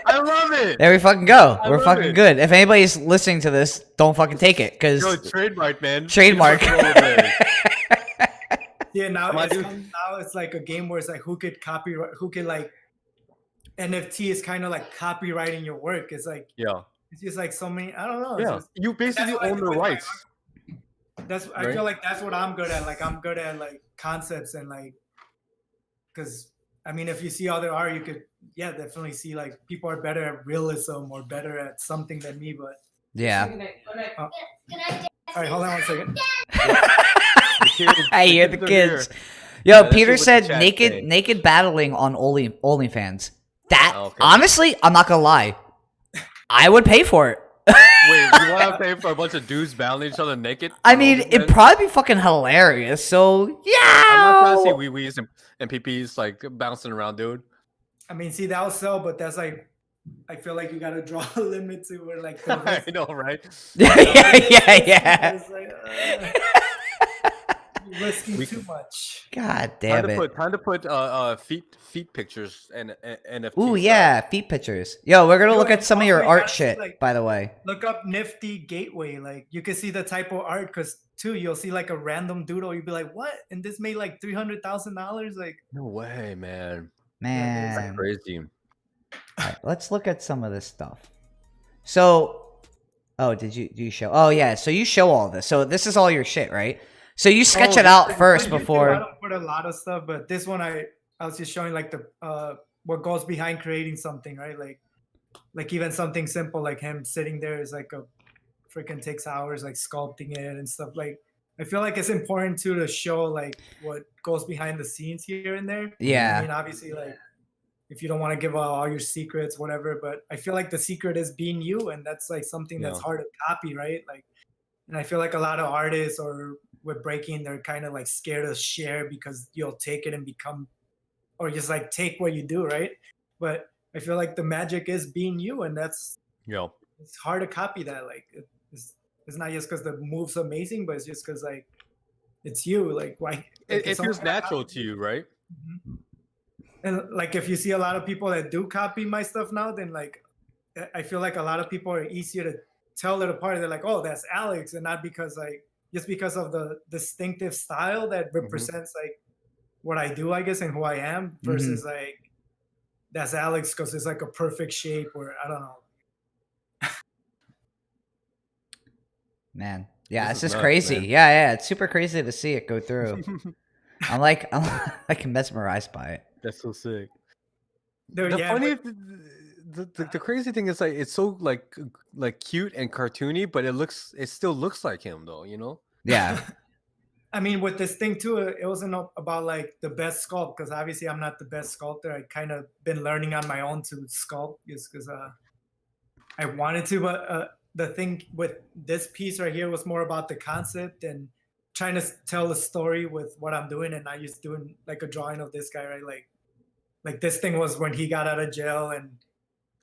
love it.
There we fucking go. We're fucking good. If anybody's listening to this, don't fucking take it, because
trademark, man.
Trademark.
Yeah, now it's like a game where it's like who could copyright, who could like NFT is kind of like copywriting your work. It's like it's just like so many. I don't know.
Yeah, you basically own the rights.
I feel like that's what I'm good at. Like I'm good at like concepts and like, because I mean, if you see other art, you could definitely see like people are better at realism or better at something than me. But all right, hold on 1 second.
I hear the kids. Yo, Peter said naked battling on OnlyFans. That honestly, I'm not gonna lie, I would pay for it.
Wait, you want to pay for a bunch of dudes battling each other naked?
I mean, it'd probably be fucking hilarious. So yeah,
I'm not trying to see wee-wees and pee-pees like bouncing around, dude.
I mean, see, that'll sell, but that's like, I feel like you gotta draw a limit to where like.
I know, right?
yeah.
Risking too much.
God damn it!
Time to put feet pictures and NFTs.
Ooh yeah, feet pictures. Yo, we're gonna look at some of your art shit. Like, by the way,
look up Nifty Gateway. Like you can see the type of art, because too you'll see like a random doodle. You'll be like, what? And this made like $300,000. Like
no way, man.
That's
crazy.
All right, let's look at some of this stuff. So, do you show? Oh yeah, so you show all this. So this is all your shit, right? So you sketch it out first before.
I don't put a lot of stuff, but this one I was just showing like the what goes behind creating something, right? Like even something simple like him sitting there is like a freaking takes hours, like sculpting it and stuff. Like I feel like it's important to show like what goes behind the scenes here and there.
Yeah.
I mean, obviously, like if you don't want to give out all your secrets, whatever, but I feel like the secret is being you, and that's like something that's hard to copy, right? Like, and I feel like a lot of artists or with breaking, they're kind of like scared to share because you'll take it and become, or just like take what you do, right? But I feel like the magic is being you, and that's it's hard to copy that. Like it's not just because the move's amazing, but it's just because like it's you. Like why
it feels natural to you, right?
Mm-hmm. And like if you see a lot of people that do copy my stuff now, then like I feel like a lot of people are easier to tell it apart. They're like, oh, that's Alex, and not because like just because of the distinctive style that represents like what I do, I guess, and who I am, versus like that's Alex because it's like a perfect shape, or I don't know.
Man, yeah, it's just crazy. Man. Yeah, it's super crazy to see it go through. I'm like mesmerized by it.
That's so sick.
Dude,
the crazy thing is like it's so like cute and cartoony, but it still looks like him though, you know?
Yeah.
I mean, with this thing too, it wasn't about like the best sculpt, because obviously I'm not the best sculptor. I kind of been learning on my own to sculpt just because I wanted to. But the thing with this piece right here was more about the concept and trying to tell a story with what I'm doing, and not just doing like a drawing of this guy, right? Like this thing was when he got out of jail and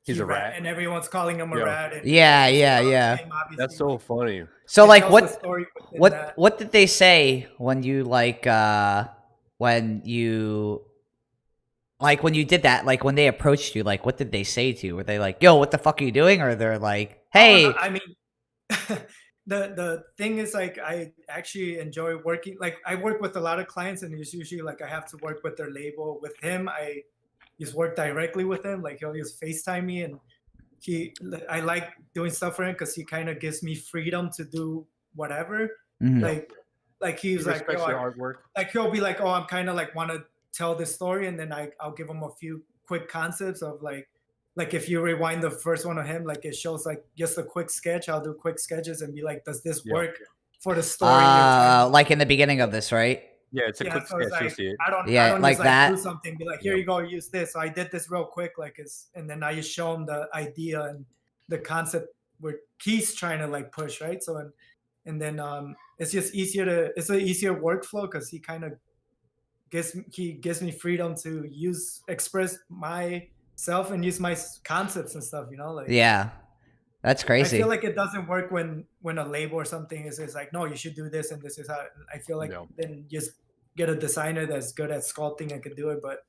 he's a rat,
and everyone's calling him a rat. And
yeah.
That's so funny.
So like what did they say when you when you did that, like when they approached you, like what did they say to you? Were they like, yo, what the fuck are you doing? Or they're like, hey.
I mean the thing is, like, I actually enjoy working. Like I work with a lot of clients, and it's usually like I have to work with their label. With him, I just work directly with him. Like he'll just FaceTime me, and I like doing stuff for him because he kind of gives me freedom to do whatever. Like he's like,
your artwork.
Like he'll be like, oh, I'm kind of like want to tell this story, and then I'll give him a few quick concepts of like if you rewind the first one of him, like it shows like just a quick sketch. I'll do quick sketches and be like, does this work for the story?
Like in the beginning of this, right?
Yeah, it's a quick sketch.
Like,
you see it.
I don't
like
just,
that.
Do something. Be like, here you go, use this. So I did this real quick, and then I just show him the idea and the concept where he's trying to like push, right? So and then it's just easier to it's an easier workflow because he gives me freedom to express myself and use my concepts and stuff. You know, like
Yeah, that's
I
crazy.
feel like it doesn't work when a label or something is like, no, you should do this and this is how. I feel like
Yeah.
then just get a designer that's good at sculpting and can do it. But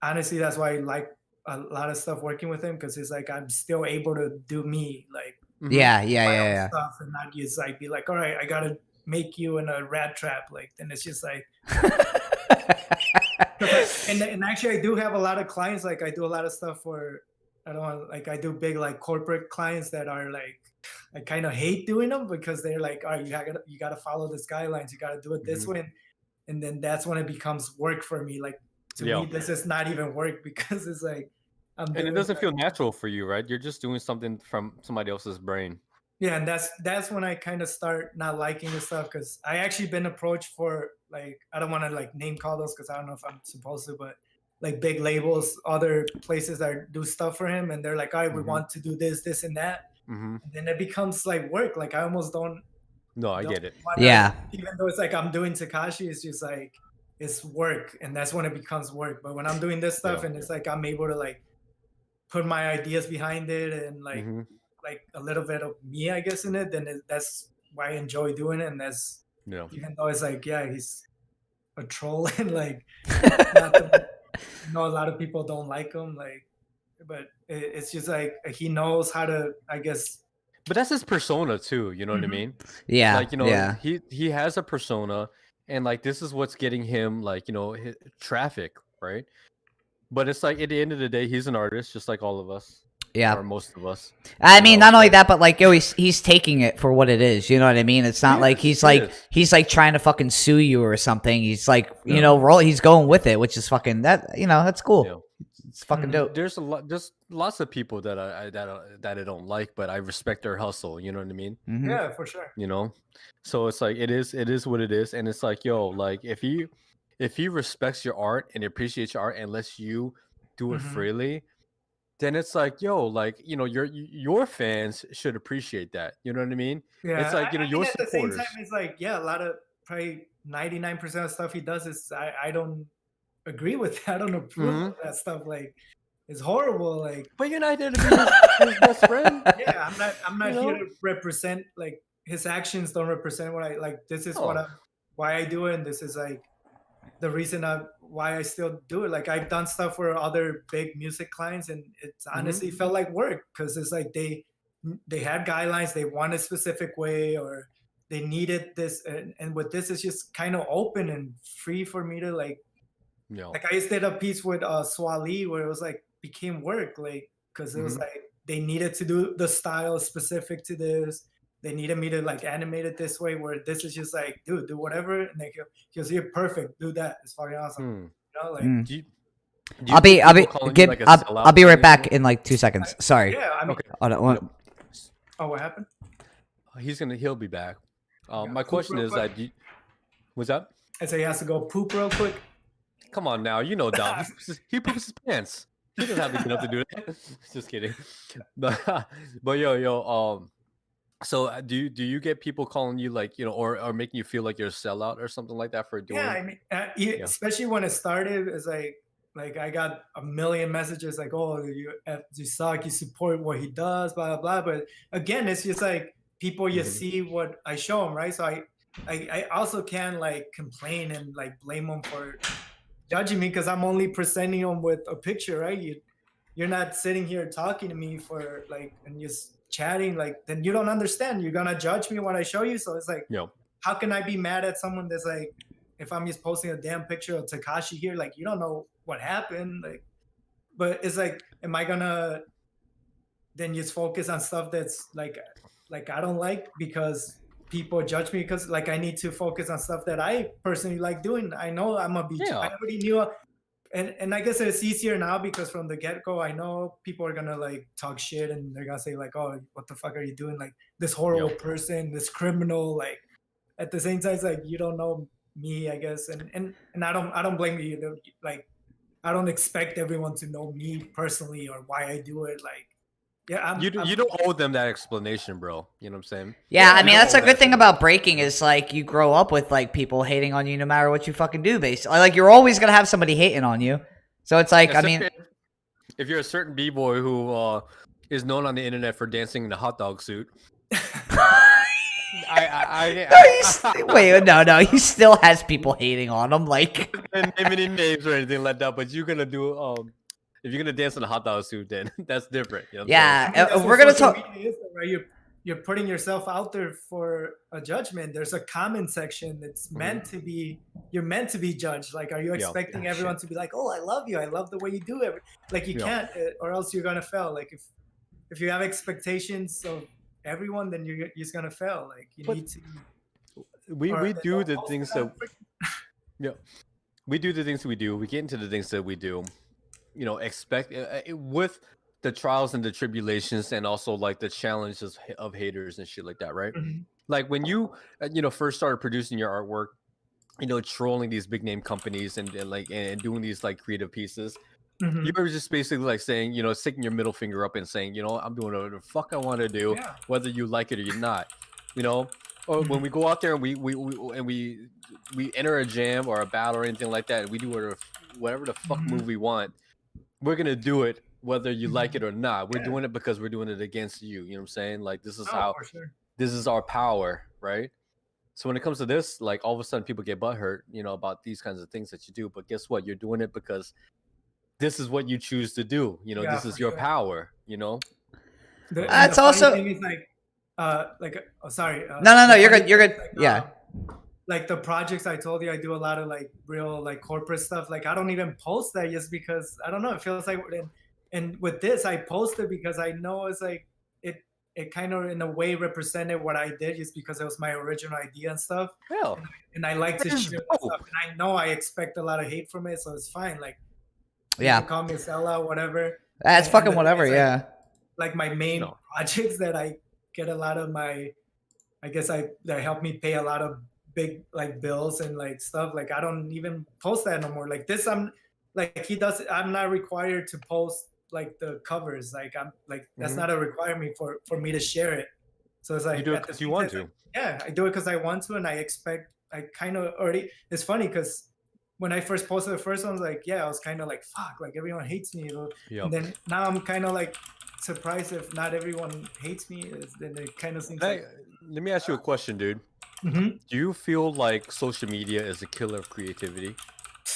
honestly, that's why I like a lot of stuff working with him because it's like I'm still able to do me, like
Yeah,
my own
yeah,
stuff, and not just like be like, all right, I gotta make you in a rat trap. Like then it's just like, and actually I do have a lot of clients. Like I do a lot of stuff for I don't want like I do big like corporate clients that are like I kind of hate doing them because they're like, all right, you gotta follow this guidelines, you gotta do it this way, and then that's when it becomes work for me. Like to
Yeah.
me, this is not even work because it's like I'm
And it
doing
doesn't feel
like,
natural for you, right? You're just doing something from somebody else's brain.
yeah, and that's when I kind of start not liking this stuff because I actually been approached for like I don't want to like name call those because I don't know if I'm supposed to, but like big labels, other places that do stuff for him, and they're like, all right, we want to do this, this, and that, and then it becomes like work. Like I almost
No, I
don't
get it.
wanna,
Yeah.
even though it's like I'm doing Takashi, it's just like it's work, and that's when it becomes work. But when I'm doing this stuff,
Yeah.
and it's like I'm able to like put my ideas behind it and like a little bit of me, I guess, in it, then that's why I enjoy doing it. And that's
Yeah.
even though it's like, yeah, he's a troll and like, not the, I know a lot of people don't like him, like, but it's just like he knows how to, I guess.
But that's his persona too, you know what I mean?
Yeah,
Like, you know,
yeah.
he has a persona, and like this is what's getting him like, you know, traffic, right? But it's like at the end of the day, he's an artist just like all of us.
Yeah.
Or most of us.
I
you
mean,
know,
not only
so-
that, but like, yo, he's taking it for what it is. You know what I mean? It's not like
He is.
he's like trying to fucking sue you or something. He's like, you know, he's going with it, which is fucking that. You know, that's cool.
Yeah.
It's fucking dope.
There's lots of people that I don't like, but I respect their hustle. You know what I mean?
Mhm.
Yeah, for sure.
You know, so it's like it is what it is, and it's like, yo, like if he respects your art and appreciates your art and lets you do it freely, then it's like, yo, like, you know, your fans should appreciate that. You know what I mean?
Yeah,
It's like, you know,
I
your
mean, at the same
supporters.
time, it's like, yeah, a lot of probably 99% of stuff he does is I don't agree with. I don't approve of that stuff. Like, it's horrible. Like,
But you're not there to be his best friend.
yeah, I'm not
You
here
know?
to represent like his actions don't represent what I like. This is
Oh.
why I do it, and this is like the reason why I still do it. Like I've done stuff for other big music clients, and it's honestly felt like work because it's like they had guidelines, they want a specific way, or they needed this, and with this, it's just kind of open and free for me to like.
Yeah.
Like I just did a piece with Swali where it was like became work, like because it was like they needed to do the style specific to this. They needed me to like animate it this way, where this is just like, dude, do whatever, and they goes, you're perfect, do that. It's fucking awesome. You know, like
Do you
I'll be
get people calling you, like, a
I'll be
sellout or
right back
anything?
in like 2 seconds. Sorry.
yeah, I mean,
Okay.
Hold on,
oh, what happened?
He'll be back. My
poop
question
real
is
quick.
that was that?
I say he has to go poop real quick.
Come on now, you know Dom. He poops his pants. He doesn't have to get up to do that. Just kidding. But yo, so do you get people calling you like, you know, or making you feel like you're a sellout or something like that for doing?
Yeah, I mean, especially when it started, it's like I got a million messages like, oh, you suck, you support what he does, blah blah blah. But again, it's just like people you see what I show them, right? So I also can like complain and like blame them for judging me because I'm only presenting them with a picture, right? You're not sitting here talking to me for like and just chatting, like then you don't understand. You're gonna judge me when I show you. So it's like, how can I be mad at someone that's like, if I'm just posting a damn picture of Takashi here, like you don't know what happened, like, but it's like, am I gonna then just focus on stuff that's like I don't like because people judge me because like I need to focus on stuff that I personally like doing. I know I'm gonna be. I already knew, and I guess it's easier now because from the get go, I know people are gonna like talk shit and they're gonna say like, "Oh, what the fuck are you doing? Like this horrible person, this criminal." Like at the same time, it's like you don't know me, I guess, and I don't blame you. Like I don't expect everyone to know me personally or why I do it. Like Yeah,
You don't owe them that explanation, bro. You know what I'm saying?
Yeah, I
You
mean
don't
that's
owe
a good
that
thing
to them.
about breaking is like you grow up with like people hating on you no matter what you fucking do. Basically, like you're always gonna have somebody hating on you. So it's like, I
Except
mean,
if you're a certain b-boy who is known on the internet for dancing in a hot dog suit.
wait, no, he still has people hating on him. Like,
And name any names or anything like that, but you're gonna do if you're gonna dance in a hot dog suit, then that's different. You know what I'm
yeah,
I mean, that's
we're
what
gonna
social
talk.
media is, though, right? You're putting yourself out there for a judgment. There's a comment section that's meant to be. You're meant to be judged. Like, are you expecting everyone to be like, "Oh, I love you. I love the way you do it." Like, you can't, or else you're gonna fail. Like, if you have expectations of everyone, then you're just gonna fail. Like, you need to.
We do the things that. Yeah, we do the things we do. We get into the things that we do. You know, expect with the trials and the tribulations, and also like the challenges of haters and shit like that, right?
Mhm.
Like when you first started producing your artwork, trolling these big name companies and doing these like creative pieces.
Mhm.
You were just basically like saying, sticking your middle finger up and saying, I'm doing whatever the fuck I want to do, whether you like it or you're not. Or when we go out there and we enter a jam or a battle or anything like that, and we do whatever the fuck move we want, we're gonna do it whether you like it or not. We're doing it because we're doing it against you. You know what I'm saying? Like this is this is our power, right? So when it comes to this, like all of a sudden people get butthurt, about these kinds of things that you do. But guess what? You're doing it because this is what you choose to do. This is your power.
It's also
thing is sorry.
No, you're good. You're good. Yeah.
Like the projects I told you, I do a lot of like real like corporate stuff. Like I don't even post that just because I don't know. It feels like, and with this, I post it because I know it's like it kind of in a way represented what I did just because it was my original idea and stuff.
Yeah.
And I like to share that stuff. And I know I expect a lot of hate from it, so it's fine. Like,
yeah,
you can call me a sellout, whatever.
That's fucking whatever.
Yeah. Like my main projects that I get a lot of my, I guess that help me pay a lot of big like bills and like stuff. Like I don't even post that no more. Like this, I'm not required to post like the covers. Like I'm like that's not a requirement for me to share it. So it's like
you do it because you want to.
Yeah, I do it because I want to, and I expect. I kind of already. It's funny because when I first posted the first one, I was like, I was kind of like, fuck, like everyone hates me. And then now I'm kind of like surprised if not everyone hates me. Then it kind of seems like.
Let me ask you a question, dude. Do you feel like social media is a killer of creativity?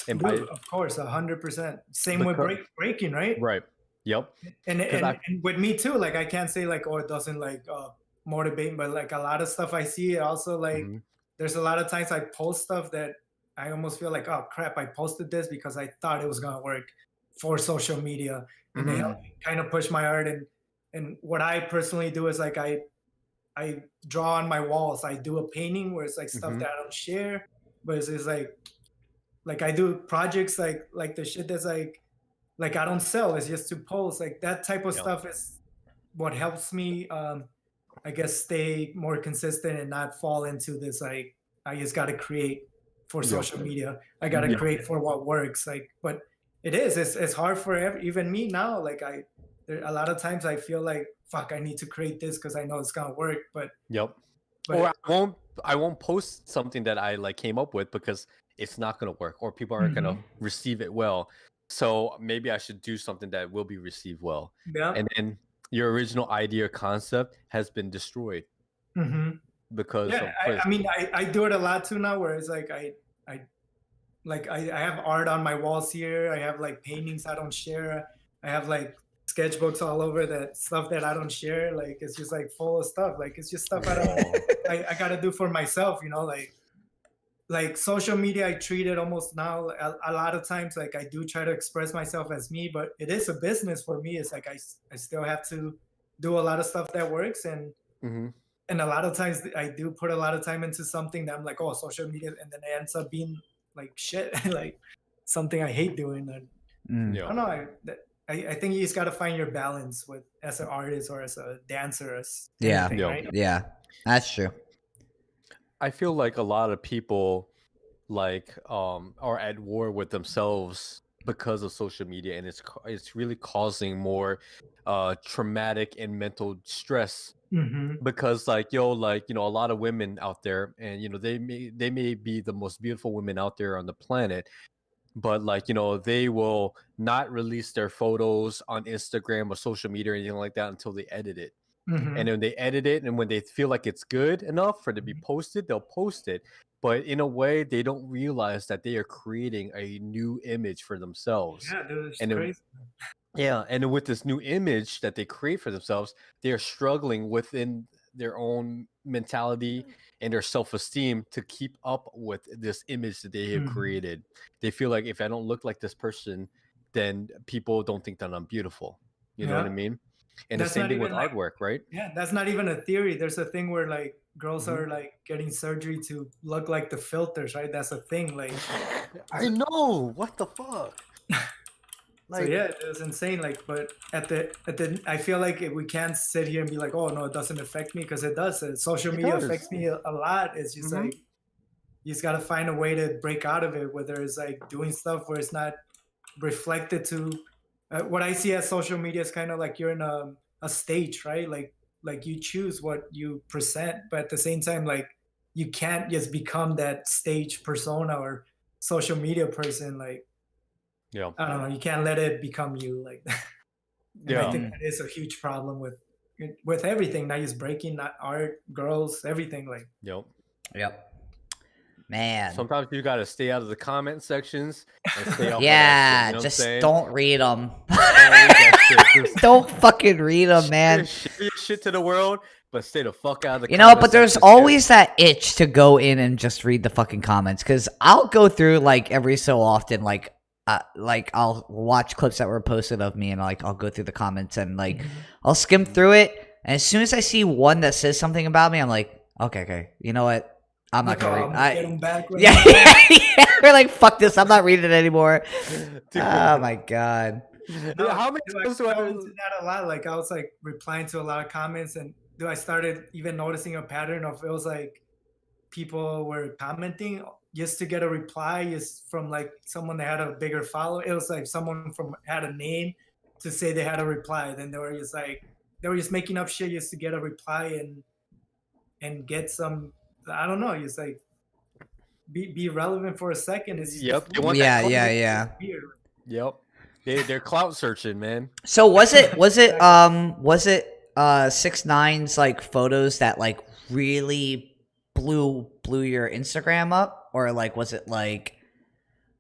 And of course, 100%. Same with breaking, right?
Right. Yep.
And with me too, like I can't say like, it doesn't like motivate, but like a lot of stuff I see also like there's a lot of times I post stuff that I almost feel like, oh crap, I posted this because I thought it was gonna work for social media, and they help me kind of push my art. And what I personally do is like I draw on my walls. I do a painting where it's like stuff that I don't share, but it's like I do projects like the shit that's like I don't sell. It's just to post. Like that type of stuff is what helps me I guess stay more consistent and not fall into this like I just got to create for social media. I got to create for what works. Like, but it's hard for even me now. Like a lot of times I feel like fuck, I need to create this because I know it's gonna work. But
or I won't post something that I like came up with because it's not gonna work or people aren't gonna receive it well. So maybe I should do something that will be received well.
Yeah.
And then your original idea or concept has been destroyed. Because
I mean I do it a lot too now where it's like I have art on my walls here. I have like paintings I don't share. I have like sketchbooks all over that stuff that I don't share. Like it's just like full of stuff. Like it's just stuff I don't I gotta do for myself, like social media I treat it almost now a lot of times like I do try to express myself as me, but it is a business for me. It's like I still have to do a lot of stuff that works, and a lot of times I do put a lot of time into something that I'm like, oh, social media, and then it ends up being like shit, like something I hate doing. And I don't know. I think you just got to find your balance with as an artist or as a dancer. Right?
Yeah, that's true.
I feel like a lot of people like are at war with themselves because of social media, and it's really causing more traumatic and mental stress, because like a lot of women out there, and they may be the most beautiful women out there on the planet, but like they will not release their photos on Instagram or social media or anything like that until they edit it. And then they edit it, and when they feel like it's good enough for it to be posted, they'll post it. But in a way, they don't realize that they are creating a new image for themselves.
Yeah, dude, it's
And then,
crazy.
yeah, and then with this new image that they create for themselves, they are struggling within their own mentality and their self-esteem to keep up with this image that they have created. They feel like, if I don't look like this person, then people don't think that I'm beautiful. You know what I mean? And
That's
the same
not
thing with
even like,
artwork, right?
yeah, that's not even a theory. There's a thing where like girls are like getting surgery to look like the filters, right? That's a thing. Like,
I know. What the fuck?
so yeah, it was insane. Like, but at the I feel like we can't sit here and be like, oh no, it doesn't affect me, because it does. Social media affects me a lot. It's just like, you just gotta find a way to break out of it, whether it's like doing stuff where it's not reflected to what I see as social media is kind of like you're in a stage, right? Like you choose what you present, but at the same time, like you can't just become that stage persona or social media person. Like,
Yeah.
I don't know, you can't let it become you. Like, and I think that is a huge problem with everything, not just breaking, not art, girls, everything. Like,
Yep. Man.
Sometimes you gotta stay out of the comment sections and stay off.
Yeah,
of that shit,
just don't read them.
Just
Don't fucking read them, man.
share your shit to the world, but stay the fuck out of the.
You know, but there's always that itch to go in and just read the fucking comments, because I'll go through like every so often, like I'll watch clips that were posted of me, and like I'll go through the comments and like I'll skim through it, and as soon as I see one that says something about me, I'm like, okay, you know what? I'm not gonna read.
Get them back right
Yeah, we're like, fuck this. I'm not reading it anymore. Oh my god.
No,
how many times do I
fell into that a lot? Like, I was like replying to a lot of comments, and I started even noticing a pattern of, it was like people were commenting just to get a reply, just from like someone that had a bigger follow. It was like someone had a name to say they had a reply. Then they were just making up shit just to get a reply and get some. I don't know. Just like be relevant for a second. It's
Yep.
Yeah.
weird.
Yep. They're clout searching, man.
So was it 6ix9ine's like photos that like really blew your Instagram up, or like was it like?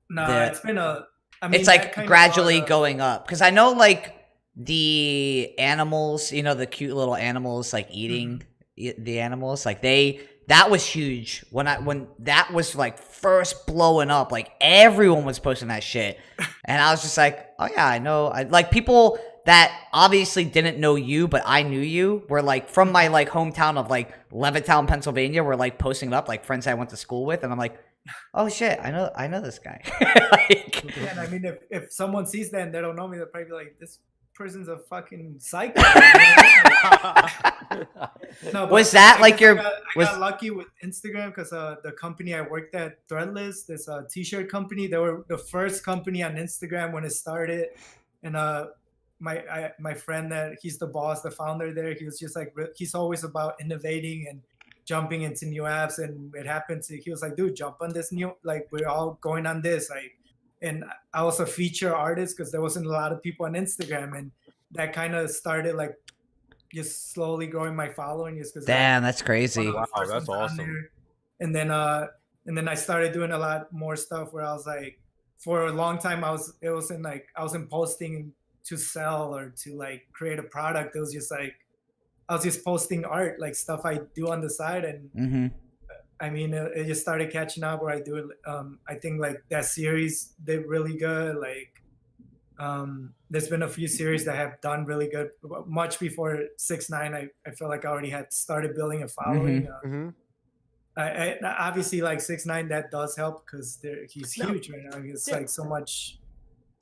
No, it's been I mean,
it's like gradually going up, because I know like the animals, the cute little animals like eating the animals, like that was huge when that was like first blowing up. Like everyone was posting that shit, and I was just like, oh yeah, I know. Like people that obviously didn't know you, but I knew you, were like from my like hometown of like Levittown, Pennsylvania, were like posting it up, like friends I went to school with, and I'm like, oh shit, I know this guy. Like,
yeah, and I mean, if someone sees that and they don't know me, they'll probably be like, this person's a fucking psycho. No,
was that like
I got lucky with Instagram, because the company I worked at, Threadless, this t-shirt company, they were the first company on Instagram when it started. And my friend, that he's the boss, the founder there, he was just like, he's always about innovating and jumping into new apps. And it happened to, he was like, dude, jump on this new, like we're all going on this, like. And I was a feature artist because there wasn't a lot of people on Instagram, and that kind of started like just slowly growing my following. Just because,
damn, that's crazy.
Wow, that's awesome.
And then I started doing a lot more stuff where I was like, for a long time, I wasn't posting to sell or to like create a product. It was just like, I was just posting art, like stuff I do on the side. And I mean, it just started catching up where I do it. I think like that series did really good. Like, there's been a few series that have done really good. Much before 6ix9ine, I feel like I already had started building a following. I obviously like 6ix9ine, that does help because he's huge right now. It's like so much.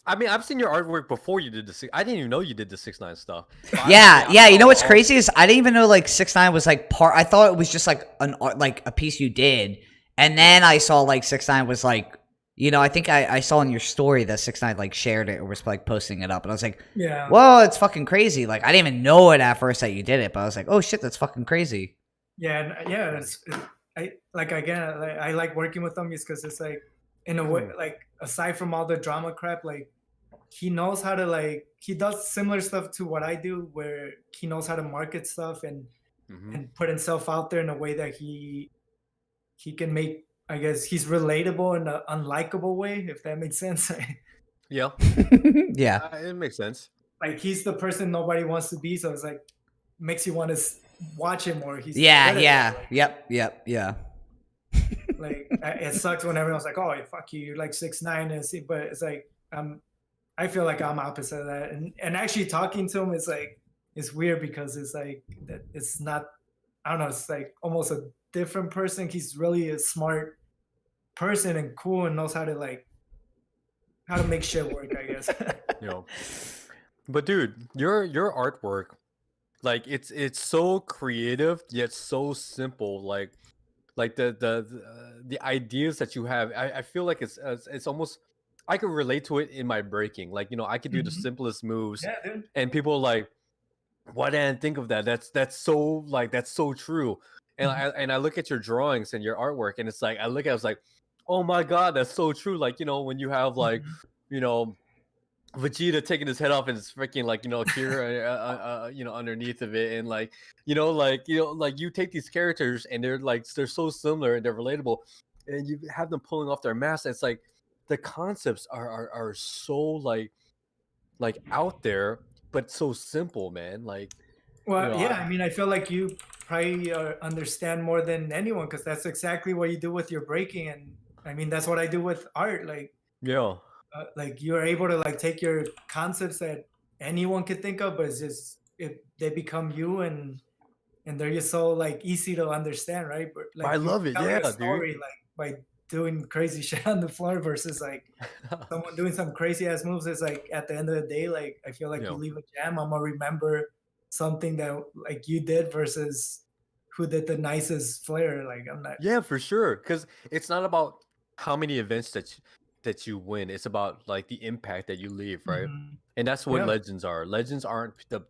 I mean, I've seen your artwork before you did the I didn't even know you did the 6ix9ine stuff.
Yeah. You know what's crazy is I didn't even know like 6ix9ine was like part. I thought it was just like an art, like a piece you did, and then I saw like 6ix9ine was like, You know, I think I saw in your story that 6ix9ine like shared it or was like posting it up, and I was like,
Yeah.
"Whoa, it's fucking crazy!" Like I didn't even know it at first that you did it, but I was like, "Oh shit, that's fucking crazy."
Yeah, and I like again, I like working with him just because it's like in a way, like aside from all the drama crap, like he knows how to he does similar stuff to what I do, where he knows how to market stuff and put himself out there in a way that he can make. I guess he's relatable in an unlikable way, if that makes sense.
Yeah,
Yeah.
it makes sense.
Like he's the person nobody wants to be, so it's like makes you want to watch him more. He's
Yeah,
good at it.
yeah. Yep, yeah.
Like it sucks when everyone's like, "Oh, fuck you, you're like 6ix9ine," and see, but it's like I feel like I'm opposite of that, and actually talking to him is like it's weird because it's like that it's not. I don't know. It's like almost a different person. He's really a smart person and cool and knows how to make shit work. I guess.
You know, but dude, your artwork, like it's so creative yet so simple. Like the ideas that you have, I feel like it's almost, I could relate to it in my breaking. Like, you know, I could do the
Mhm.
simplest moves,
Yeah, dude.
and people are like, why didn't I think of that? That's so, like, that's so true. And
Mhm.
I look at your drawings and your artwork, and it's like I look at it, it's like, oh my god, that's so true. Like, you know, when you have like,
Mhm.
you know, Vegeta taking his head off and it's freaking, like, you know, Kira, you know, underneath of it, and like, like you take these characters and they're so similar and they're relatable, and you have them pulling off their masks. It's like the concepts are so like out there, but so simple, man. Like, you
Well,
know,
yeah. I mean, I feel like you probably understand more than anyone because that's exactly what you do with your breaking, and I mean that's what I do with art.
yeah,
Like you're able to like take your concepts that anyone could think of, but it's just they become you and they're just so like easy to understand, right? But
I
like you're
love it.
telling
Yeah,
a
dude.
story like by doing crazy shit on the floor versus like someone doing some crazy ass moves. Is like at the end of the day, like I feel like
You
you
know,
leave a jam, I'm gonna remember something that like you did versus who did the nicest flare. Like I'm not.
yeah, for sure. Because it's not about how many events that you win. It's about like the impact that you leave, right?
Mhm.
And that's what
Yeah.
legends are. Legends aren't the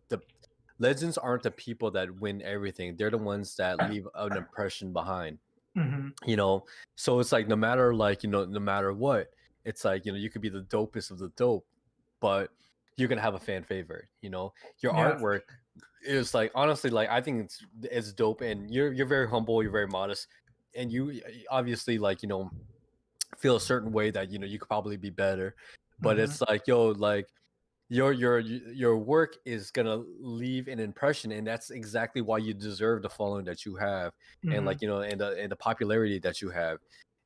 legends aren't the people that win everything. They're the ones that leave an impression behind.
Hmm.
You know, so it's like no matter, like, you know, no matter what, it's like, you know, you could be the dopest of the dope, but you're gonna have a fan favorite. You know, your
Yeah.
artwork is like, honestly, like, I think it's dope, and you're very humble, you're very modest, and you obviously, like, you know, feel a certain way that, you know, you could probably be better, but
Hmm.
it's like, yo, like, your work is gonna leave an impression, and that's exactly why you deserve the following that you have, and,
Hmm.
like, you know, and the popularity that you have.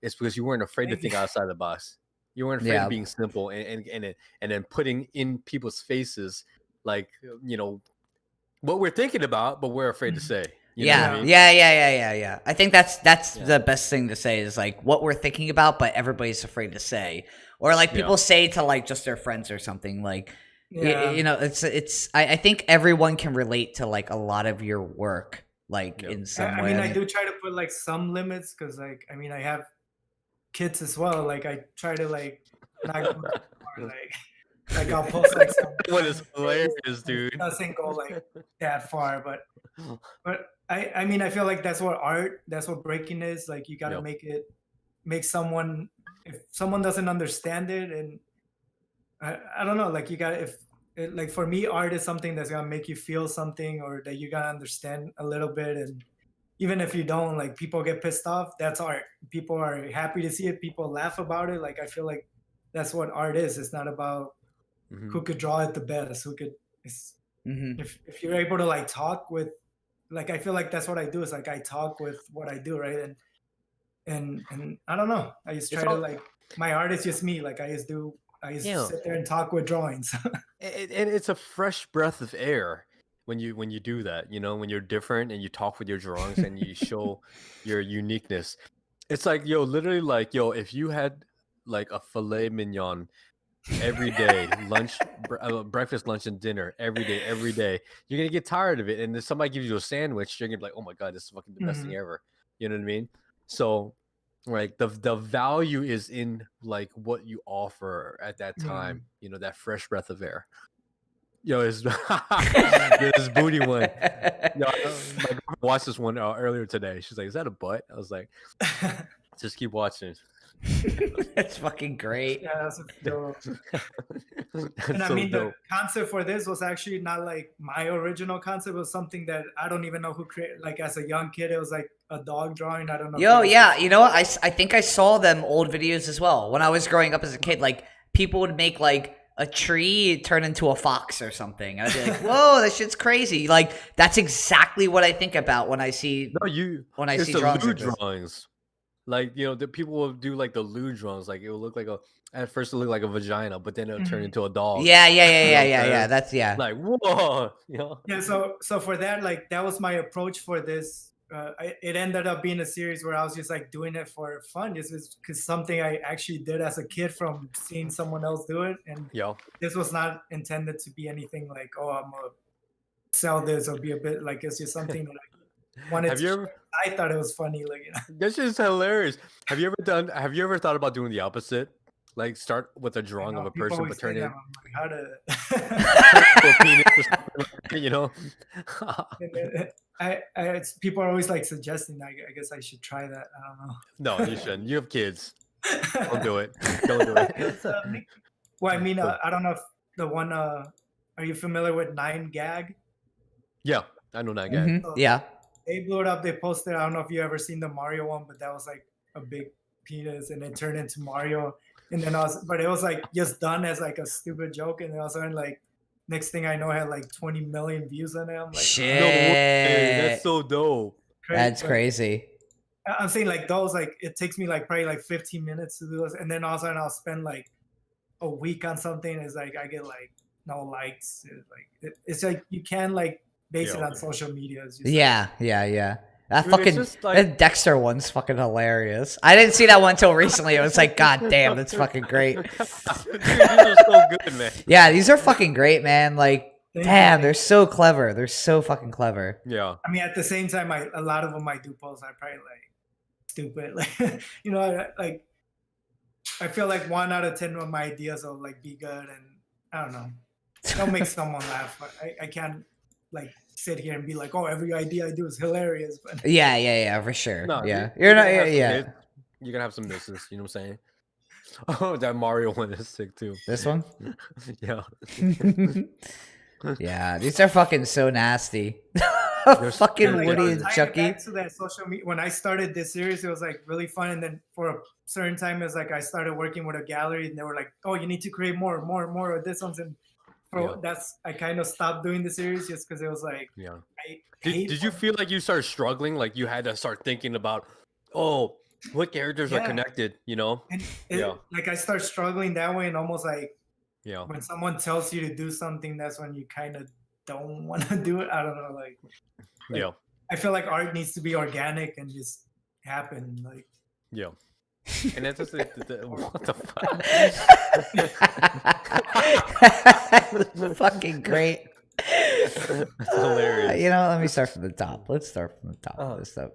It's because you weren't afraid to
Thank you.
think outside the box. You weren't afraid of
Yeah.
being simple, and then putting in people's faces, like, you know, what we're thinking about, but we're afraid to
Mhm.
say. You know what I
Yeah,
Yeah.
mean?
yeah. I think that's
Yeah.
the best thing to say is like what we're thinking about, but everybody's afraid to say, or like
Yeah.
people say to like just their friends or something. Like,
Yeah.
you know, it's. I think everyone can relate to like a lot of your work, like
Yeah.
in some
I
way.
mean,
I
I
mean,
do try to put like some limits because, like, I mean, I have kids as well. Like, I try to like not go too far. Like I'll post like some
What is
random phrase
hilarious,
and it
dude.
doesn't go like that far. But I mean, I feel like that's what art, that's what breaking is. Like, you got to
Yep.
make someone, if someone doesn't understand it, and I don't know, like you got to if like for me, art is something that's gonna make you feel something or that you gotta understand a little bit, and even if you don't, like people get pissed off, that's art. People are happy to see it. People laugh about it. Like I feel like that's what art is. It's not about
Hmm.
who could draw it the best, who could. It's,
mhm.
if you're able to like talk with, like I feel like that's what I do. Is like I talk with what I do, right? And I don't know. I just
It's
try to
all,
like my art is just me. Like I just
yeah.
sit there and talk with drawings.
And it's a fresh breath of air when you do that, you know, when you're different and you talk with your drawings and you show your uniqueness. It's like, yo, literally, like, yo, if you had like a filet mignon every day, breakfast, lunch, and dinner every day, you're gonna get tired of it, and if somebody gives you a sandwich, you're gonna be like, oh my god, this is fucking the best thing
Mhm.
ever. You know what I mean? So like the value is in like what you offer at that
Yeah.
time. You know, that fresh breath of air. Yo, it's this booty one. Yo, my girlfriend watched this one earlier today. She's like, "Is that a butt?" I was like, "Just keep watching."
That's fucking great.
Yeah, that's a feel.
That's
And I
so
mean, the
dope.
concept for this was actually not like my original concept. It was something that I don't even know who created. Like as a young kid, it was like a dog drawing. I don't know. if
Yo,
you guys
yeah,
have
you know what? I think I saw them old videos as well. When I was growing up as a kid, like people would make like a tree turn into a fox or something. I'd be like, "Whoa, that shit's crazy!" Like that's exactly what I think about when I see
No, you.
when I
It's
see
the
drawings.
lewd
Like this.
drawings. Like, you know, the people will do like the lewd drawings. Like it will look like at first it looked like a vagina, but then it'll turn
Mhm.
into a dog.
Yeah, yeah, yeah,
You know
yeah,
what I'm
yeah, yeah.
saying?
That's yeah.
Like, whoa, you know.
Yeah, so for that, like that was my approach for this. It ended up being a series where I was just like doing it for fun, just because something I actually did as a kid from seeing someone else do it, and
Yo,
this was not intended to be anything like, oh, I'm gonna sell this or be a bit like it's just something that I wanted
have
to
you
share.
ever?
I thought it was funny, like
That's just hilarious. Have you ever thought about doing the opposite? Like start with a
I
drawing of
know
a
people
person,
always
but
say
turn
that.
it
I'm like, how to?
into a penis or something like that, you know?
People are always like suggesting that. I guess I should try that. I don't know.
No, you shouldn't. You have kids. Don't do it. Don't do it.
It's, well, I mean, I don't know if the one. Are you familiar with 9gag?
Yeah, I know that guy.
So
Yeah.
they blew it up. They posted. I don't know if you ever seen the Mario one, but that was like a big penis, and it turned into Mario. And then but it was like just done as like a stupid joke, and then all of a sudden, like next thing I know, I had like 20 million views on it. I'm like,
Shit.
No way. That's so dope.
That's
but
crazy.
I'm saying like those, like it takes me like probably like 15 minutes to do those, and then all of a sudden I'll spend like a week on something. It's like I get like no likes. It's like you can like base it
Yeah.
on social media. It's just like,
Yeah, yeah, yeah. That
Dude, it's
fucking
just like-
that Dexter one's fucking hilarious. I didn't see that one until recently. It was like, God damn, that's fucking great.
Dude, these are so good, man.
Yeah, these are fucking great, man. Like,
Thank
damn,
you.
they're so clever. They're so fucking clever.
Yeah.
I mean, at the same time, a lot of them I do post are probably like stupid. Like, you know, like I feel like 1 out of 10 of my ideas will like be good, and I don't know, they'll make someone laugh. But I can't like sit here and be like, oh, every idea I do is hilarious. But
Yeah, yeah, yeah, for sure.
No,
Yeah,
you're
you're not.
gonna
Yeah,
have some
yeah.
hits. You're gonna have some misses. You know what I'm saying? Oh, that Mario one is sick too.
This one.
Yeah.
Yeah, these are fucking so nasty.
There's-
Fucking
like,
Woody and
tying it
Chucky.
back to that social media. When I started this series, it was like really fun, and then for a certain time, it's like I started working with a gallery, and they were like, "Oh, you need to create more of this ones." And
Yeah.
I kind of stopped doing the series just because it was like,
Yeah.
I hate
Did you feel like you started struggling? Like you had to start thinking about, oh, what characters are
Yeah.
connected? You know?
and
Yeah.
like I start struggling that way, and almost like
Yeah.
when someone tells you to do something, that's when you kind of don't want to do it. I don't know, like
Yeah.
I feel like art needs to be organic and just happen. Like
Yeah. And that's just what the fuck?
Fucking great.
That's hilarious.
You know, let me start from the top. Let's start from the top
Uh-huh.
of this stuff.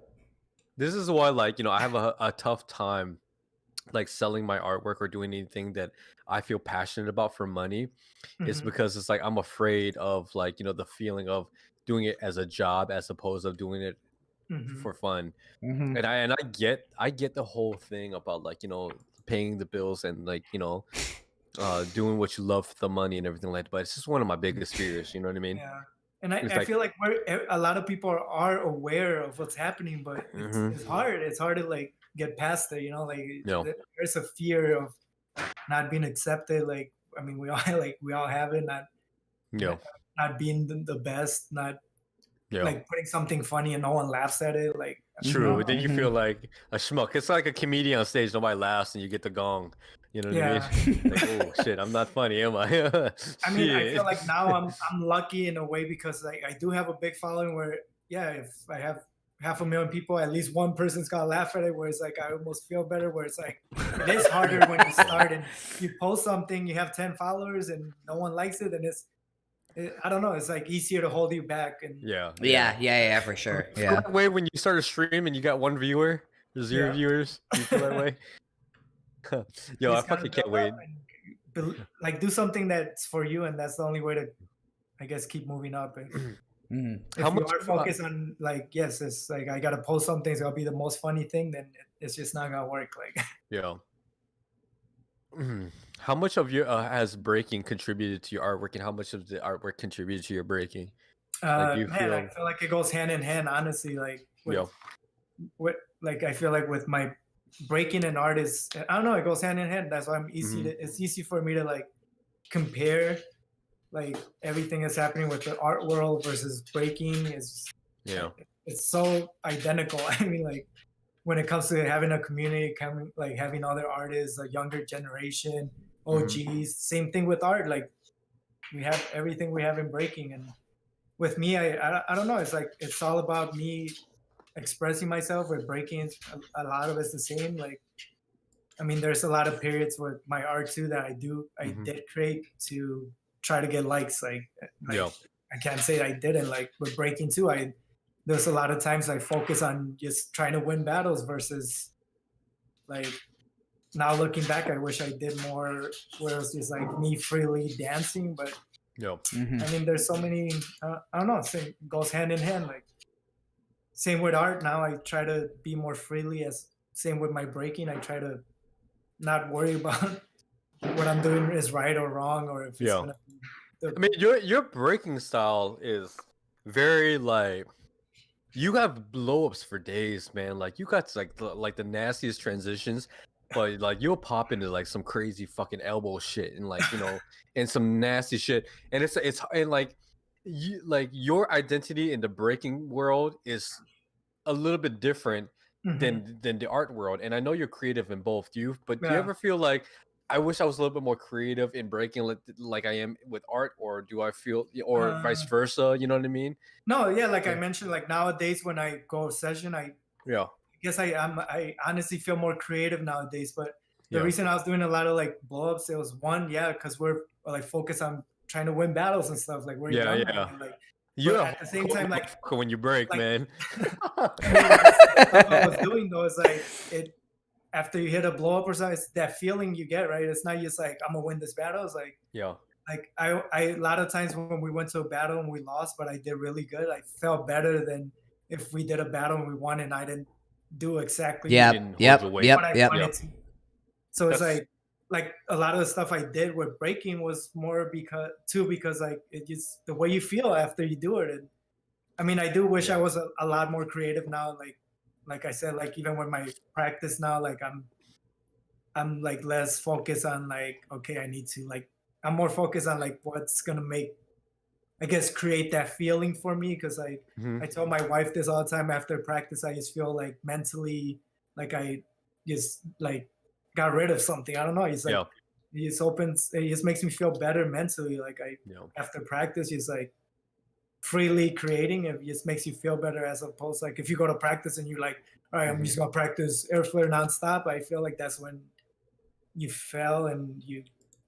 This is why, like, you know, I have a tough time like selling my artwork or doing anything that I feel passionate about for money. Is
mhm.
because it's like I'm afraid of, like, you know, the feeling of doing it as a job as opposed to doing it
Mhm.
for fun.
Mhm.
And I get the whole thing about, like, you know, paying the bills and, like, you know, doing what you love for the money and everything like that. But it's just one of my biggest fears, you know what I mean?
Yeah, and
It's
I
like-
feel like a lot of people are aware of what's happening, but
Mhm.
it's hard. It's hard to like get past it. You know, like
Yeah.
there's a fear of not being accepted. Like I mean, we all we all have it.
Yeah.
Not being the best. Not
Yeah.
like putting something funny and no one laughs at it. Like
True.
know?
Then you feel like a schmuck. It's like a comedian on stage, nobody laughs, and you get the gong. You know what I mean? Like, oh shit, I'm not funny, am I?
I mean, I feel
Shit.
like now I'm lucky in a way because like I do have a big following where if I have 500,000 people, at least one person's gonna laugh at it. Where it's like I almost feel better. Where it's like it is harder when you start and you post something, you have 10 followers and no one likes it, and I don't know. It's like easier to hold you back. And
Yeah.
Yeah, yeah, yeah, for sure. Yeah.
That way, when you started streaming, you got one viewer. zero viewers. You feel that way? Yo, I
Just gotta
fucking can't
build
wait.
up and like do something that's for you, and that's the only way to, I guess, keep moving up. If
How
you
much?
are focused on like, yes, it's like I gotta post something, it's gonna be the most funny thing, then it's just not gonna work. Like,
Yeah. How much of your has breaking contributed to your artwork, and how much of the artwork contributed to your breaking? Like, do you
man, I
feel?
feel like it goes hand in hand, honestly. Like
Yo.
with like I feel like with my breaking and art is, I don't know, it goes hand in hand. That's why it's easy for me to like compare like everything that's happening with the art world versus breaking. Is it's so identical. I mean, like when it comes to having a community, coming like having other artists, a younger generation, OGs. Same thing with art. Like we have everything we have in breaking, and with me, I don't know. It's like it's all about me expressing myself. With breaking, a lot of it's the same. Like I mean, there's a lot of periods with my art too that I did create to try to get likes. Like I can't say I didn't. Like with breaking too, there's a lot of times I focus on just trying to win battles versus like now looking back, I wish I did more where it's just like me freely dancing. But I mean, there's so many. I don't know. It goes hand in hand. Like same with art. Now I try to be more freely. As same with my breaking, I try to not worry about what I'm doing is right or wrong, or if it's gonna be
I mean, your breaking style is very like you have blow ups for days, man. Like you got like the nastiest transitions, but like you'll pop into like some crazy fucking elbow shit and like and some nasty shit, and it's and like your identity in the breaking world is a little bit different than the art world, and I know you're creative in both. Do you ever feel like I wish I was a little bit more creative in breaking like I am with art, or do I feel, or vice versa? You know what I mean?
No, yeah, like I mentioned, like nowadays when I go session, I guess I honestly feel more creative nowadays. But the reason I was doing a lot of like blow ups, it was one, because we're like focused on trying to win battles and stuff. Like we're young, and, like at the same time, like
when you break, man.
Stuff I was doing though is like it. After you hit a blow up or something, it's that feeling you get, right? It's not just like I'm gonna win this battle. It's like like I a lot of times when we went to a battle and we lost, but I did really good, I felt better than if we did a battle and we won and I didn't do exactly what I wanted to. So it's like a lot of the stuff I did with breaking was more because like it just the way you feel after you do it. And I mean, I do wish I was a lot more creative now. Like I said, like even with my practice now, like I'm like less focused on like, okay, I need to like, I'm more focused on like what's gonna make, I guess, create that feeling for me. Cause I tell my wife this all the time after practice, I just feel like mentally, like I just like got rid of something. I don't know. It's like, it just makes me feel better mentally. Like after practice, it's like freely creating, it just makes you feel better as opposed like if you go to practice and you're like, all right, I'm just gonna practice air flare nonstop. I feel like that's when you fail, and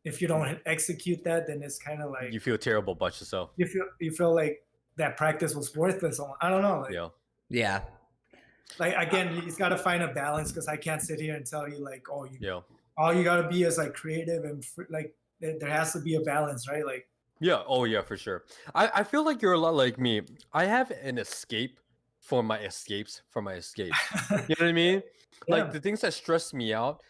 if you don't execute that, then it's kind of like
you feel terrible about yourself.
You feel like that practice was worthless. I don't know. Like, like again, you just gotta find a balance because I can't sit here and tell you like, oh, all you gotta be is like creative and like there has to be a balance, right? Like.
Yeah. Oh, yeah, for sure. I feel like you're a lot like me. I have an escape for my escapes. You know what I mean? Like the things that stress me out,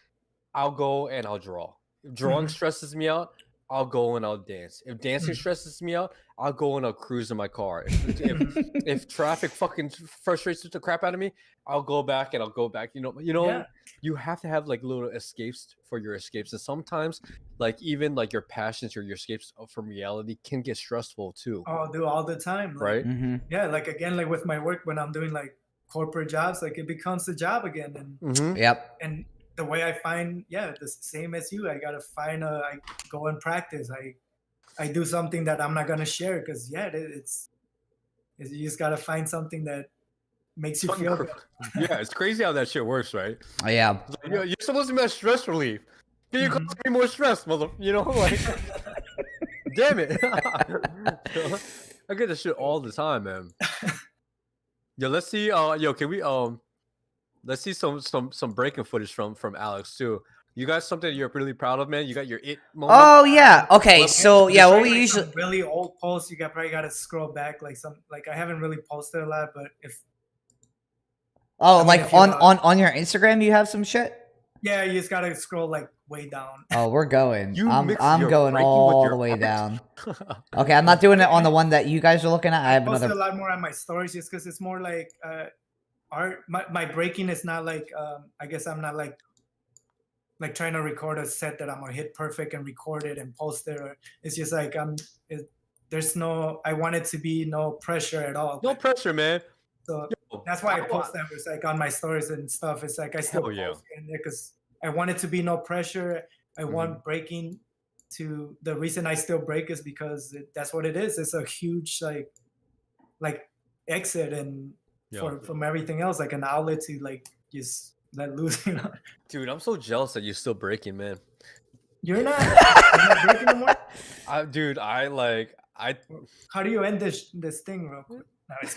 I'll go and I'll draw. If drawing stresses me out, I'll go and I'll dance. If dancing stresses me out, I'll go and I'll cruise in my car. If traffic fucking frustrates the crap out of me, I'll go back and I'll go back. You have to have like little escapes for your escapes, and sometimes like even like your passions or your escapes from reality can get stressful too.
Oh, do all the time, like,
right?
Yeah, like again, like with my work when I'm doing like corporate jobs, like it becomes a job again, and and the way I find, the same as you, I gotta find I go and practice. I do something that I'm not gonna share because it's you just gotta find something that makes you feel good.
Yeah, it's crazy how that shit works, right?
Oh, yeah.
Like, you're supposed to be a stress relief. Can you cause me more stress, mother? Like, damn it. I get this shit all the time, man. Yo, let's see. Can we let's see some breaking footage from Alex too. You got something you're really proud of, man? You got your moment?
Oh yeah. Okay.
Well,
So
there's
yeah, what
probably,
we
like,
usually.
some really old posts. You probably got to scroll back, like I haven't really posted a lot, but if
Oh,
I mean,
like
if you,
on your Instagram, you have some shit.
yeah, you just gotta scroll like way down.
Oh, we're going.
You
I'm
mix
I'm
your
going
breaking with
all
your
the way
art?
down. Okay, I'm not doing it on the one that you guys are looking at. I
I
have
posted a
another.
lot more on my stories just because it's more like art. My breaking is not like I guess I'm not like trying to record a set that I'm gonna hit perfect and record it and post it. Or it's just like there's no. I want it to be no pressure at all.
No pressure, man.
So
Yo,
that's why I post that. It's like on my stories and stuff. It's like I still post in there because I want it to be no pressure. I want breaking to the reason I still break is because that's what it is. It's a huge like exit and from everything else, like an outlet to like just let loose. You know?
Dude, I'm so jealous that you're still breaking, man.
You're not breaking anymore.
Dude, I.
How do you end this thing, real quick? No, it's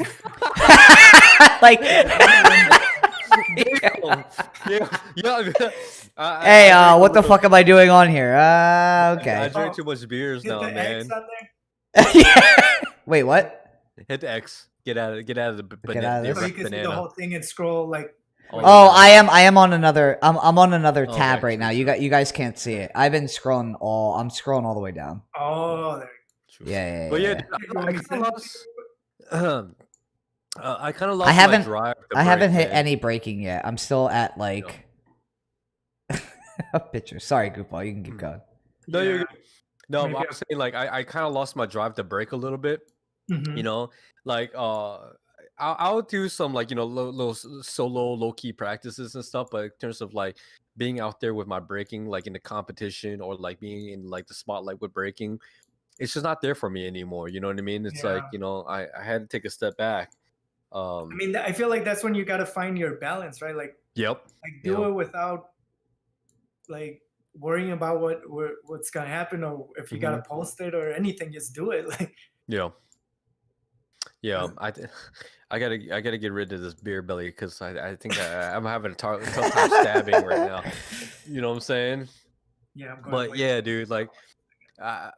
Like. Hey, what the fuck am I doing on here? Okay.
I drink too much beers now,
the
man.
X on there?
Wait, what?
Hit the X. Get out of the
out of
banana.
this.
So you can see the whole thing and scroll like.
Oh, I am on another. I'm on another tab
okay,
right now. You guys can't see it. I've been scrolling I'm scrolling all the way down.
Oh, there.
Yeah.
But yeah, I kind of lost.
I haven't hit any breaking yet. I'm still at like a picture. Sorry, Goofball. You can keep going.
No, you're good. No, I was saying like I kind of lost my drive to break a little bit. You know, like I'll do some like little solo low key practices and stuff, but in terms of like being out there with my breaking, like in the competition or like being in like the spotlight with breaking, it's just not there for me anymore. You know what I mean? It's like I had to take a step back.
I mean, I feel like that's when you got to find your balance, right? Like, like do it without like worrying about what's gonna happen or if you gotta post it or anything. Just do it. Like,
I gotta get rid of this beer belly because I think I'm having a tough time stabbing right now. You know what I'm saying?
Yeah, I'm going
but yeah, dude, like I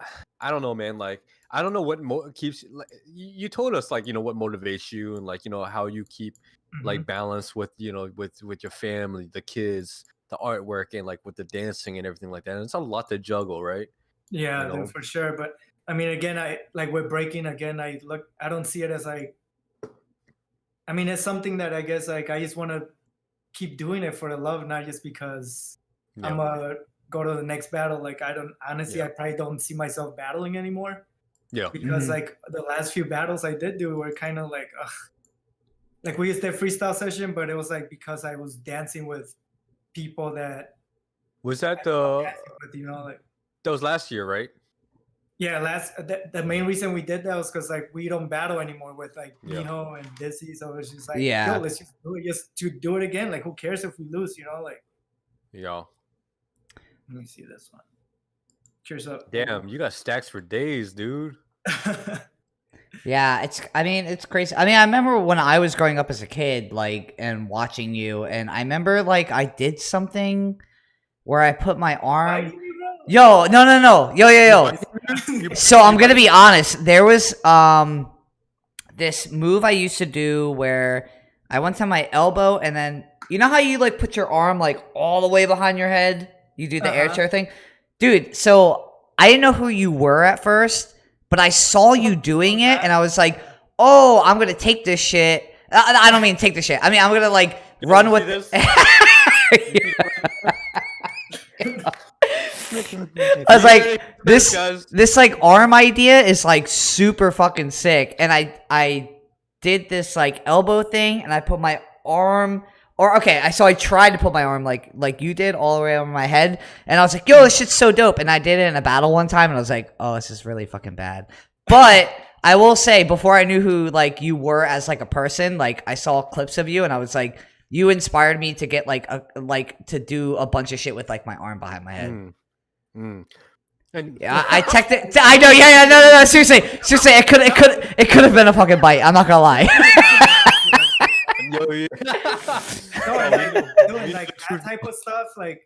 don't know, man. Like I don't know what keeps. Like, you told us like what motivates you and like how you keep like balance with with your family, the kids, the artwork, and like with the dancing and everything like that. And it's a lot to juggle, right?
Yeah, dude, for sure. But I mean, again, I like with breaking again. I don't see it as like. I mean, it's something that I guess like I just want to keep doing it for the love, not just because I'm gonna go to the next battle. Like I don't honestly, I probably don't see myself battling anymore. Yeah, because like the last few battles I did do were kind of like, like we used to freestyle session, but it was like because I was dancing with people that
was that
like
that was last year, right?
Yeah, the main reason we did that was because like we don't battle anymore with like Miho and Dizzy, so it's just like yo, let's just do it, just to do it again. Like who cares if we lose, like.
Yeah.
Let me see this one. Cheers up.
Damn, you got stacks for days, dude.
Yeah, it's crazy. I mean, I remember when I was growing up as a kid, like, and watching you, and I remember like I did something where I put my arm. Yo, no. Yo. So I'm gonna be honest. There was this move I used to do where I went to my elbow and then you know how you like put your arm like all the way behind your head? You do the air chair thing? Dude, so I didn't know who you were at first, but I saw you doing it and I was like, oh, I'm gonna take this shit. I don't mean take this shit. I mean I'm gonna like run with this. I was like, this like arm idea is like super fucking sick, and I did this like elbow thing, and I put my arm, so I tried to put my arm like you did all the way over my head, and I was like, yo, this shit's so dope, and I did it in a battle one time, and I was like, oh, this is really fucking bad, but I will say, before I knew who like you were as like a person, like I saw clips of you, and I was like, you inspired me to get to do a bunch of shit with like my arm behind my head. And yeah, I checked it. I know. Yeah. No. Seriously. It could have been a fucking bite. I'm not gonna lie.
Yo, yeah.
No,
Oh,
and
we
then
know-
doing
we
like
know
that type of stuff, like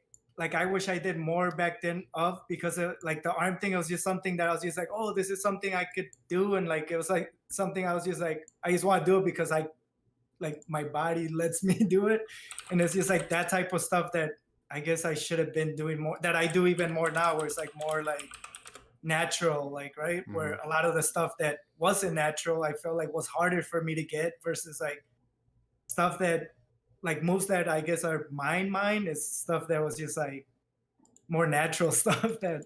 I wish I did more back then because of, like the arm thing, it was just something that I was just like, oh, this is something I could do, and like it was like something I was just like, I just want to do it because I like my body lets me do it, and it's just like that type of stuff that I guess I should have been doing more, that I do even more now, where it's like more like natural, like right, where a lot of the stuff that wasn't natural I felt like was harder for me to get versus like stuff that like moves that I guess are mine is stuff that was just like more natural stuff that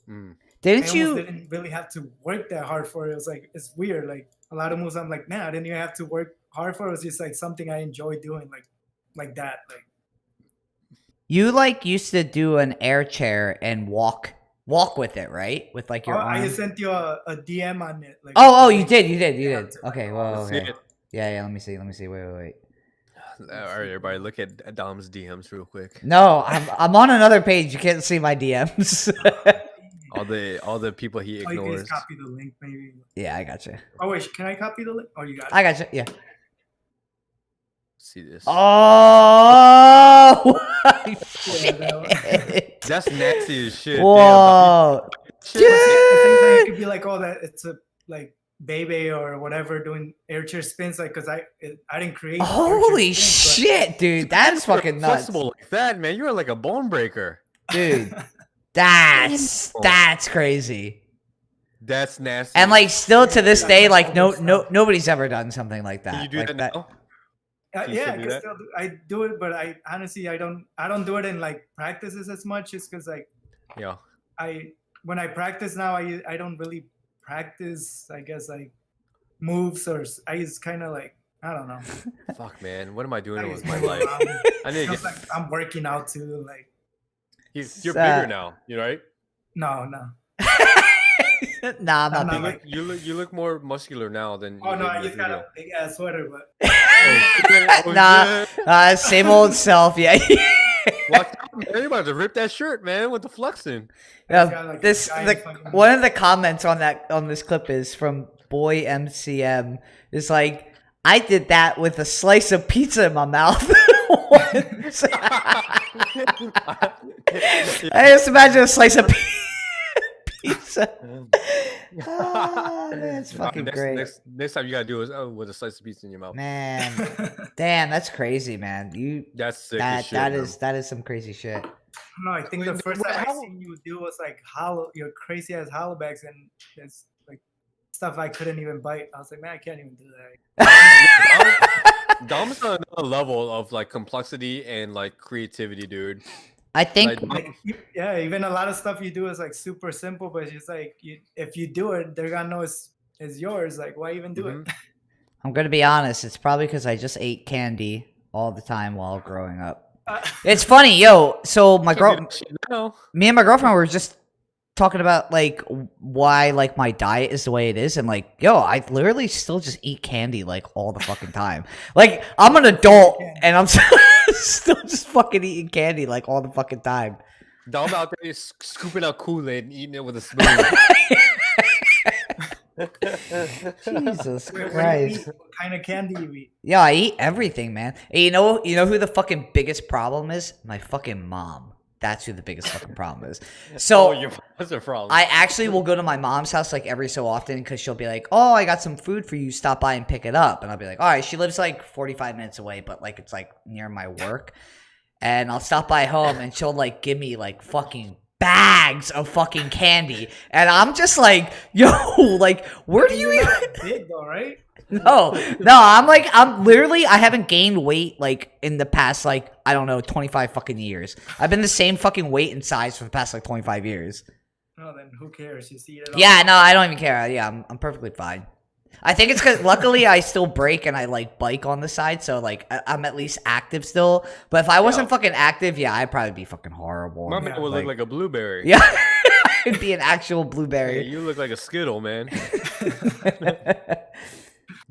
I
Didn't
almost
you?
didn't really have to work that hard for. It was like it's weird. Like a lot of moves I'm like, man, I didn't even have to work hard for. It was just like something I enjoy doing, like that. Like
You like used to do an air chair and walk with it, right? With like your
I
arm.
just sent you a DM on it. Like
Oh, you did.
Yeah,
Okay, well,
Let's see
okay.
it.
Yeah. Let me see. Wait.
All right, everybody, look at Dom's DMs real quick.
No, I'm on another page. You can't see my DMs.
All the people he
Oh, you can
ignores.
just copy the link, maybe.
Yeah, I got you.
Oh wait, can I copy the link? Oh, you got it.
I got you. Yeah.
See this?
Oh, shit.
That's nasty as shit.
Whoa,
Damn, Dom.
I think
dude.
it could be like, oh, that it's a like Bboy or whatever doing air chair spins, like because I didn't create. air chair
Holy
spins,
shit, dude. That's
You're
fucking nuts,
flexible like that, man. You're like a bone breaker.
dude. That's crazy.
That's nasty.
And like still to this day, like
Stuff.
nobody's ever done something like that.
Can you do
like
that now? Can you
Yeah,
still do
I,
that?
still I do it, but I honestly I don't do it in like practices as much, just because like
Yeah.
when I practice now I don't really practice, I guess, like moves, or I just kind of like, I don't know.
Fuck, man. What am I doing
I
with
just
my
move
life?
around.
I need to
Feels
get.
like I'm working out too. Like
You're
So-
bigger now. You right?
no.
Nah, I'm not
I'm not
big.
like-
You look more muscular now than.
Oh
you
no,
did
I
in the
just got
video.
a big ass sweater, but
Oh,
Nah.
yeah.
Same old self. Yeah.
Watch out, man. You're about to rip that shirt, man, with the flexing.
Yeah,
got, like, a
this
giant fucking-
one of the comments on this clip is from Boy MCM. Is like, I did that with a slice of pizza in my mouth. once. I just imagine a slice of pizza. Oh, that's fucking great.
Next time you gotta do is with a slice of pizza in your mouth.
Man, damn, that's crazy, man.
That's sick as shit,
that
bro.
is some crazy shit.
no, I think the
Wait,
first time I
how-
seen you do was like your crazy ass hollow bags, and it's like stuff I couldn't even bite. I was like, man, I can't even do that.
Dom's on another level of like complexity and like creativity, dude.
I think
Like,
Yeah, even a lot of stuff you do is like super simple, but it's just like if you do it, they're gonna know it's yours. Like, why even do it?
I'm gonna be honest. It's probably because I just ate candy all the time while growing up. It's funny, yo. So my girl,
no.
me and my girlfriend were just talking about like why like my diet is the way it is, and like, yo, I literally still just eat candy like all the fucking time. Like, I'm an adult and I'm still just fucking eating candy like all the fucking time.
Dom out there scooping out Kool-Aid and eating it with a spoon.
Jesus
Wait, what do you
Christ.
eat? What kind of candy you eat?
Yeah, I eat everything, man. And you know who the fucking biggest problem is? My fucking mom. That's who the biggest fucking problem is. So
That's a problem.
I actually will go to my mom's house like every so often because she'll be like, "Oh, I got some food for you. Stop by and pick it up." And I'll be like, "All right." She lives like 45 minutes away, but like it's like near my work. And I'll stop by home and she'll like give me like fucking bags of fucking candy. And I'm just like, yo, like, where do you
You're
even?
not big though, right?
No, I'm literally, I haven't gained weight like in the past, like, I don't know, 25 fucking years. I've been the same fucking weight and size for the past like 25 years.
No, then who cares? Just eat it all.
Yeah, no, I don't even care. Yeah, I'm perfectly fine. I think it's because luckily I still break and I like bike on the side, so like I'm at least active still. But if I wasn't fucking active, yeah, I'd probably be fucking horrible.
My man would look like a blueberry.
Yeah, I'd be an actual
Hey,
blueberry.
you look like a Skittle, man.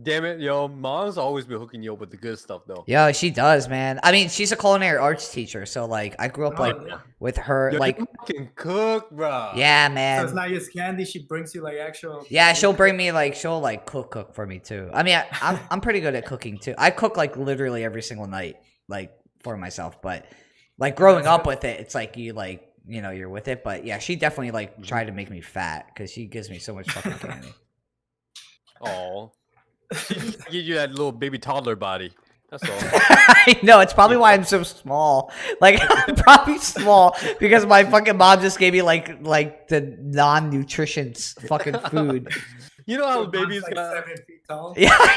Damn it, yo, mom's always been hooking you up with the good stuff though.
Yo, she does, man. I mean, she's a culinary arts teacher, so like I grew up like
yeah.
with her.
Yo,
Like,
you can cook, bro.
yeah,
So
man.
it's not just candy. She brings you like actual.
Yeah, she'll bring me like she'll like cook for me too. I mean, I'm pretty good at cooking too. I cook like literally every single night, like for myself. But like growing up with it, it's like you like you're with it. But yeah, she definitely like tried to make me fat because she gives me so much fucking candy.
Oh, give you that little baby toddler body. That's all.
I know, it's probably why I'm so small. Like I'm probably small because my fucking mom just gave me like the non-nutrition fucking food.
You know how
Your mom's
baby's
like
got
7 feet tall.
Yeah,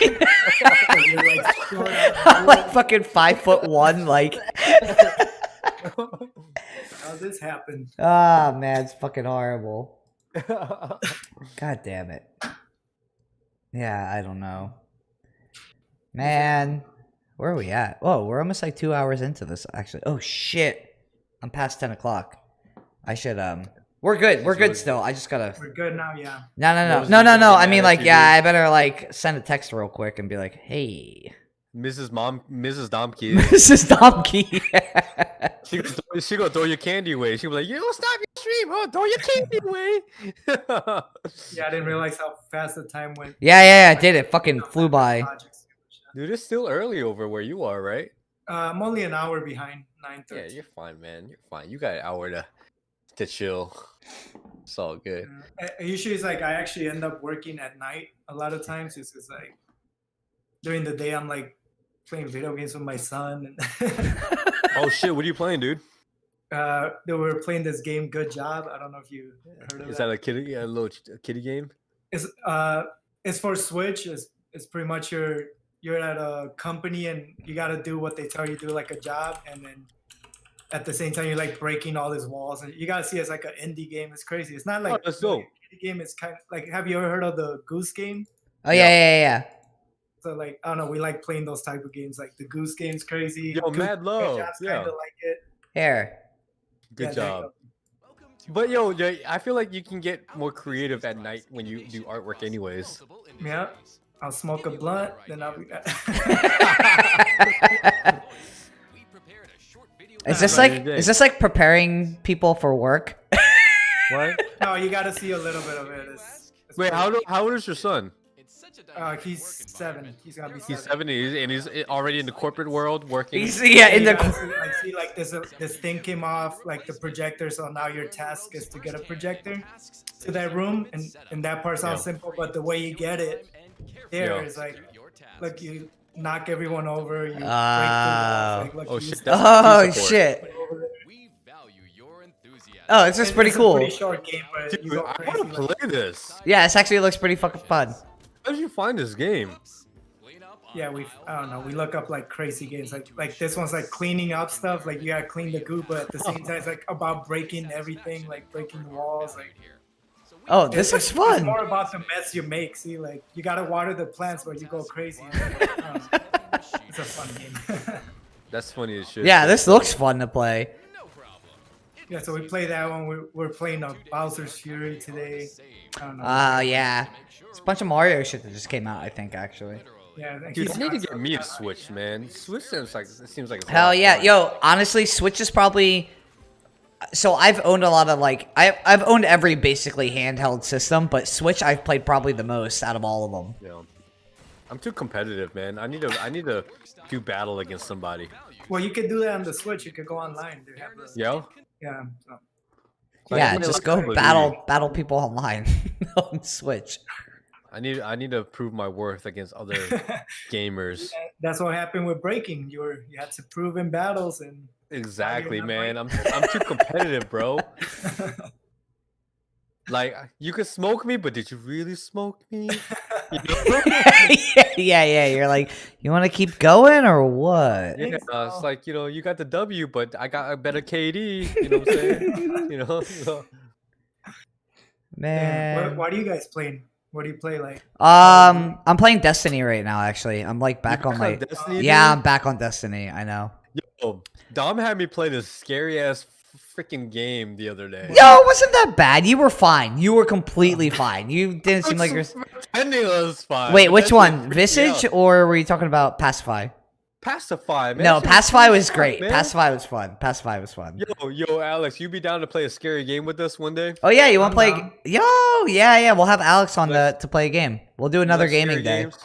And you're like short
I'm like fucking 5'1", like.
How this happened?
Ah, man, it's fucking horrible. God damn it. Yeah, I don't know. Man, where are we at? Oh, we're almost like 2 hours into this, actually. Oh, shit. I'm past 10 o'clock. I should, We're good. We're good still. I just gotta...
We're good now, yeah.
No. I mean, like, yeah, I better, like, send a text real quick and be like, hey...
Mrs. Domkey.
Mrs. Domkey.
She gonna throw your candy away. She was like, "You don't stop your stream, oh, throw your candy away."
Yeah, I didn't realize how fast the time went.
Yeah, I did. It fucking flew by.
Dude, it's still early over where you are, right?
I'm only an hour behind 9:30.
Yeah, you're fine, man. You're fine. You got an hour to chill. It's all good.
Usually, it's like I actually end up working at night a lot of times. It's just like during the day, I'm like playing video games with my son. And
Oh shit, what are you playing, dude?
they were playing this game, Good Job. I don't know if you heard of
Is
that.
that a kiddie, a little kiddie game?
It's for Switch. It's pretty much you're at a company and you got to do what they tell you to do, like a job, and then at the same time you're like breaking all these walls, and you gotta see it's like an indie game. It's crazy. It's not like
that's dope.
Indie game. It's kind of like, have you ever heard of the Goose Game?
Oh, yeah.
So like, I don't know, we like playing those type of games. Like the Goose Game's crazy.
Yo, mad love. Yeah.
Kind of like it.
Here.
Good job. But yo, I feel like you can get more creative at night when you do artwork anyways.
Yeah. I'll smoke a blunt, then I'll be...
Is this like preparing people for work?
What?
No, you got to see a little bit of it. It's
Wait, how old is your son?
He's 7. He's gonna be 7.
He's 70 and he's already in the corporate world working.
In the
like this thing came off like the projector, so now your task is to get a projector to that room, and that part sounds simple, but the way you get it there is like you knock everyone over, you break the walls, like,
shit!
Shit! Oh, it's just pretty cool.
Pretty short game, but
Dude,
you go
I
crazy.
want to play this.
Yeah, it actually looks pretty fucking fun.
How did you find this game?
Yeah, I don't know. We look up like crazy games, like this one's like cleaning up stuff. Like you gotta clean the goo, but at the same time, it's like about breaking everything, like breaking the walls. Like,
oh, this looks fun.
It's more about the mess you make. See, like you gotta water the plants, but you go crazy. It's a fun game.
That's funny as shit.
Yeah, this looks fun to play.
Yeah, so we play that one. We're playing Bowser's Fury today. I don't know.
Yeah. It's a bunch of Mario shit that just came out, I think, actually.
Yeah,
Dude, I need to get me a Switch, man. Switch seems like it's
hell yeah. Yo, honestly, Switch is probably... So I've owned a lot of like... I've owned every basically handheld system, but Switch I've played probably the most out of all of them.
Yeah. I'm too competitive, man. I need to do battle against somebody.
Well, you could do that on the Switch. You could go online. They have the,
Yo?
yeah. So.
Yeah, just go battle people online on Switch.
I need to prove my worth against other gamers.
That's what happened with breaking. You had to prove in battles and
exactly, man. I'm too competitive, bro. Like you could smoke me, but did you really smoke me? You know?
yeah. You're like, you want to keep going or what?
Yeah, it's like you got the W, but I got a better KD. You know what I'm saying? You know. So.
Man,
what are you guys playing? What do you play like?
I'm playing Destiny right now. Actually, I'm like back on my.
Destiny,
yeah,
dude?
I'm back on Destiny. I know.
Yo, Dom had me play this scary ass freaking game the other day.
Yo, it wasn't that bad. You were fine. You were completely fine. You didn't seem like you're.
Pretending it was fine.
Wait,
but
which
that shit
one?
freaked me
Visage,
out.
or were you talking about Pacify?
Pacify, man.
No,
That shit
Pacify
cool
was
as fuck,
great.
man.
Pacify was fun. Pacify was fun.
Yo, Alex, you be down to play a scary game with us one day?
Oh yeah, you want to play?
down.
Yo, yeah. We'll have Alex on
Let's-
to play a game. We'll do another
You like
gaming
scary
day.
games?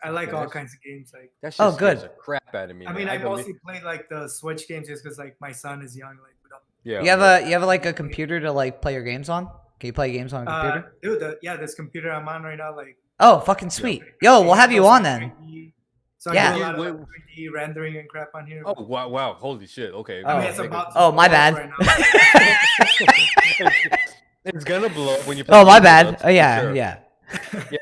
I like all
Yes.
kinds of games. Like,
That shit
Oh,
scares
good.
the crap out of me.
I mean,
man.
I mostly play like the Switch games just because like my son is young. Like, we don't.
Yeah.
You have like a computer to like play your games on? Can you play games on a computer?
Dude, this computer I'm on right now, like.
Oh, fucking sweet. Yo, we'll have you on then.
3D. So
Yeah.
I do a lot of
Wait.
like, 3D rendering and crap on here.
Oh wow! Holy shit! Okay.
Oh.
I mean, it's about to
Oh, my
blow up
bad.
right now.
It's gonna blow up when you. Play
Oh, my
games with
bad.
us,
Oh
for
yeah,
sure.
yeah.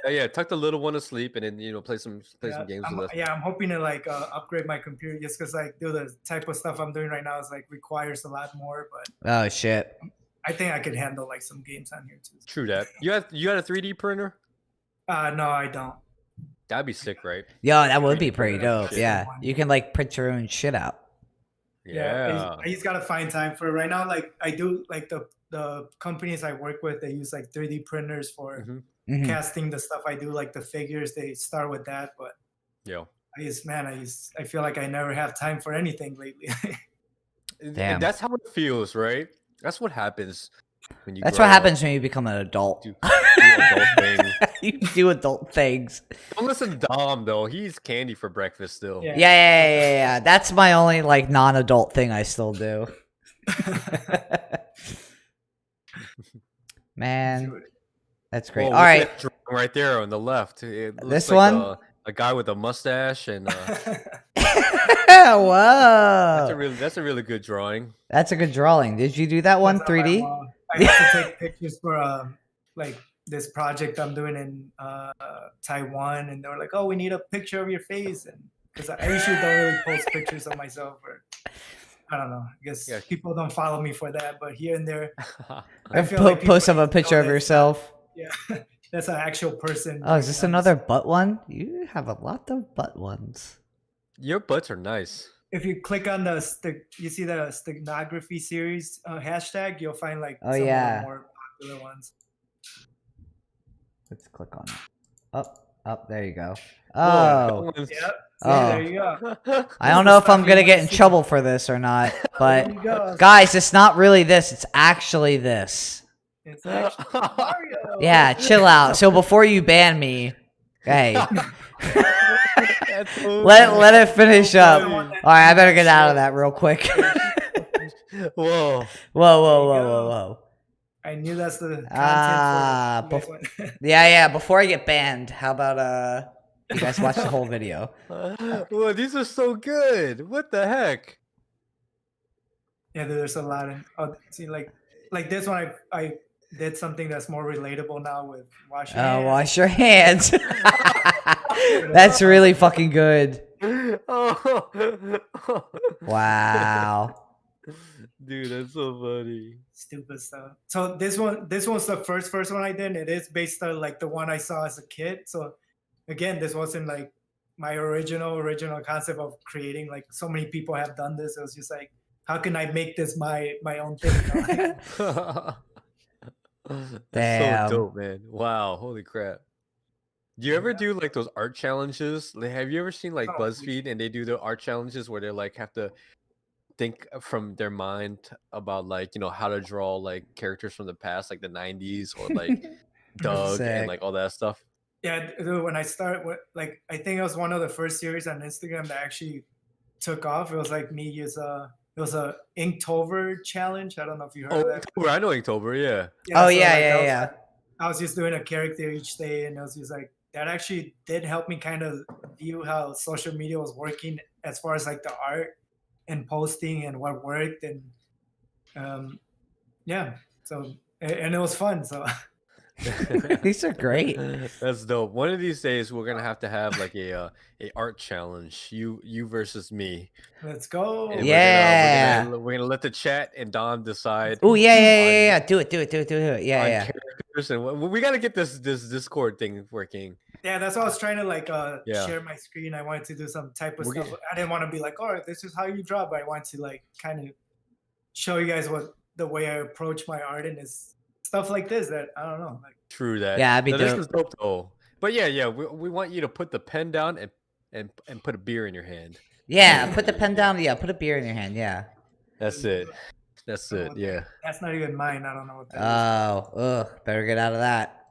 Yeah. Tuck the little one to sleep, and then play some games with us.
I'm hoping to like upgrade my computer just because like the type of stuff I'm doing right now is like requires a lot more. But
Oh shit.
I think I could handle like some games on here too.
True that. You got a 3D printer?
No, I don't.
That'd be sick, right?
Yo, that would be pretty dope.
Shit.
Yeah, you can like print your own shit out.
Yeah.
I just gotta find time for it. Right now. Like I do, like the companies I work with, they use like 3D printers for
Mhm.
casting the stuff I do, like the figures. They start with that, but
Yo.
I feel like I never have time for anything lately.
And
Damn.
that's how it feels, right? That's what happens when you.
That's
grow
what
up.
happens when you become an adult.
Do adult things.
You do adult things.
Don't listen to Dom though. He's candy for breakfast still.
Yeah.
Yeah. That's my only like non-adult thing I still do. Man, that's great.
Whoa,
All right,
look at that drawing right there on the left. It looks
This
like
one?
a guy with a mustache, and
whoa,
that's a really good drawing.
that's a good drawing. Did you do that one
That's on my
3D?
wall. I have to take pictures for like this project I'm doing in Taiwan, and they were like, "Oh, we need a picture of your face," and because I usually don't really post pictures of myself, or I don't know. I guess
Yeah.
people don't follow me for that, but here and there, I feel like
Post
people
up a picture of
know
yourself.
Yeah, that's an actual person.
Oh, is this another butt one? You have a lot of butt ones.
Your butts are nice.
If you click on you see the stenography series hashtag, you'll find like
Oh,
some of
yeah.
the more popular ones.
Let's click on it. Up, there you go.
Whoa,
Oh,
that one's-
Yep.
Oh.
There you go.
I don't
the
know if
stuff
I'm
you
gonna
wanna
get in
see.
trouble for this or not,
There
but
you go.
guys, it's not really this. It's actually this.
It's actually Mario.
Yeah, chill out. So before you ban me, hey,
That's so
let it finish up.
funny.
All right, I better get out of that real quick.
Whoa.
Whoa.
I knew that's the content.
Ah,
for you guys want-
Yeah. Before I get banned, how about you guys watch the whole video?
Whoa, these are so good. What the heck?
Yeah, there's a lot of see like this one. I did something that's more relatable now with washing.
Oh,
hands.
wash your hands. That's really fucking good.
Oh.
Wow.
Dude, that's so funny.
Stupid stuff. So this one's the first one I did. It is based on like the one I saw as a kid. So again, this wasn't like my original concept of creating. Like so many people have done this. It was just like, how can I make this my own thing? You know?
That's
Damn.
so dope, man. Wow, holy crap. Do you ever do like those art challenges? Like, have you ever seen like
Oh.
BuzzFeed and they do the art challenges where they like have to think from their mind about like, how to draw like characters from the past, like the 90s or like Doug
Sick.
and like all that stuff?
Yeah, dude, when I started with like I think it was one of the first series on Instagram that actually took off. It was like me as it was a Inktober challenge. I don't know if you heard
Oh,
of that.
Inktober, I know Inktober, yeah.
Oh,
so,
yeah,
like,
yeah,
I was,
yeah.
like, I was just doing a character each day, and it was just like that actually did help me kind of view how social media was working as far as like the art and posting and what worked, and yeah. So and it was fun. So
These are great.
That's dope. One of these days we're gonna have to have like a art challenge. You versus me.
let's go.
And
Yeah.
we're gonna let the chat and Dom decide.
Oh yeah.
on-
Do it. Yeah,
on
yeah.
characters, and we gotta get this Discord thing working.
Yeah, that's why I was trying to like
Yeah.
share my screen. I wanted to do some type of
We're
stuff. I didn't want to be like, oh, this is how you draw, but I want to like kind of show you guys what the way I approach my art, and it's stuff like this that I don't know. Like,
True that.
Yeah, I'd be
No, this
dope.
is dope though. But yeah, we want you to put the pen down and put a beer in your hand.
Yeah, put the pen down. Yeah, put a beer in your hand. Yeah.
That's it. That's it. Yeah.
That's not even mine. I don't know what that
Oh, ugh, better get out of that.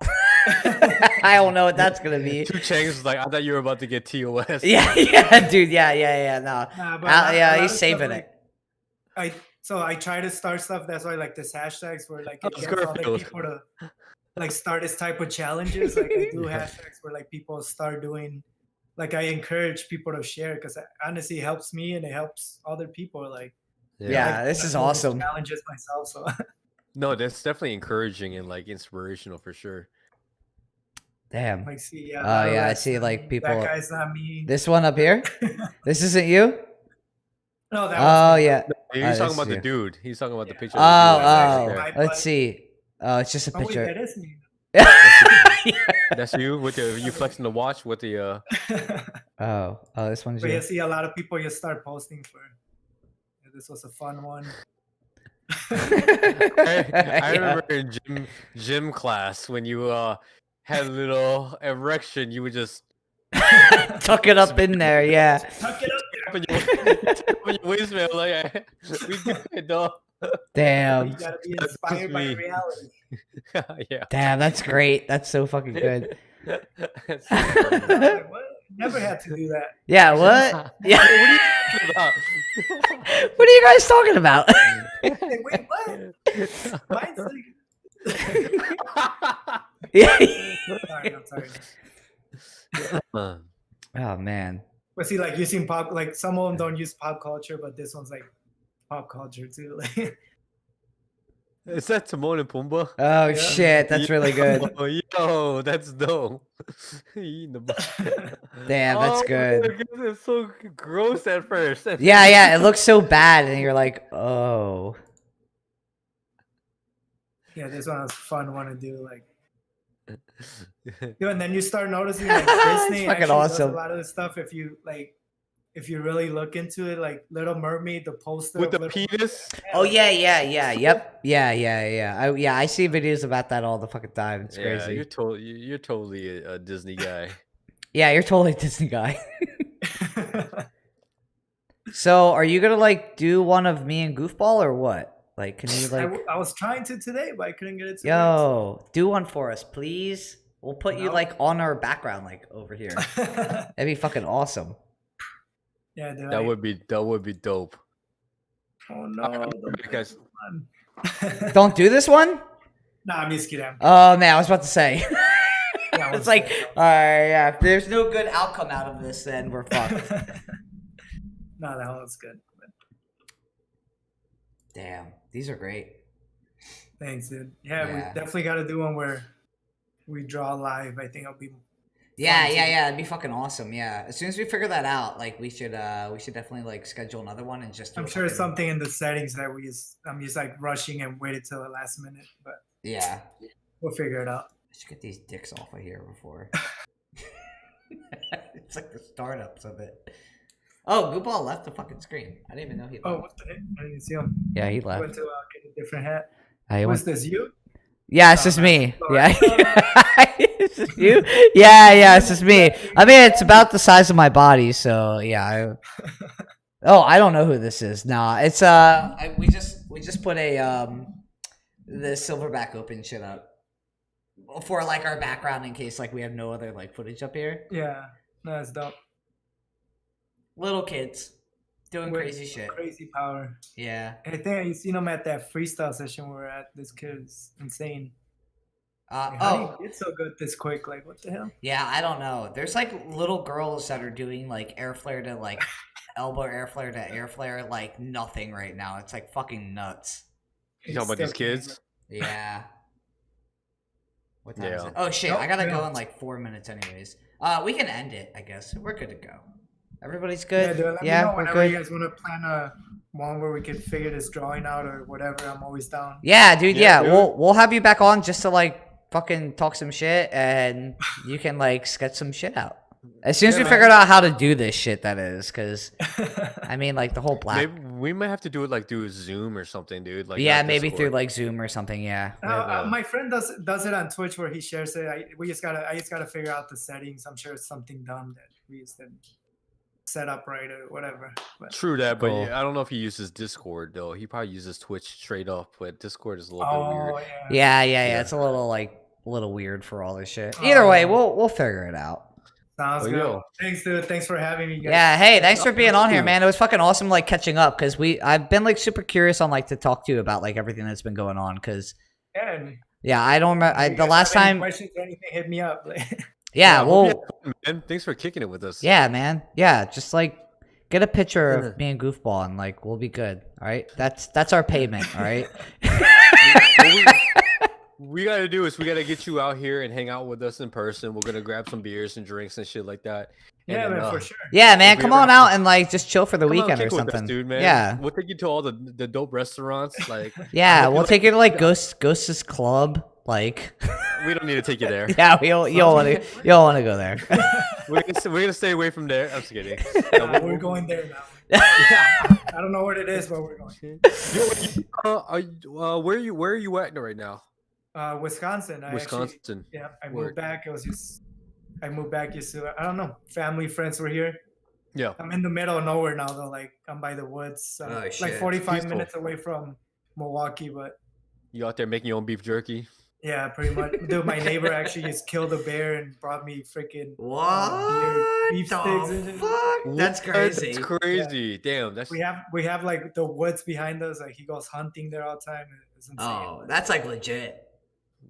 I don't know what that's gonna be.
2 Chainz was like, I thought you were about to get TOS.
Yeah, dude. Yeah. No.
Nah, but
Yeah,
a lot
he's
of
saving
stuff,
it.
So I try to start stuff. That's why like this hashtags where like it
Oh,
gets all like
Scarfield.
people to like start this type of challenges. Like I do hashtags where like people start doing. Like I encourage people to share because honestly it helps me and it helps other people. Like
Yeah, this is awesome.
Challenges myself. So
No, that's definitely encouraging and like inspirational for sure.
Damn.
like see, yeah.
Oh yeah, I
that's
see
not
like
me.
people.
That guy's not me.
This one up here. This isn't you.
No, that.
Oh
was me.
yeah.
He's
Oh,
talking
this
about
is
the
you.
dude. He's talking about the
Yeah.
picture.
Oh,
of the dude.
my
let's
butt.
see. Oh, it's just a
Oh wait,
picture.
that is me.
That's you with the you flexing the watch with the
Oh, this one's
But you
you.
see a lot of people just start posting for. Yeah, this was a fun one.
I
Yeah.
remember in gym class when you had a little erection, you would just
Tuck it up in there. Yeah.
Tuck it up.
open your waistband like we good dog.
Damn.
You gotta be inspired by
me.
reality.
Yeah.
Damn, that's great. That's so fucking good.
That's so funny.
Like, what? Never had to do that.
Yeah. What? Yeah.
What are you talking about?
What are you guys talking about?
Like, wait, what? Mine's
Yeah.
sorry, I'm sorry.
Oh man.
But see, like you seen pop, like some of them don't use pop culture, but this one's like pop culture too. Like,
Is that Timon and Pumbaa?
Oh
Yeah.
shit, that's really good.
Oh, yo, that's dope. Eating the
Damn, that's
Oh,
good.
my goodness, it's so gross at first.
Yeah, it looks so bad, and you're like, oh.
yeah, this one was a fun one to do. Like, and then you start noticing like Disney
fucking
actually
awesome.
does a lot of the stuff. If you really look into it, like Little Mermaid, the poster
With
of
the
Little
penis?
Oh yeah, yep, yeah. I see videos about that all the fucking time. It's
Yeah,
crazy.
you're totally a Disney guy.
Yeah, you're totally a Disney guy. So, are you gonna like do one of me and Goofball or what? Like, can you like,
I was trying to today, but I couldn't get it. Today,
yo, do one for us, please? We'll put you
No.
like on our background, like over here.
so-
That'd be fucking awesome.
yeah, dude,
That would be dope.
Oh no,
Alright, guys.
don't.
Don't do this one.
Nah, I'm just kidding.
Oh man, I was about to say.
That
It's
was
like,
good.
all right, yeah. If there's no good outcome out of this, then we're fucked.
No, that was good.
Damn, these are great.
Thanks, dude. Yeah,
Yeah.
we definitely got to do one where we draw live. I think it'll be.
Yeah,
fun
yeah,
to-
yeah. It'd be fucking awesome. Yeah. As soon as we figure that out, like we should definitely like schedule another one and just. Do
I'm
a
sure it's
fucking-
something in the settings that I'm just like rushing and waited till the last minute, but
Yeah.
we'll figure it out.
I should get these dicks off of here before. It's like the startups of it. Oh, Goofball left the fucking screen. I didn't even know he left.
Oh, what the heck? I didn't see him.
Yeah, he
Went
left.
to get a different hat.
He
What's
went-
this? You?
Yeah, it's just me.
Oh,
Yeah.
that's
It's just you? Yeah, it's just me. I mean, it's about the size of my body, so yeah. Oh, I don't know who this is. Nah, it's we just put a the Silverback Open shit up for like our background in case like we have no other like footage up here.
Yeah. No, it's dope.
Little kids doing
With
crazy shit.
Crazy power.
Yeah.
I think you seen him at that freestyle session we were at. This kid's insane. Like, how do
Oh,
you get so good this quick? Like, what the hell?
yeah, I don't know. There's like little girls that are doing like air flare to like elbow air flare to air flare like nothing right now. It's like fucking nuts.
You talking about these
Still can't
kids?
Yeah. What time is
Yeah.
it? Oh shit,
Nope,
I gotta go
yeah.
in like 4 minutes anyways. We can end it, I guess. We're good to go. Everybody's
Yeah,
good?
dude, let me
Yeah,
know
we're
whenever you
good.
guys want to plan a one where we could figure this drawing out or whatever. I'm always down.
Yeah, dude,
Yeah,
yeah.
dude.
We'll have you back on just to like fucking talk some shit and you can like sketch some shit out. As soon as
Yeah,
we
man.
figured out how to do this shit, that is, because I mean like the whole black
Maybe We might have to do it like through Zoom or something, dude. Like
Yeah,
not
maybe through
Discord.
like Zoom or something. Yeah.
My friend does it on Twitch where he shares it. I just gotta figure out the settings. I'm sure it's something dumb that we just didn't set up right or whatever. But
True that, but
Cool.
yeah, I don't know if he uses Discord though. He probably uses Twitch straight up, but Discord is a little bit weird.
Yeah. It's a little weird for all this shit. Either way, we'll figure it out.
Sounds good.
Yo.
Thanks, dude. Thanks for having me. Guys.
Yeah, hey, thanks for being on here, man. It was fucking awesome, like catching up because I've been like super curious on like to talk to you about like everything that's been going on because
yeah,
I don't remember the last time.
Questions or anything? Hit me up.
Yeah, well,
man, thanks for kicking it with us.
Yeah, man. Yeah, just like get a picture of me and Goofball and like we'll be good. All right, that's our payment. All right.
We gotta do is we gotta get you out here and hang out with us in person. We're gonna grab some beers and drinks and shit like that.
Yeah,
and
man, for sure.
Yeah, man, come on out and like just chill for the weekend or
kick with
something,
us, dude, man.
Yeah,
we'll take you to all the dope restaurants. Like,
yeah, we'll take you to like Ghost's Club. Like,
we don't need to take you there.
Yeah, you don't want to go there.
we're gonna stay away from there. I'm just kidding.
We're going there now. I don't know what it is, but we're going.
Where are you at right now?
Wisconsin.
Wisconsin.
I moved back. I moved back just to, I don't know, family, friends were here.
Yeah.
I'm in the middle of nowhere now though. Like I'm by the woods. Like 45 minutes away from Milwaukee, but
you out there making your own beef jerky?
Yeah, pretty much. Dude, my neighbor actually just killed a bear and brought me freaking beef sticks and
fuck? That's crazy.
That's crazy. Yeah. Damn. That's
we have like the woods behind us. Like he goes hunting there all the time. It's insane.
Oh, that's like legit.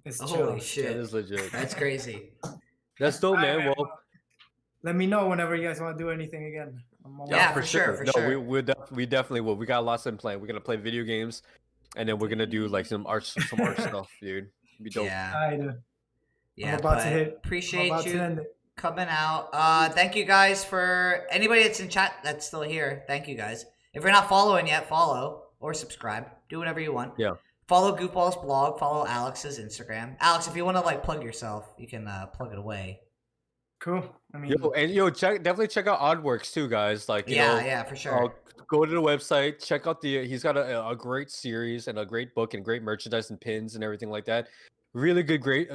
It's
holy shit.
That is legit.
That's crazy.
That's dope, man. Well,
let me know whenever you guys want to do anything again.
Yeah, for sure.
We definitely will. We got lots in plan. We're gonna play video games, and then we're gonna do like some art stuff, dude. Be dope.
Yeah.
I do.
Yeah, appreciate you coming out. Thank you guys for anybody that's in chat that's still here. Thank you guys. If you're not following yet, follow or subscribe. Do whatever you want.
Yeah.
Follow Goofball's blog. Follow Alex's Instagram. Alex, if you want to like plug yourself, you can plug it away.
Cool. I mean,
definitely check out Oddworks too, guys. Like,
yeah, for sure.
Go to the website, check out he's got a great series and a great book and great merchandise and pins and everything like that. Really good, great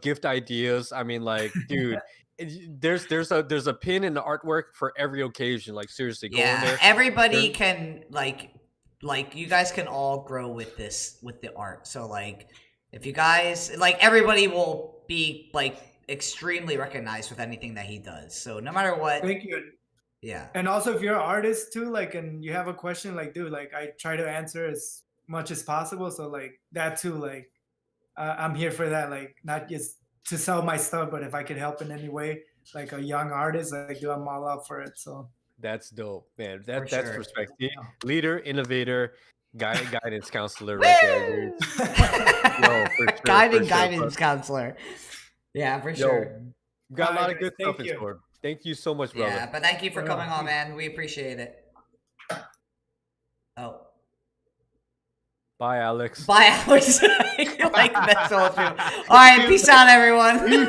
gift ideas. I mean, like, dude, there's a pin in the artwork for every occasion. Like, seriously, go in there.
Everybody can like you guys can all grow with the art. So like, if you guys like, everybody will be like extremely recognized with anything that he does. So no matter what.
Thank you.
Yeah.
And also if you're an artist too, like, and you have a question, like, dude, like I try to answer as much as possible. So like that too, like I'm here for that. Like not just to sell my stuff, but if I could help in any way, like a young artist, like dude, I'm all up for it. So
that's dope, man. That's
sure.
perspective. Yeah. Leader, innovator, guidance counselor right there, dude. Yo, for sure,
guidance counselor. Yeah, for sure.
Got a lot of good stuff in store. Thank you so much, brother.
Yeah, but thank you for coming on, man. We appreciate it. Oh.
Bye, Alex.
Bye, Alex. Like, that's all true. All right, peace out, everyone.